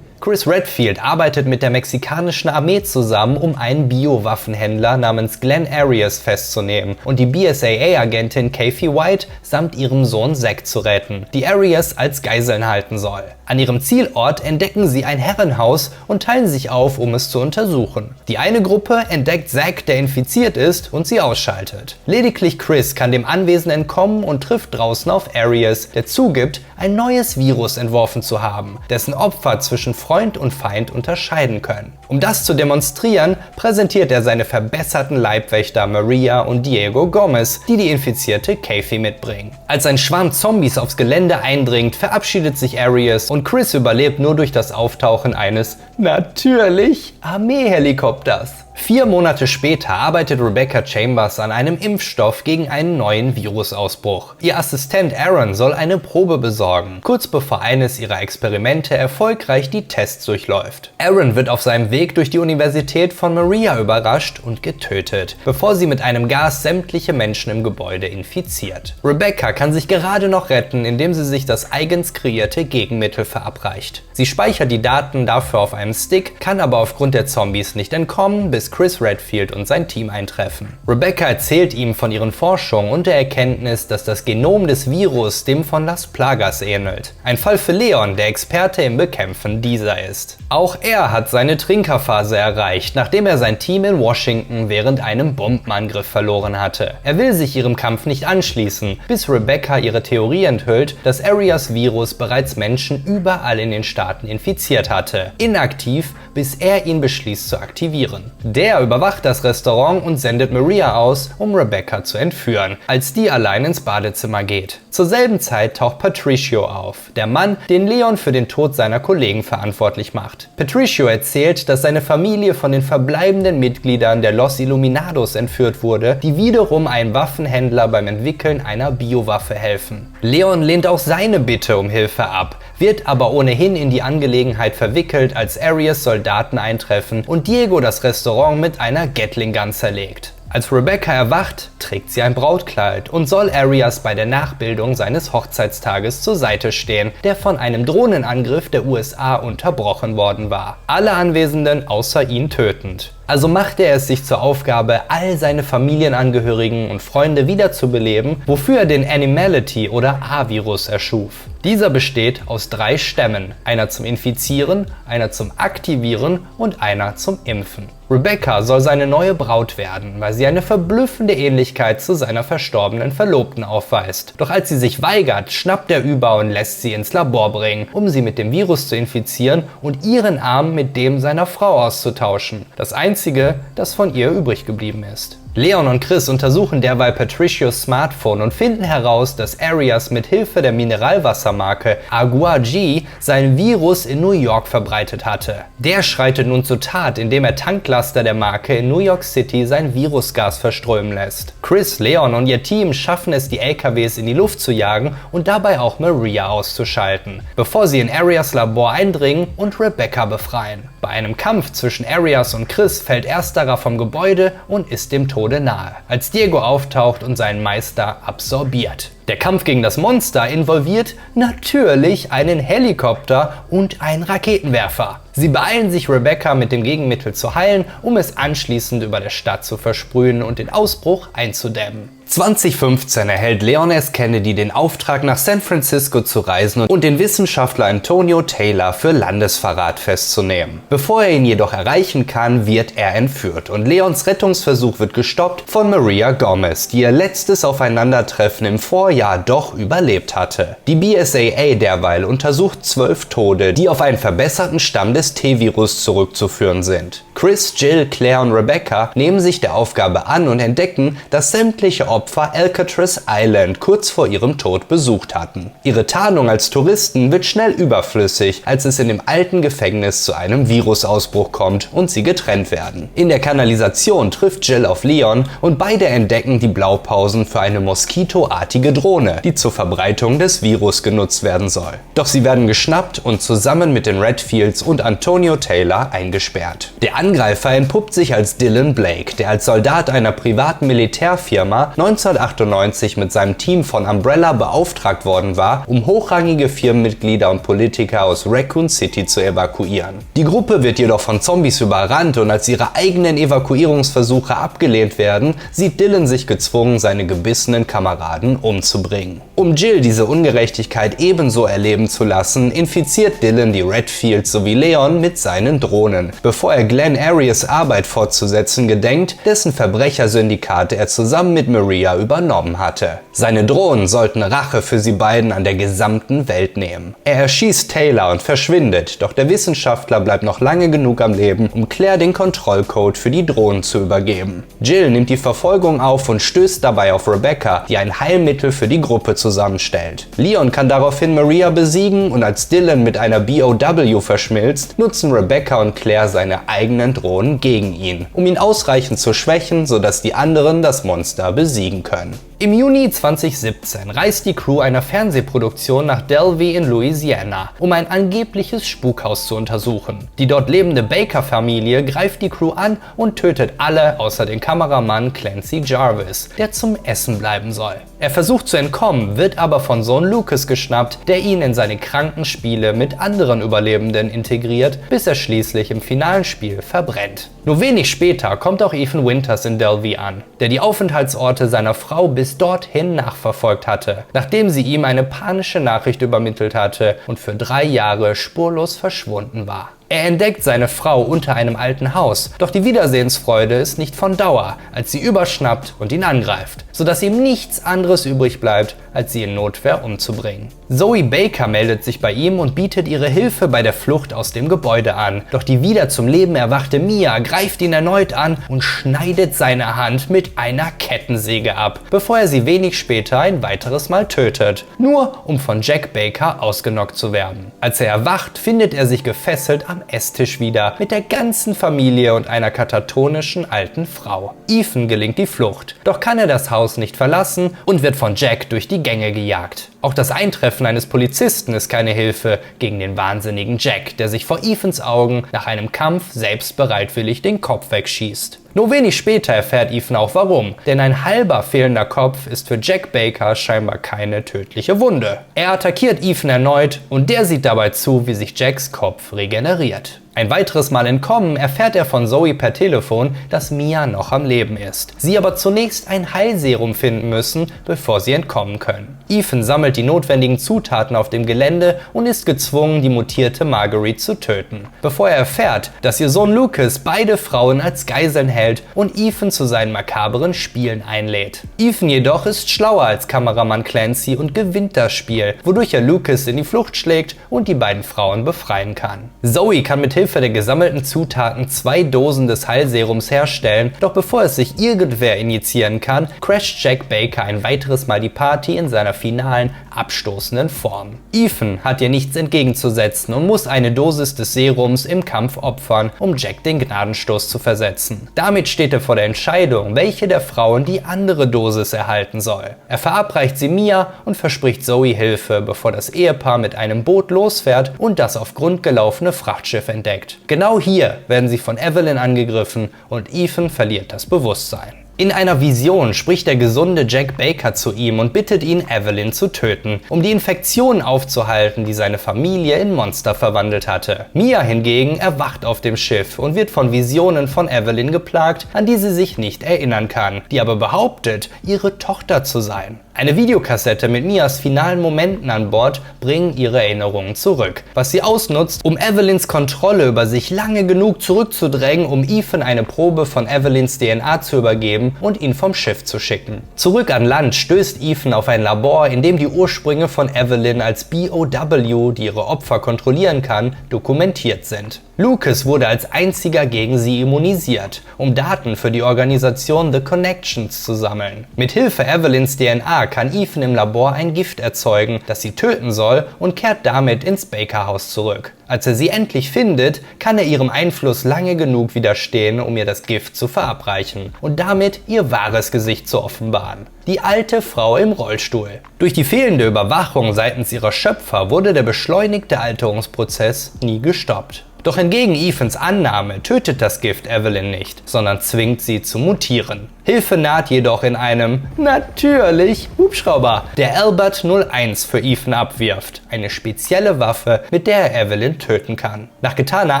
Chris Redfield arbeitet mit der mexikanischen Armee zusammen, um einen Biowaffenhändler namens Glenn Arias festzunehmen und die BSAA-Agentin Kathy White samt ihrem Sohn Zack zu retten, die Arias als Geiseln halten soll. An ihrem Zielort entdecken sie ein Herrenhaus und teilen sich auf, um es zu untersuchen. Die eine Gruppe entdeckt Zack, der infiziert ist, und sie ausschaltet. Lediglich Chris kann dem Anwesen entkommen und trifft draußen auf Arias, der zugibt, ein neues Virus entworfen zu haben, dessen Opfer zwischen Freund und Feind unterscheiden können. Um das zu demonstrieren, präsentiert er seine verbesserten Leibwächter Maria und Diego Gomez, die die infizierte Kathy mitbringen. Als ein Schwarm Zombies aufs Gelände eindringt, verabschiedet sich Arias und Chris überlebt nur durch das Auftauchen eines, natürlich, Armeehelikopters. 4 Monate später arbeitet Rebecca Chambers an einem Impfstoff gegen einen neuen Virusausbruch. Ihr Assistent Aaron soll eine Probe besorgen, kurz bevor eines ihrer Experimente erfolgreich die Tests durchläuft. Aaron wird auf seinem Weg durch die Universität von Maria überrascht und getötet, bevor sie mit einem Gas sämtliche Menschen im Gebäude infiziert. Rebecca kann sich gerade noch retten, indem sie sich das eigens kreierte Gegenmittel verabreicht. Sie speichert die Daten dafür auf einem Stick, kann aber aufgrund der Zombies nicht entkommen, bis Chris Redfield und sein Team eintreffen. Rebecca erzählt ihm von ihren Forschungen und der Erkenntnis, dass das Genom des Virus dem von Las Plagas ähnelt. Ein Fall für Leon, der Experte im Bekämpfen dieser ist. Auch er hat seine Trinkerphase erreicht, nachdem er sein Team in Washington während einem Bombenangriff verloren hatte. Er will sich ihrem Kampf nicht anschließen, bis Rebecca ihre Theorie enthüllt, dass Arias Virus bereits Menschen überall in den Staaten infiziert hatte. Inaktiv, bis er ihn beschließt zu aktivieren. Der überwacht das Restaurant und sendet Maria aus, um Rebecca zu entführen, als die allein ins Badezimmer geht. Zur selben Zeit taucht Patricio auf, der Mann, den Leon für den Tod seiner Kollegen verantwortlich macht. Patricio erzählt, dass seine Familie von den verbleibenden Mitgliedern der Los Illuminados entführt wurde, die wiederum einem Waffenhändler beim Entwickeln einer Biowaffe helfen. Leon lehnt auch seine Bitte um Hilfe ab, wird aber ohnehin in die Angelegenheit verwickelt, als Arias Soldaten eintreffen und Diego das Restaurant mit einer Gatling Gun zerlegt. Als Rebecca erwacht, trägt sie ein Brautkleid und soll Arias bei der Nachbildung seines Hochzeitstages zur Seite stehen, der von einem Drohnenangriff der USA unterbrochen worden war. Alle Anwesenden außer ihn tötend. Also machte er es sich zur Aufgabe, all seine Familienangehörigen und Freunde wiederzubeleben, wofür er den Animality oder A-Virus erschuf. Dieser besteht aus 3 Stämmen, einer zum Infizieren, einer zum Aktivieren und einer zum Impfen. Rebecca soll seine neue Braut werden, weil sie eine verblüffende Ähnlichkeit zu seiner verstorbenen Verlobten aufweist. Doch als sie sich weigert, schnappt er über und lässt sie ins Labor bringen, um sie mit dem Virus zu infizieren und ihren Arm mit dem seiner Frau auszutauschen. Das einzige, das von ihr übrig geblieben ist. Leon und Chris untersuchen derweil Patricios Smartphone und finden heraus, dass Arias mit Hilfe der Mineralwassermarke Agua G sein Virus in New York verbreitet hatte. Der schreitet nun zur Tat, indem er Tanklaster der Marke in New York City sein Virusgas verströmen lässt. Chris, Leon und ihr Team schaffen es, die LKWs in die Luft zu jagen und dabei auch Maria auszuschalten, bevor sie in Arias Labor eindringen und Rebecca befreien. Bei einem Kampf zwischen Arias und Chris fällt ersterer vom Gebäude und ist dem Tode nahe, als Diego auftaucht und seinen Meister absorbiert. Der Kampf gegen das Monster involviert natürlich einen Helikopter und einen Raketenwerfer. Sie beeilen sich, Rebecca mit dem Gegenmittel zu heilen, um es anschließend über der Stadt zu versprühen und den Ausbruch einzudämmen. 2015 erhält Leon S. Kennedy den Auftrag, nach San Francisco zu reisen und den Wissenschaftler Antonio Taylor für Landesverrat festzunehmen. Bevor er ihn jedoch erreichen kann, wird er entführt und Leons Rettungsversuch wird gestoppt von Maria Gomez, die ihr letztes Aufeinandertreffen im Vorjahr doch überlebt hatte. Die BSAA derweil untersucht 12 Tode, die auf einen verbesserten Stamm des T-Virus zurückzuführen sind. Chris, Jill, Claire und Rebecca nehmen sich der Aufgabe an und entdecken, dass sämtliche Opfer Alcatraz Island kurz vor ihrem Tod besucht hatten. Ihre Tarnung als Touristen wird schnell überflüssig, als es in dem alten Gefängnis zu einem Virusausbruch kommt und sie getrennt werden. In der Kanalisation trifft Jill auf Leon und beide entdecken die Blaupausen für eine moskitoartige Drohne, die zur Verbreitung des Virus genutzt werden soll. Doch sie werden geschnappt und zusammen mit den Redfields und Antonio Taylor eingesperrt. Der Angreifer entpuppt sich als Dylan Blake, der als Soldat einer privaten Militärfirma 1998 mit seinem Team von Umbrella beauftragt worden war, um hochrangige Firmenmitglieder und Politiker aus Raccoon City zu evakuieren. Die Gruppe wird jedoch von Zombies überrannt und als ihre eigenen Evakuierungsversuche abgelehnt werden, sieht Dylan sich gezwungen, seine gebissenen Kameraden umzubringen. Um Jill diese Ungerechtigkeit ebenso erleben zu lassen, infiziert Dylan die Redfields sowie Leon mit seinen Drohnen, bevor er Glenn Arias Arbeit fortzusetzen gedenkt, dessen Verbrechersyndikat er zusammen mit Maria übernommen hatte. Seine Drohnen sollten Rache für sie beiden an der gesamten Welt nehmen. Er erschießt Taylor und verschwindet, doch der Wissenschaftler bleibt noch lange genug am Leben, um Claire den Kontrollcode für die Drohnen zu übergeben. Jill nimmt die Verfolgung auf und stößt dabei auf Rebecca, die ein Heilmittel für die Gruppe zusammenstellt. Leon kann daraufhin Maria besiegen und als Dylan mit einer BOW verschmilzt, nutzen Rebecca und Claire seine eigenen Drohnen gegen ihn, um ihn ausreichend zu schwächen, sodass die anderen das Monster besiegen können. Im Juni 2017 reist die Crew einer Fernsehproduktion nach Delvey in Louisiana, um ein angebliches Spukhaus zu untersuchen. Die dort lebende Baker-Familie greift die Crew an und tötet alle außer den Kameramann Clancy Jarvis, der zum Essen bleiben soll. Er versucht zu entkommen, wird aber von Sohn Lucas geschnappt, der ihn in seine Krankenspiele mit anderen Überlebenden integriert, bis er schließlich im finalen Spiel verbrennt. Nur wenig später kommt auch Ethan Winters in Delvey an, der die Aufenthaltsorte seiner Frau bis dorthin nachverfolgt hatte, nachdem sie ihm eine panische Nachricht übermittelt hatte und für 3 Jahre spurlos verschwunden war. Er entdeckt seine Frau unter einem alten Haus, doch die Wiedersehensfreude ist nicht von Dauer, als sie überschnappt und ihn angreift, sodass ihm nichts anderes übrig bleibt, als sie in Notwehr umzubringen. Zoe Baker meldet sich bei ihm und bietet ihre Hilfe bei der Flucht aus dem Gebäude an, doch die wieder zum Leben erwachte Mia greift ihn erneut an und schneidet seine Hand mit einer Kettensäge ab, bevor er sie wenig später ein weiteres Mal tötet, nur um von Jack Baker ausgenockt zu werden. Als er erwacht, findet er sich gefesselt am Esstisch wieder, mit der ganzen Familie und einer katatonischen alten Frau. Ethan gelingt die Flucht, doch kann er das Haus nicht verlassen und wird von Jack durch die Gänge gejagt. Auch das Eintreffen eines Polizisten ist keine Hilfe gegen den wahnsinnigen Jack, der sich vor Ethans Augen nach einem Kampf selbst bereitwillig den Kopf wegschießt. Nur wenig später erfährt Ethan auch warum, denn ein halber fehlender Kopf ist für Jack Baker scheinbar keine tödliche Wunde. Er attackiert Ethan erneut und der sieht dabei zu, wie sich Jacks Kopf regeneriert. Ein weiteres Mal entkommen erfährt er von Zoe per Telefon, dass Mia noch am Leben ist. Sie aber zunächst ein Heilserum finden müssen, bevor sie entkommen können. Ethan sammelt die notwendigen Zutaten auf dem Gelände und ist gezwungen, die mutierte Marguerite zu töten, bevor er erfährt, dass ihr Sohn Lucas beide Frauen als Geiseln hält und Ethan zu seinen makabren Spielen einlädt. Ethan jedoch ist schlauer als Kameramann Clancy und gewinnt das Spiel, wodurch er Lucas in die Flucht schlägt und die beiden Frauen befreien kann. Zoe kann mit Hilfe der gesammelten Zutaten 2 Dosen des Heilserums herstellen, doch bevor es sich irgendwer injizieren kann, crasht Jack Baker ein weiteres Mal die Party in seiner finalen, abstoßenden Form. Ethan hat ihr nichts entgegenzusetzen und muss eine Dosis des Serums im Kampf opfern, um Jack den Gnadenstoß zu versetzen. Damit steht er vor der Entscheidung, welche der Frauen die andere Dosis erhalten soll. Er verabreicht sie Mia und verspricht Zoe Hilfe, bevor das Ehepaar mit einem Boot losfährt und das auf Grund gelaufene Frachtschiff entdeckt. Genau hier werden sie von Evelyn angegriffen und Ethan verliert das Bewusstsein. In einer Vision spricht der gesunde Jack Baker zu ihm und bittet ihn, Evelyn zu töten, um die Infektion aufzuhalten, die seine Familie in Monster verwandelt hatte. Mia hingegen erwacht auf dem Schiff und wird von Visionen von Evelyn geplagt, an die sie sich nicht erinnern kann, die aber behauptet, ihre Tochter zu sein. Eine Videokassette mit Mias finalen Momenten an Bord bringen ihre Erinnerungen zurück, was sie ausnutzt, um Evelyns Kontrolle über sich lange genug zurückzudrängen, um Ethan eine Probe von Evelyns DNA zu übergeben und ihn vom Schiff zu schicken. Zurück an Land stößt Ethan auf ein Labor, in dem die Ursprünge von Evelyn als BOW, die ihre Opfer kontrollieren kann, dokumentiert sind. Lucas wurde als einziger gegen sie immunisiert, um Daten für die Organisation The Connections zu sammeln. Mit Hilfe Evelyns DNA kann Ethan im Labor ein Gift erzeugen, das sie töten soll, und kehrt damit ins Baker-Haus zurück. Als er sie endlich findet, kann er ihrem Einfluss lange genug widerstehen, um ihr das Gift zu verabreichen und damit ihr wahres Gesicht zu offenbaren. Die alte Frau im Rollstuhl. Durch die fehlende Überwachung seitens ihrer Schöpfer wurde der beschleunigte Alterungsprozess nie gestoppt. Doch entgegen Ethans Annahme tötet das Gift Evelyn nicht, sondern zwingt sie zu mutieren. Hilfe naht jedoch in einem, natürlich, Hubschrauber, der Albert 01 für Ethan abwirft. Eine spezielle Waffe, mit der er Evelyn töten kann. Nach getaner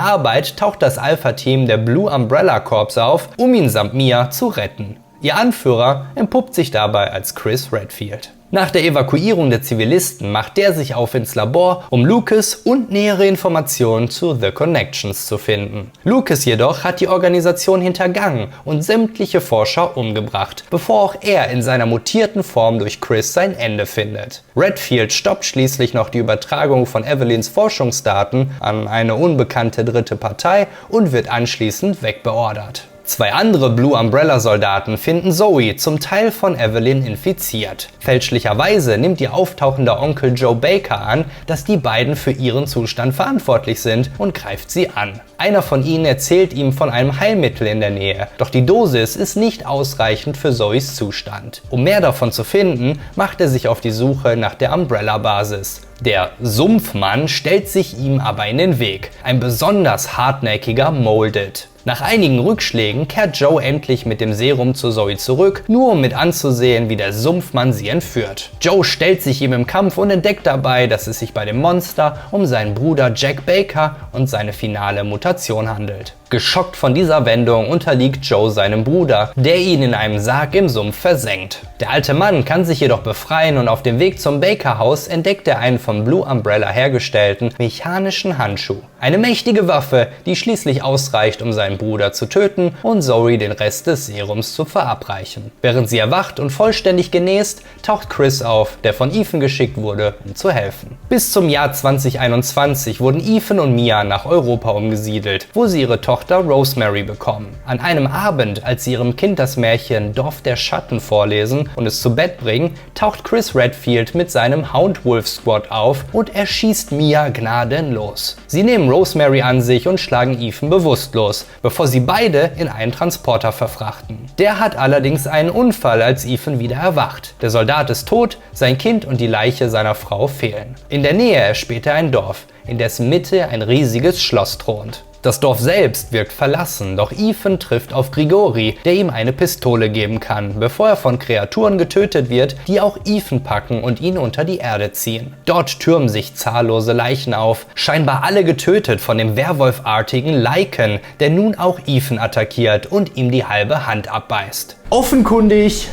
Arbeit taucht das Alpha-Team der Blue Umbrella Corps auf, um ihn samt Mia zu retten. Ihr Anführer entpuppt sich dabei als Chris Redfield. Nach der Evakuierung der Zivilisten macht der sich auf ins Labor, um Lucas und nähere Informationen zu The Connections zu finden. Lucas jedoch hat die Organisation hintergangen und sämtliche Forscher umgebracht, bevor auch er in seiner mutierten Form durch Chris sein Ende findet. Redfield stoppt schließlich noch die Übertragung von Evelyns Forschungsdaten an eine unbekannte dritte Partei und wird anschließend wegbeordert. 2 andere Blue Umbrella Soldaten finden Zoe zum Teil von Evelyn infiziert. Fälschlicherweise nimmt ihr auftauchender Onkel Joe Baker an, dass die beiden für ihren Zustand verantwortlich sind und greift sie an. Einer von ihnen erzählt ihm von einem Heilmittel in der Nähe, doch die Dosis ist nicht ausreichend für Zoes Zustand. Um mehr davon zu finden, macht er sich auf die Suche nach der Umbrella-Basis. Der Sumpfmann stellt sich ihm aber in den Weg, ein besonders hartnäckiger Molded. Nach einigen Rückschlägen kehrt Joe endlich mit dem Serum zu Zoe zurück, nur um mit anzusehen, wie der Sumpfmann sie entführt. Joe stellt sich ihm im Kampf und entdeckt dabei, dass es sich bei dem Monster um seinen Bruder Jack Baker und seine finale Mutation handelt. Geschockt von dieser Wendung unterliegt Joe seinem Bruder, der ihn in einem Sarg im Sumpf versenkt. Der alte Mann kann sich jedoch befreien und auf dem Weg zum Baker-Haus entdeckt er einen von Blue Umbrella hergestellten mechanischen Handschuh. Eine mächtige Waffe, die schließlich ausreicht, um seinen Bruder zu töten und Zoe den Rest des Serums zu verabreichen. Während sie erwacht und vollständig genäst, taucht Chris auf, der von Ethan geschickt wurde, um zu helfen. Bis zum Jahr 2021 wurden Ethan und Mia nach Europa umgesiedelt, wo sie ihre Tochter Rosemary bekommen. An einem Abend, als sie ihrem Kind das Märchen Dorf der Schatten vorlesen und es zu Bett bringen, taucht Chris Redfield mit seinem Houndwolf Squad auf und erschießt Mia gnadenlos. Sie nehmen Rosemary an sich und schlagen Ethan bewusstlos, bevor sie beide in einen Transporter verfrachten. Der hat allerdings einen Unfall, als Ethan wieder erwacht. Der Soldat ist tot, sein Kind und die Leiche seiner Frau fehlen. In der Nähe erspäht er ein Dorf, in dessen Mitte ein riesiges Schloss thront. Das Dorf selbst wirkt verlassen, doch Ethan trifft auf Grigori, der ihm eine Pistole geben kann, bevor er von Kreaturen getötet wird, die auch Ethan packen und ihn unter die Erde ziehen. Dort türmen sich zahllose Leichen auf, scheinbar alle getötet von dem werwolfartigen Lycan, der nun auch Ethan attackiert und ihm die halbe Hand abbeißt. Offenkundig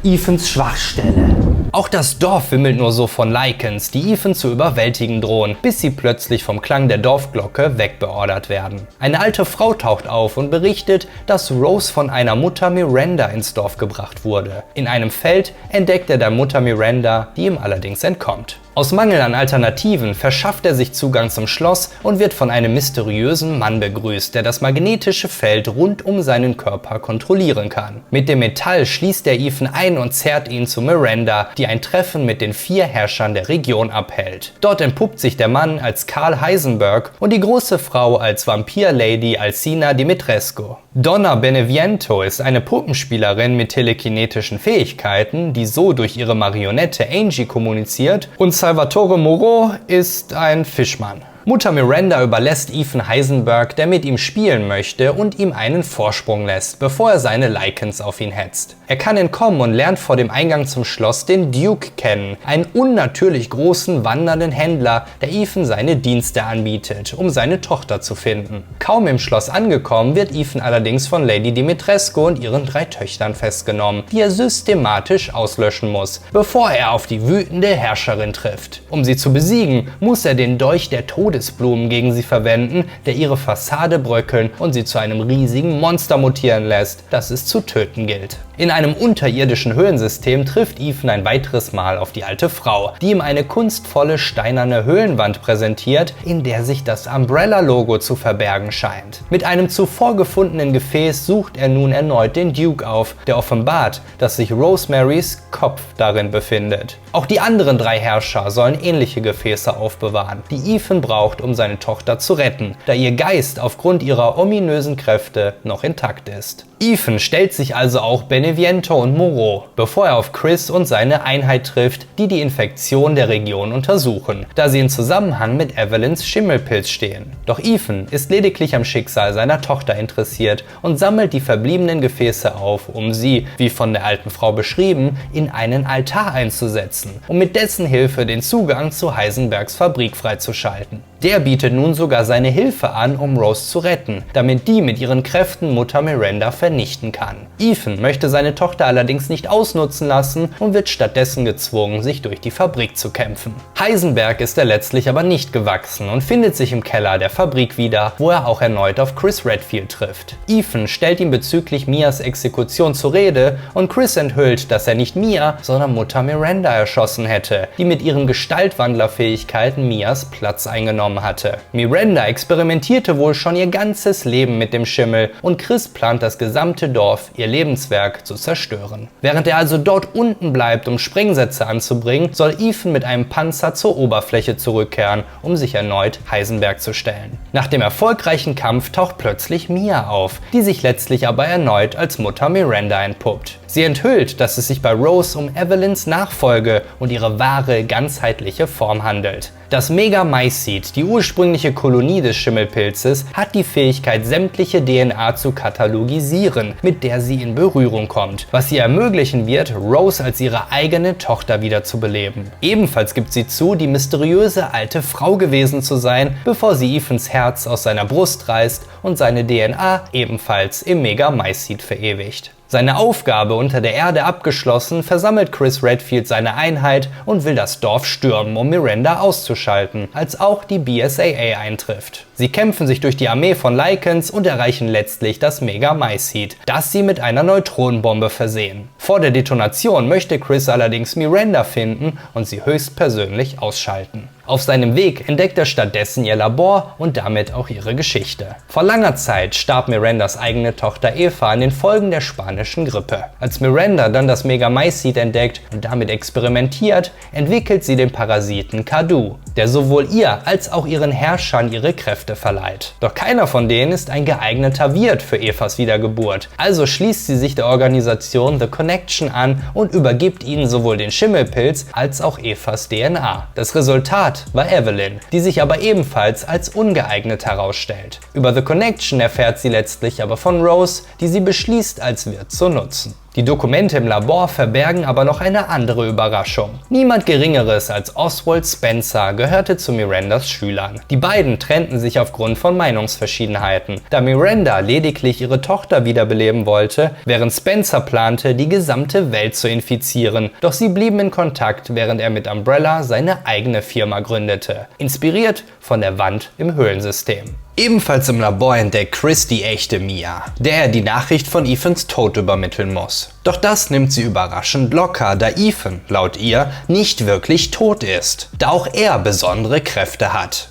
Ethans Schwachstelle. Auch das Dorf wimmelt nur so von Lycans, die Ethan zu überwältigen drohen, bis sie plötzlich vom Klang der Dorfglocke wegbeordert werden. Eine alte Frau taucht auf und berichtet, dass Rose von einer Mutter Miranda ins Dorf gebracht wurde. In einem Feld entdeckt er der Mutter Miranda, die ihm allerdings entkommt. Aus Mangel an Alternativen verschafft er sich Zugang zum Schloss und wird von einem mysteriösen Mann begrüßt, der das magnetische Feld rund um seinen Körper kontrollieren kann. Mit dem Metall schließt er Ethan ein und zerrt ihn zu Miranda, die ein Treffen mit den 4 Herrschern der Region abhält. Dort entpuppt sich der Mann als Carl Heisenberg und die große Frau als Vampir-Lady Alcina Dimitrescu. Donna Beneviento ist eine Puppenspielerin mit telekinetischen Fähigkeiten, die so durch ihre Marionette Angie kommuniziert, und Salvatore Moreau ist ein Fischmann. Mutter Miranda überlässt Ethan Heisenberg, der mit ihm spielen möchte und ihm einen Vorsprung lässt, bevor er seine Lycans auf ihn hetzt. Er kann entkommen und lernt vor dem Eingang zum Schloss den Duke kennen, einen unnatürlich großen wandernden Händler, der Ethan seine Dienste anbietet, um seine Tochter zu finden. Kaum im Schloss angekommen, wird Ethan allerdings von Lady Dimitrescu und ihren 3 Töchtern festgenommen, die er systematisch auslöschen muss, bevor er auf die wütende Herrscherin trifft. Um sie zu besiegen, muss er den Dolch der Todesblumen gegen sie verwenden, der ihre Fassade bröckeln und sie zu einem riesigen Monster mutieren lässt, das es zu töten gilt. In einem unterirdischen Höhlensystem trifft Ethan ein weiteres Mal auf die alte Frau, die ihm eine kunstvolle steinerne Höhlenwand präsentiert, in der sich das Umbrella-Logo zu verbergen scheint. Mit einem zuvor gefundenen Gefäß sucht er nun erneut den Duke auf, der offenbart, dass sich Rosemarys Kopf darin befindet. Auch die anderen 3 Herrscher sollen ähnliche Gefäße aufbewahren, die Ethan braucht, um seine Tochter zu retten, da ihr Geist aufgrund ihrer ominösen Kräfte noch intakt ist. Ethan stellt sich also auch Beneviento und Moreau, bevor er auf Chris und seine Einheit trifft, die die Infektion der Region untersuchen, da sie in Zusammenhang mit Evelyns Schimmelpilz stehen. Doch Ethan ist lediglich am Schicksal seiner Tochter interessiert und sammelt die verbliebenen Gefäße auf, um sie, wie von der alten Frau beschrieben, in einen Altar einzusetzen, um mit dessen Hilfe den Zugang zu Heisenbergs Fabrik freizuschalten. Der bietet nun sogar seine Hilfe an, um Rose zu retten, damit die mit ihren Kräften Mutter Miranda vernichten kann. Ethan möchte seine Tochter allerdings nicht ausnutzen lassen und wird stattdessen gezwungen, sich durch die Fabrik zu kämpfen. Heisenberg ist er letztlich aber nicht gewachsen und findet sich im Keller der Fabrik wieder, wo er auch erneut auf Chris Redfield trifft. Ethan stellt ihm bezüglich Mias Exekution zur Rede und Chris enthüllt, dass er nicht Mia, sondern Mutter Miranda erschossen hätte, die mit ihren Gestaltwandlerfähigkeiten Mias Platz eingenommen hatte. Miranda experimentierte wohl schon ihr ganzes Leben mit dem Schimmel und Chris plant das gesamte Dorf, ihr Lebenswerk, zu zerstören. Während er also dort unten bleibt, um Sprengsätze anzubringen, soll Ethan mit einem Panzer zur Oberfläche zurückkehren, um sich erneut Heisenberg zu stellen. Nach dem erfolgreichen Kampf taucht plötzlich Mia auf, die sich letztlich aber erneut als Mutter Miranda entpuppt. Sie enthüllt, dass es sich bei Rose um Evelyns Nachfolge und ihre wahre, ganzheitliche Form handelt. Das Mega-Mycete, die ursprüngliche Kolonie des Schimmelpilzes, hat die Fähigkeit, sämtliche DNA zu katalogisieren, mit der sie in Berührung kommt, was ihr ermöglichen wird, Rose als ihre eigene Tochter wiederzubeleben. Ebenfalls gibt sie zu, die mysteriöse alte Frau gewesen zu sein, bevor sie Ethans Herz aus seiner Brust reißt und seine DNA ebenfalls im Mega-Mycete verewigt. Seine Aufgabe unter der Erde abgeschlossen, versammelt Chris Redfield seine Einheit und will das Dorf stürmen, um Miranda auszuschalten, als auch die BSAA eintrifft. Sie kämpfen sich durch die Armee von Lycans und erreichen letztlich das Mega-Mycete, das sie mit einer Neutronenbombe versehen. Vor der Detonation möchte Chris allerdings Miranda finden und sie höchstpersönlich ausschalten. Auf seinem Weg entdeckt er stattdessen ihr Labor und damit auch ihre Geschichte. Vor langer Zeit starb Mirandas eigene Tochter Eva an den Folgen der spanischen Grippe. Als Miranda dann das Mega-Mycete entdeckt und damit experimentiert, entwickelt sie den Parasiten Cadu, der sowohl ihr als auch ihren Herrschern ihre Kräfte verleiht. Doch keiner von denen ist ein geeigneter Wirt für Evas Wiedergeburt. Also schließt sie sich der Organisation The Connection an und übergibt ihnen sowohl den Schimmelpilz als auch Evas DNA. Das Resultat war Evelyn, die sich aber ebenfalls als ungeeignet herausstellt. Über The Connection erfährt sie letztlich aber von Rose, die sie beschließt, als Wirt zu nutzen. Die Dokumente im Labor verbergen aber noch eine andere Überraschung. Niemand Geringeres als Oswald Spencer gehörte zu Mirandas Schülern. Die beiden trennten sich aufgrund von Meinungsverschiedenheiten, da Miranda lediglich ihre Tochter wiederbeleben wollte, während Spencer plante, die gesamte Welt zu infizieren. Doch sie blieben in Kontakt, während er mit Umbrella seine eigene Firma gründete, inspiriert von der Wand im Höhlensystem. Ebenfalls im Labor entdeckt Chris die echte Mia, der er die Nachricht von Ethans Tod übermitteln muss. Doch das nimmt sie überraschend locker, da Ethan, laut ihr, nicht wirklich tot ist, da auch er besondere Kräfte hat.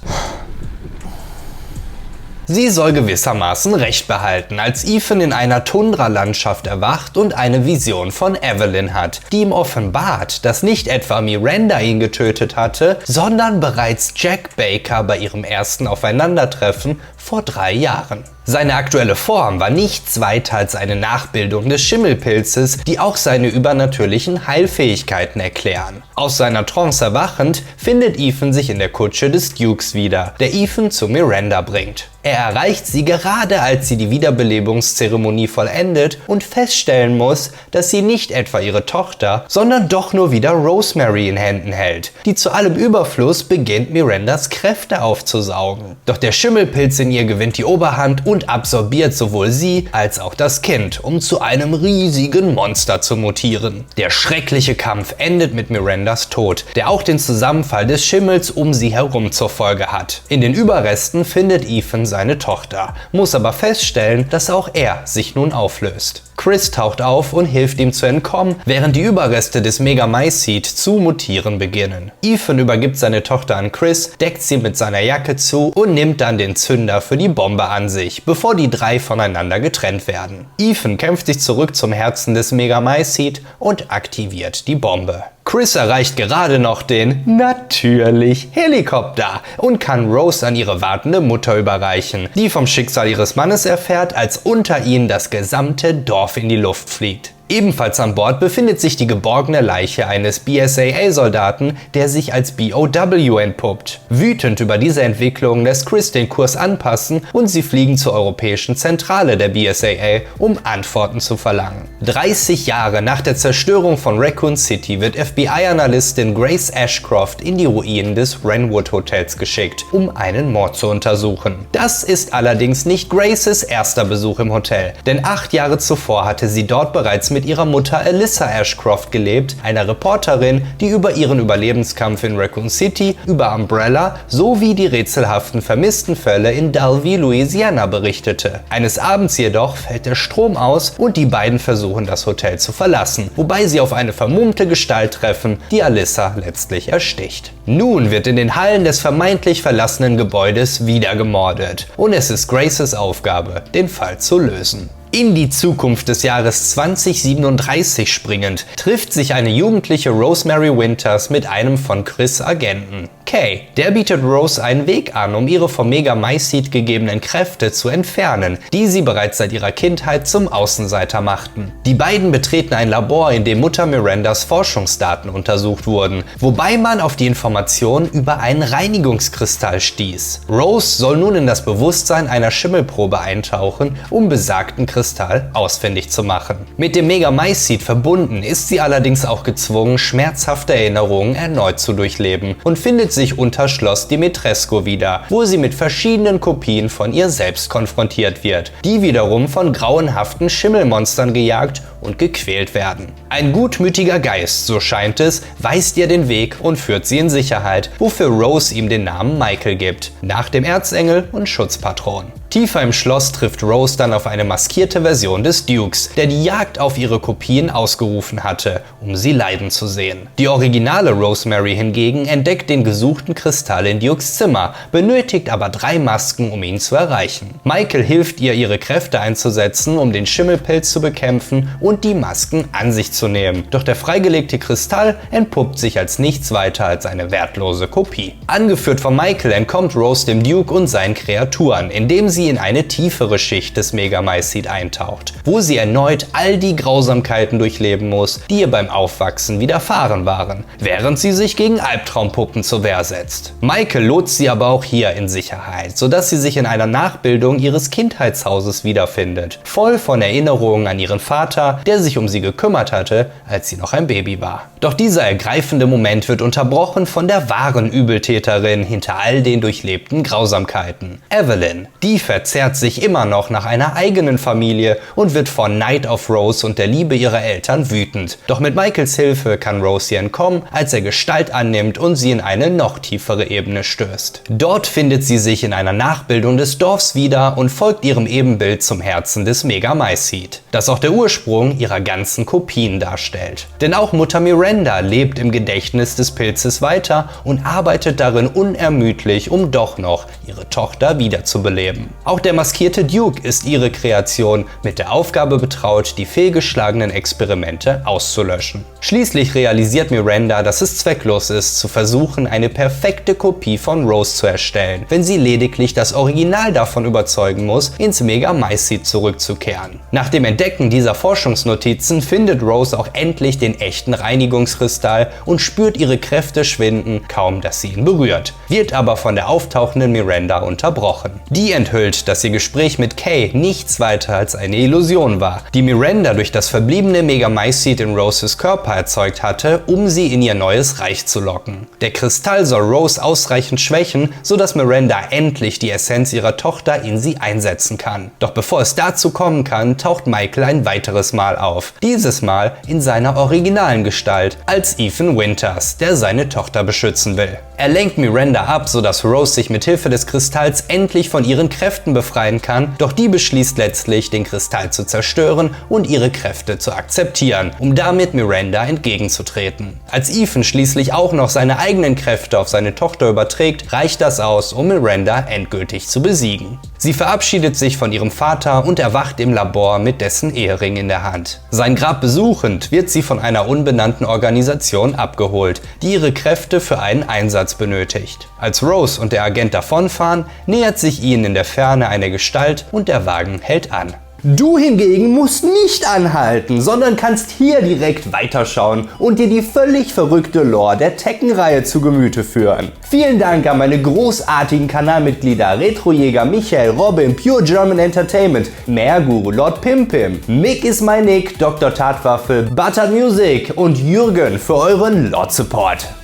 Sie soll gewissermaßen Recht behalten, als Ethan in einer Tundra-Landschaft erwacht und eine Vision von Evelyn hat, die ihm offenbart, dass nicht etwa Miranda ihn getötet hatte, sondern bereits Jack Baker bei ihrem ersten Aufeinandertreffen vor 3 Jahren. Seine aktuelle Form war nichts weiter als eine Nachbildung des Schimmelpilzes, die auch seine übernatürlichen Heilfähigkeiten erklären. Aus seiner Trance erwachend findet Ethan sich in der Kutsche des Dukes wieder, der Ethan zu Miranda bringt. Er erreicht sie gerade, als sie die Wiederbelebungszeremonie vollendet und feststellen muss, dass sie nicht etwa ihre Tochter, sondern doch nur wieder Rosemary in Händen hält, die zu allem Überfluss beginnt, Mirandas Kräfte aufzusaugen. Doch der Schimmelpilz in ihr gewinnt die Oberhand und absorbiert sowohl sie als auch das Kind, um zu einem riesigen Monster zu mutieren. Der schreckliche Kampf endet mit Mirandas Tod, der auch den Zusammenfall des Schimmels um sie herum zur Folge hat. In den Überresten findet Ethan seine Tochter, muss aber feststellen, dass auch er sich nun auflöst. Chris taucht auf und hilft ihm zu entkommen, während die Überreste des Megamycete zu mutieren beginnen. Ethan übergibt seine Tochter an Chris, deckt sie mit seiner Jacke zu und nimmt dann den Zünder für die Bombe an sich, bevor die 3 voneinander getrennt werden. Ethan kämpft sich zurück zum Herzen des Megamycete und aktiviert die Bombe. Chris erreicht gerade noch den, natürlich, Helikopter und kann Rose an ihre wartende Mutter überreichen, die vom Schicksal ihres Mannes erfährt, als unter ihnen das gesamte Dorf in die Luft fliegt. Ebenfalls an Bord befindet sich die geborgene Leiche eines BSAA-Soldaten, der sich als BOW entpuppt. Wütend über diese Entwicklung lässt Chris den Kurs anpassen und sie fliegen zur europäischen Zentrale der BSAA, um Antworten zu verlangen. 30 Jahre nach der Zerstörung von Raccoon City wird FBI-Analystin Grace Ashcroft in die Ruinen des Wrenwood Hotels geschickt, um einen Mord zu untersuchen. Das ist allerdings nicht Graces erster Besuch im Hotel, denn 8 Jahre zuvor hatte sie dort bereits mit ihrer Mutter Alyssa Ashcroft gelebt, einer Reporterin, die über ihren Überlebenskampf in Raccoon City, über Umbrella sowie die rätselhaften vermissten Fälle in Dalvey, Louisiana berichtete. Eines Abends jedoch fällt der Strom aus und die beiden versuchen das Hotel zu verlassen, wobei sie auf eine vermummte Gestalt treffen, die Alyssa letztlich ersticht. Nun wird in den Hallen des vermeintlich verlassenen Gebäudes wieder gemordet und es ist Graces Aufgabe, den Fall zu lösen. In die Zukunft des Jahres 2037 springend, trifft sich eine jugendliche Rosemary Winters mit einem von Chris' Agenten. Kay, der bietet Rose einen Weg an, um ihre vom Megamycete gegebenen Kräfte zu entfernen, die sie bereits seit ihrer Kindheit zum Außenseiter machten. Die beiden betreten ein Labor, in dem Mutter Mirandas Forschungsdaten untersucht wurden, wobei man auf die Information über einen Reinigungskristall stieß. Rose soll nun in das Bewusstsein einer Schimmelprobe eintauchen, um besagten Kristall ausfindig zu machen. Mit dem Megamycete verbunden ist sie allerdings auch gezwungen, schmerzhafte Erinnerungen erneut zu durchleben und findet sich unter Schloss Dimitrescu wieder, wo sie mit verschiedenen Kopien von ihr selbst konfrontiert wird, die wiederum von grauenhaften Schimmelmonstern gejagt und gequält werden. Ein gutmütiger Geist, so scheint es, weist ihr den Weg und führt sie in Sicherheit, wofür Rose ihm den Namen Michael gibt, nach dem Erzengel und Schutzpatron. Tiefer im Schloss trifft Rose dann auf eine maskierte Version des Dukes, der die Jagd auf ihre Kopien ausgerufen hatte, um sie leiden zu sehen. Die originale Rosemary hingegen entdeckt den gesuchten Kristall in Dukes Zimmer, benötigt aber 3 Masken, um ihn zu erreichen. Michael hilft ihr, ihre Kräfte einzusetzen, um den Schimmelpilz zu bekämpfen und die Masken an sich zu nehmen. Doch der freigelegte Kristall entpuppt sich als nichts weiter als eine wertlose Kopie. Angeführt von Michael entkommt Rose dem Duke und seinen Kreaturen, indem sie in eine tiefere Schicht des Megamycete eintaucht, wo sie erneut all die Grausamkeiten durchleben muss, die ihr beim Aufwachsen widerfahren waren, während sie sich gegen Albtraumpuppen zur Wehr setzt. Michael lotst sie aber auch hier in Sicherheit, sodass sie sich in einer Nachbildung ihres Kindheitshauses wiederfindet, voll von Erinnerungen an ihren Vater, der sich um sie gekümmert hatte, als sie noch ein Baby war. Doch dieser ergreifende Moment wird unterbrochen von der wahren Übeltäterin hinter all den durchlebten Grausamkeiten. Evelyn. Die verzehrt sich immer noch nach einer eigenen Familie und wird vor Neid auf Rose und der Liebe ihrer Eltern wütend. Doch mit Michaels Hilfe kann Rose ihr entkommen, als er Gestalt annimmt und sie in eine noch tiefere Ebene stößt. Dort findet sie sich in einer Nachbildung des Dorfs wieder und folgt ihrem Ebenbild zum Herzen des Megamycete, das auch der Ursprung ihrer ganzen Kopien darstellt. Denn auch Mutter Miranda lebt im Gedächtnis des Pilzes weiter und arbeitet darin unermüdlich, um doch noch ihre Tochter wiederzubeleben. Auch der maskierte Duke ist ihre Kreation, mit der Aufgabe betraut, die fehlgeschlagenen Experimente auszulöschen. Schließlich realisiert Miranda, dass es zwecklos ist, zu versuchen, eine perfekte Kopie von Rose zu erstellen, wenn sie lediglich das Original davon überzeugen muss, ins Megamycete zurückzukehren. Nach dem Entdecken dieser Forschungsnotizen findet Rose auch endlich den echten Reinigungskristall und spürt ihre Kräfte schwinden, kaum dass sie ihn berührt, wird aber von der auftauchenden Miranda unterbrochen. Die enthüllt, dass ihr Gespräch mit Kay nichts weiter als eine Illusion war, die Miranda durch das verbliebene Megamycete in Roses Körper erzeugt hatte, um sie in ihr neues Reich zu locken. Der Kristall soll Rose ausreichend schwächen, sodass Miranda endlich die Essenz ihrer Tochter in sie einsetzen kann. Doch bevor es dazu kommen kann, taucht Michael ein weiteres Mal auf. Dieses Mal in seiner originalen Gestalt, als Ethan Winters, der seine Tochter beschützen will. Er lenkt Miranda ab, sodass Rose sich mit Hilfe des Kristalls endlich von ihren Kräften befreien kann, doch die beschließt letztlich, den Kristall zu zerstören und ihre Kräfte zu akzeptieren, um damit Miranda entgegenzutreten. Als Ethan schließlich auch noch seine eigenen Kräfte auf seine Tochter überträgt, reicht das aus, um Miranda endgültig zu besiegen. Sie verabschiedet sich von ihrem Vater und erwacht im Labor mit dessen Ehering in der Hand. Sein Grab besuchend, wird sie von einer unbenannten Organisation abgeholt, die ihre Kräfte für einen Einsatz benötigt. Als Rose und der Agent davonfahren, nähert sich ihnen in der Ferne eine Gestalt und der Wagen hält an. Du hingegen musst nicht anhalten, sondern kannst hier direkt weiterschauen und dir die völlig verrückte Lore der Tekken-Reihe zu Gemüte führen. Vielen Dank an meine großartigen Kanalmitglieder Retrojäger, Michael, Robin, Pure German Entertainment, Merguru, Lord Pimpim, Mick is my Nick, Dr. Tatwaffel, Buttered Music und Jürgen für euren Lord-Support.